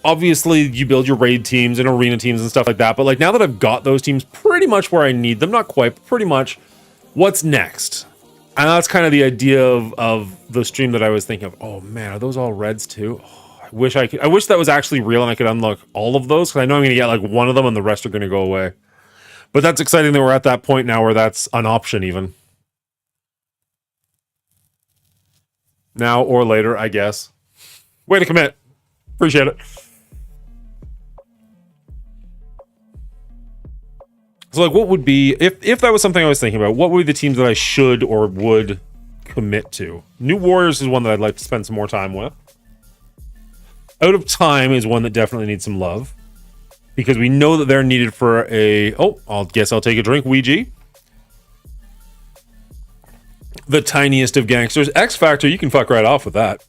obviously you build your raid teams and arena teams and stuff like that, but like now that I've got those teams pretty much where I need them, not quite, but pretty much, what's next? And that's kind of the idea of the stream that I was thinking of. Oh man, are those all reds too? Oh, I wish that was actually real and I could unlock all of those, because I know I'm gonna get like one of them and the rest are gonna go away. But that's exciting that we're at that point now where that's an option even. Now or later, I guess. Way to commit. Appreciate it. So like, what would be, if that was something I was thinking about, what would be the teams that I should or would commit to? New Warriors is one that I'd like to spend some more time with. Out of Time is one that definitely needs some love, because we know that they're needed for a, I'll take a drink, Ouija. The tiniest of gangsters. X Factor, you can fuck right off with that.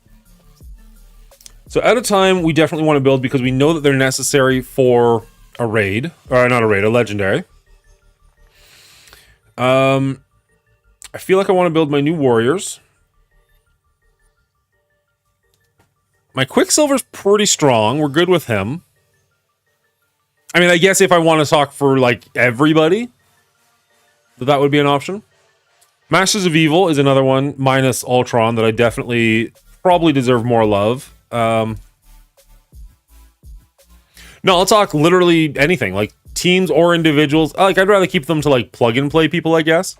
So Out of Time, we definitely want to build because we know that they're necessary for a raid. Or not a raid, a legendary. I feel like I want to build my New Warriors. My Quicksilver's pretty strong. We're good with him. I mean, I guess if I want to talk for, like, everybody, that would be an option. Masters of Evil is another one, minus Ultron, that I definitely probably deserve more love. No, I'll talk literally anything, like teams or individuals. Like, I'd rather keep them to like plug and play people, I guess.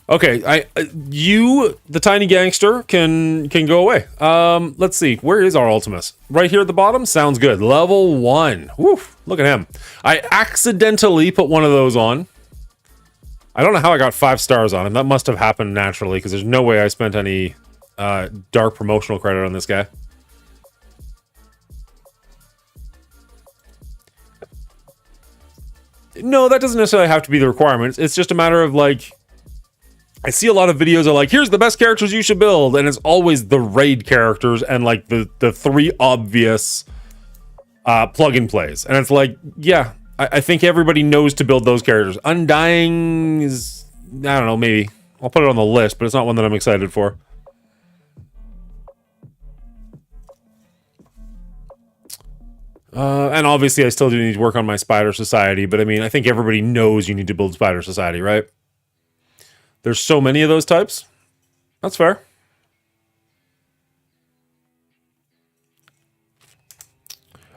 Okay, the tiny gangster can go away. Let's see, where is our Ultimus? Right here at the bottom. Sounds good. Level 1. Woof, look at him. I accidentally put one of those on. I don't know how I got 5 stars on him. That must have happened naturally, because there's no way I spent any dark promotional credit on this guy. No, that doesn't necessarily have to be the requirement. It's just a matter of, like, I see a lot of videos of, like, here's the best characters you should build, and it's always the raid characters and, like, the 3 obvious plug-and plays. And it's like, yeah, I think everybody knows to build those characters. Undying is, I don't know, maybe. I'll put it on the list, but it's not one that I'm excited for. And obviously I still do need to work on my Spider Society, but I mean, I think everybody knows you need to build Spider Society, right? There's so many of those types. That's fair.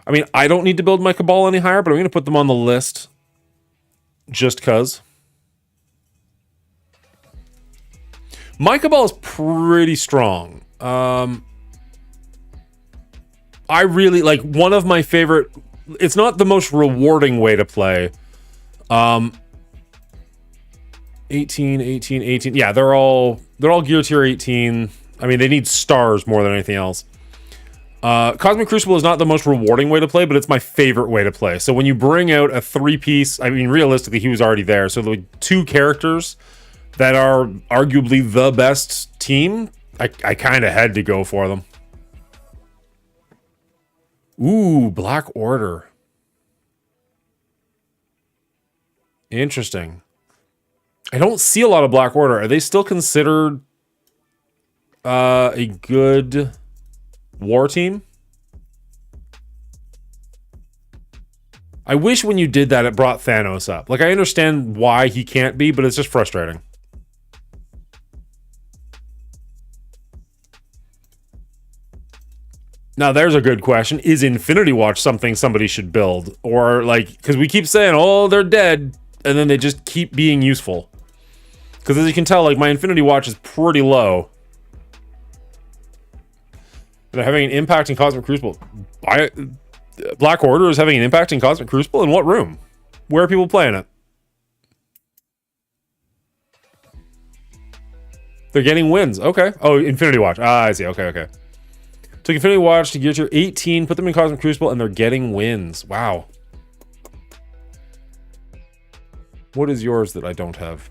I mean, I don't need to build my Cabal any higher, but I'm going to put them on the list just cuz. My Cabal is pretty strong. I really like, one of my favorite, it's not the most rewarding way to play. 18. Yeah, they're all gear tier 18. I mean, they need stars more than anything else. Cosmic Crucible is not the most rewarding way to play, but it's my favorite way to play. So when you bring out a 3-piece, I mean, realistically, he was already there. So the 2 characters that are arguably the best team, I kind of had to go for them. Ooh, Black Order. Interesting. I don't see a lot of Black Order. Are they still considered a good war team? I wish when you did that, it brought Thanos up. Like, I understand why he can't be, but it's just frustrating. Now, there's a good question. Is Infinity Watch something somebody should build? Or, like, because we keep saying, oh, they're dead, and then they just keep being useful. Because as you can tell, like, my Infinity Watch is pretty low. They're having an impact in Cosmic Crucible. Black Order is having an impact in Cosmic Crucible? In what room? Where are people playing it? They're getting wins. Okay. Oh, Infinity Watch. Ah, I see. Okay. Took Infinity Watch to gear tier 18, put them in Cosmic Crucible, and they're getting wins. Wow. What is yours that I don't have?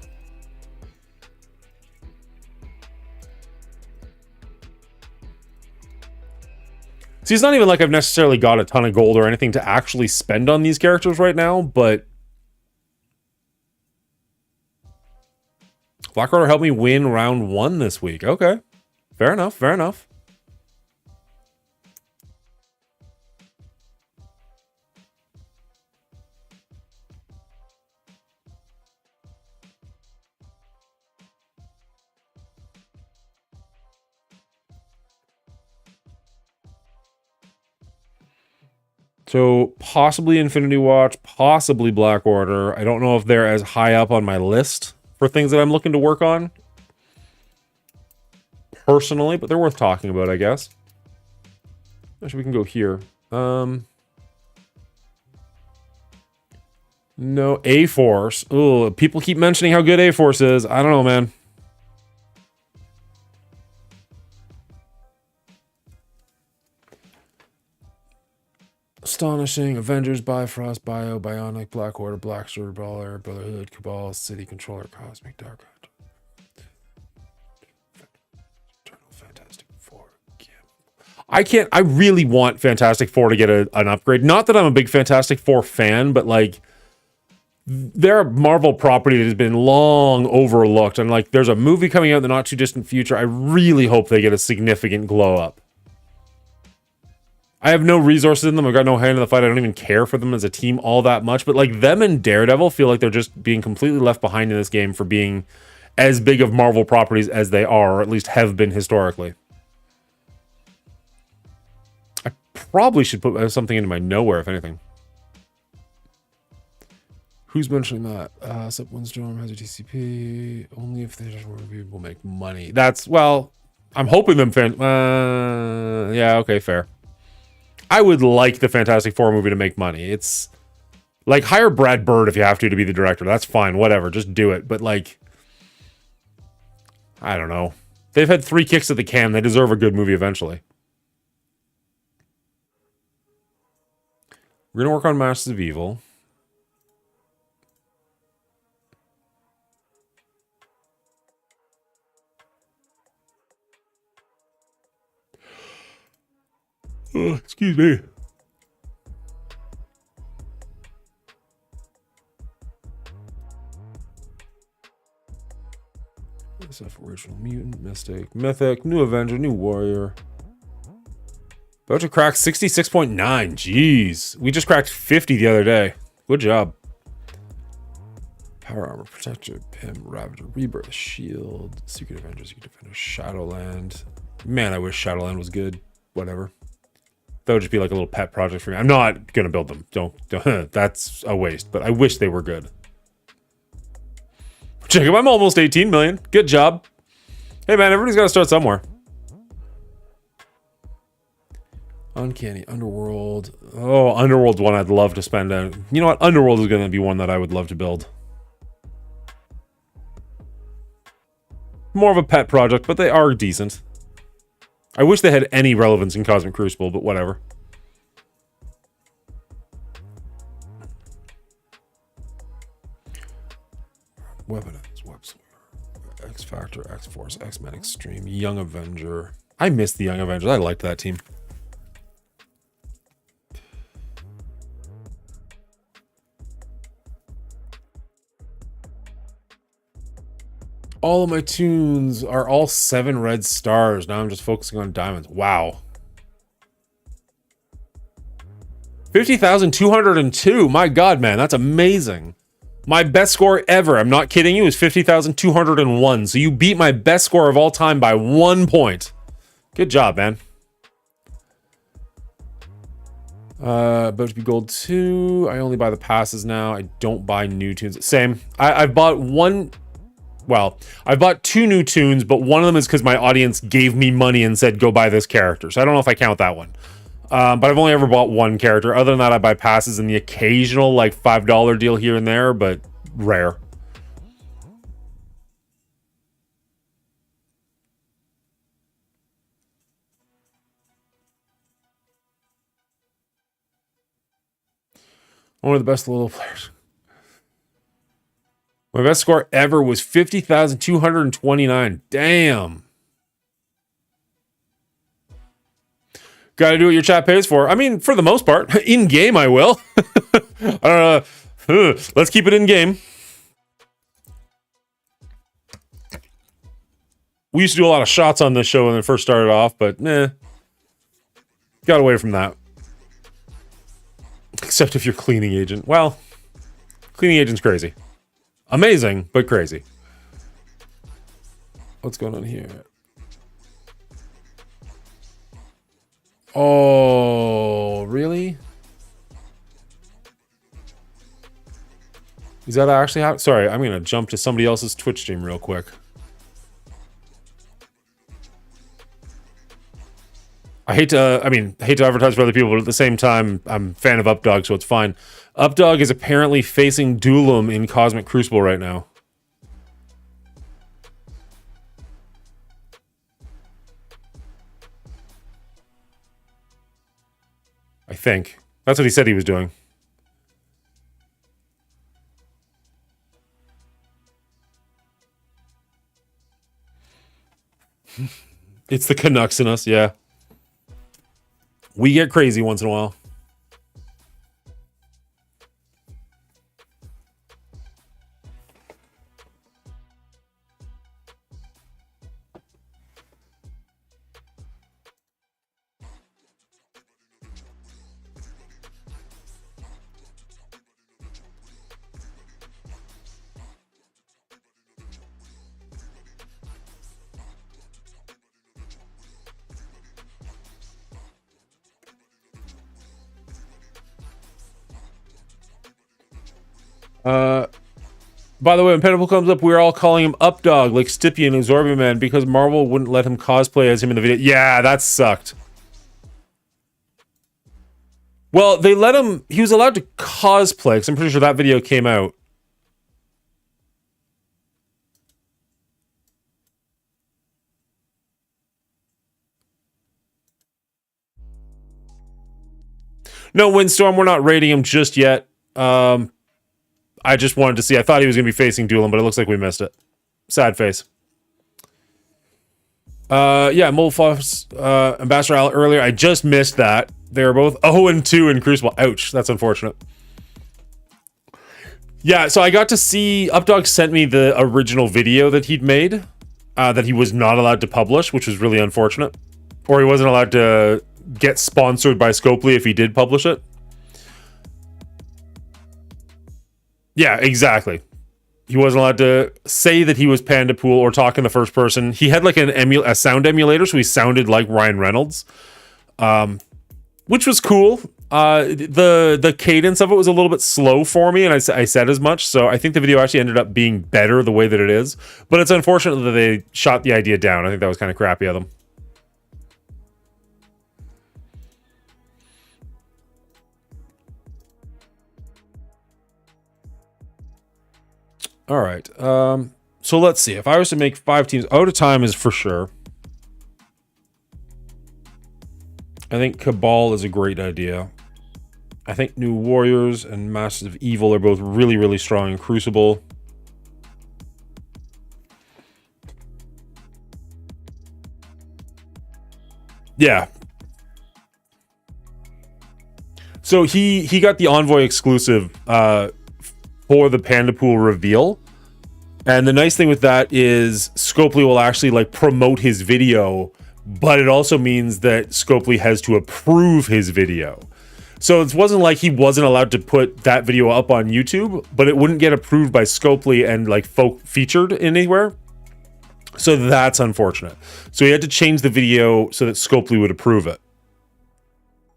See, it's not even like I've necessarily got a ton of gold or anything to actually spend on these characters right now, but Black Order helped me win round 1 this week. Okay. Fair enough, fair enough. So possibly Infinity Watch, possibly Black Order. I don't know if they're as high up on my list for things that I'm looking to work on personally, but they're worth talking about, I guess. Actually, we can go here. No, A-Force. Oh, people keep mentioning how good A-Force is. I don't know, man. Astonishing, Avengers, Bifrost, Bio, Bionic, Black Order, Black Sword, Brawler, Brotherhood, Cabal, City, Controller, Cosmic, Dark, Eternal, Fantastic Four. I really want Fantastic Four to get an upgrade. Not that I'm a big Fantastic Four fan, but like, they're a Marvel property that has been long overlooked. And like, there's a movie coming out in the not too distant future. I really hope they get a significant glow up. I have no resources in them. I've got no hand in the fight. I don't even care for them as a team all that much. But like them and Daredevil feel like they're just being completely left behind in this game for being as big of Marvel properties as they are, or at least have been historically. I probably should put something into my nowhere, if anything. Who's mentioning that? Sub Windstorm has a TCP. Only if they just will make money. That's, well, I'm hoping them yeah, okay, fair. I would like the Fantastic Four movie to make money. It's like, hire Brad Bird if you have to be the director. That's fine, whatever, just do it. But like, I don't know. They've had 3 kicks at the can. They deserve a good movie eventually. We're gonna work on Masters of Evil. Oh, excuse me. SF Original Mutant, Mystic, Mythic, New Avenger, New Warrior. About to crack 66.9. Jeez. We just cracked 50 the other day. Good job. Power Armor, Protector, Pim, Ravager, Rebirth, Shield, Secret Avenger, Secret Defender, Shadowland. Man, I wish Shadowland was good. Whatever. That would just be like a little pet project for me. I'm not gonna build them. Don't that's a waste, but I wish they were good. Jacob, I'm almost 18 million. Good job. Hey man, everybody's got to start somewhere. Uncanny Underworld. Oh, Underworld's one I'd love to spend on. You know what? Underworld is going to be one that I would love to build. More of a pet project, but they are decent. I wish they had any relevance in Cosmic Crucible, but whatever. Weaponize, Web Slinger, X Factor, X Force, X Men Extreme, Young Avenger. I missed the Young Avengers. I liked that team. All of my tunes are all 7 red stars. Now I'm just focusing on diamonds. Wow. 50,202. My God, man, that's amazing. My best score ever, I'm not kidding you, is 50,201. So you beat my best score of all time by 1 point. Good job, man. About to be gold 2. I only buy the passes now. I don't buy new tunes. Same. I've bought one... Well, I bought 2 new tunes, but one of them is because my audience gave me money and said, go buy this character. So I don't know if I count that one. But I've only ever bought 1 character. Other than that, I buy passes and the occasional, like, $5 deal here and there, but rare. One of the best little players. My best score ever was 50,229. Damn. Gotta do what your chat pays for. I mean, for the most part. In-game, I will. I don't know. Let's keep it in-game. We used to do a lot of shots on this show when it first started off, but got away from that. Except if you're cleaning agent. Well, cleaning agent's crazy. Amazing, but crazy. What's going on here? Oh, really? Is that actually how? Sorry, I'm gonna jump to somebody else's Twitch stream real quick. I hate to advertise for other people, but at the same time, I'm a fan of Updog, so it's fine. Updog is apparently facing Doolum in Cosmic Crucible right now. I think. That's what he said he was doing. It's the Canucks in us, yeah. We get crazy once in a while. By the way, when Pentacle comes up, we're all calling him Updog, like Stipian and Zorbiman, because Marvel wouldn't let him cosplay as him in the video. Yeah, that sucked. Well, they let him... He was allowed to cosplay, because I'm pretty sure that video came out. No, Windstorm, we're not rating him just yet. I just wanted to see. I thought he was going to be facing Doolin, but it looks like we missed it. Sad face. Yeah, Molefoss, Ambassador Al earlier. I just missed that. They were both 0-2 in Crucible. Ouch, that's unfortunate. Yeah, so I got to see... Updog sent me the original video that he'd made, that he was not allowed to publish, which was really unfortunate. Or he wasn't allowed to get sponsored by Scopely if he did publish it. Yeah, exactly. He wasn't allowed to say that he was Panda Pool or talk in the first person. He had like a sound emulator, so he sounded like Ryan Reynolds, which was cool. The cadence of it was a little bit slow for me, and I said as much. So I think the video actually ended up being better the way that it is. But it's unfortunate that they shot the idea down. I think that was kind of crappy of them. All right. So let's see. If I was to make 5 teams, out of time is for sure. I think Cabal is a great idea. I think New Warriors and Masters of Evil are both really, really strong in Crucible. Yeah. So he got the Envoy exclusive for the Panda Pool reveal. And the nice thing with that is Scopely will actually like promote his video, but it also means that Scopely has to approve his video. So it wasn't like he wasn't allowed to put that video up on YouTube, but it wouldn't get approved by Scopely and like featured anywhere. So that's unfortunate. So he had to change the video so that Scopely would approve it.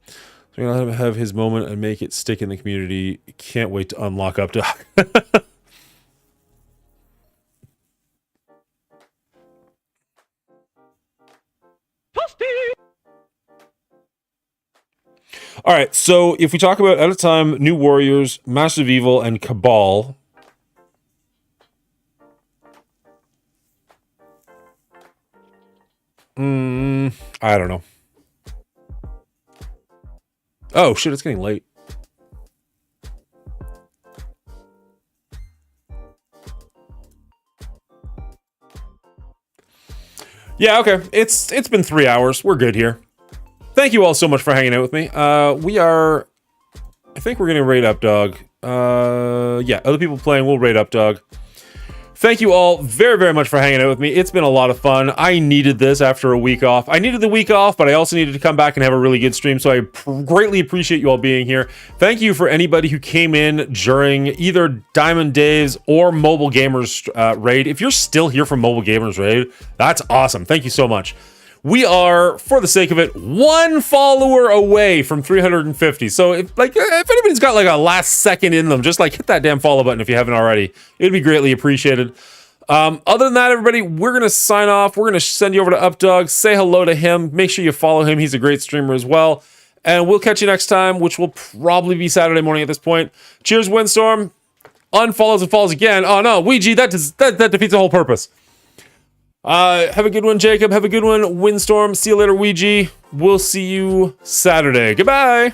So we're gonna let him have his moment and make it stick in the community. Can't wait to unlock Updog. All right, so if we talk about at a time, New Warriors, Masters of Evil, and Cabal. I don't know. Oh shit, it's getting late. Yeah, okay. It's been 3 hours. We're good here. Thank you all so much for hanging out with me. I think we're gonna raid Updog. Yeah, other people playing, we'll raid Updog. Thank you all very, very much for hanging out with me. It's been a lot of fun. I needed this after a week off. I needed the week off, but I also needed to come back and have a really good stream, so I greatly appreciate you all being here. Thank you for anybody who came in during either Diamond Days or Mobile Gamers Raid. If you're still here from Mobile Gamers Raid, that's awesome. Thank you so much. We are, for the sake of it, 1 follower away from 350. So if anybody's got like a last second in them, just like hit that damn follow button if you haven't already. It'd be greatly appreciated. Other than that, everybody, we're going to sign off. We're going to send you over to Updog. Say hello to him. Make sure you follow him. He's a great streamer as well. And we'll catch you next time, which will probably be Saturday morning at this point. Cheers, Windstorm. Unfollows and follows again. Oh no, Ouija, that defeats the whole purpose. Have a good one, Jacob. Have a good one, Windstorm. See you later, Ouija. We'll see you Saturday. Goodbye.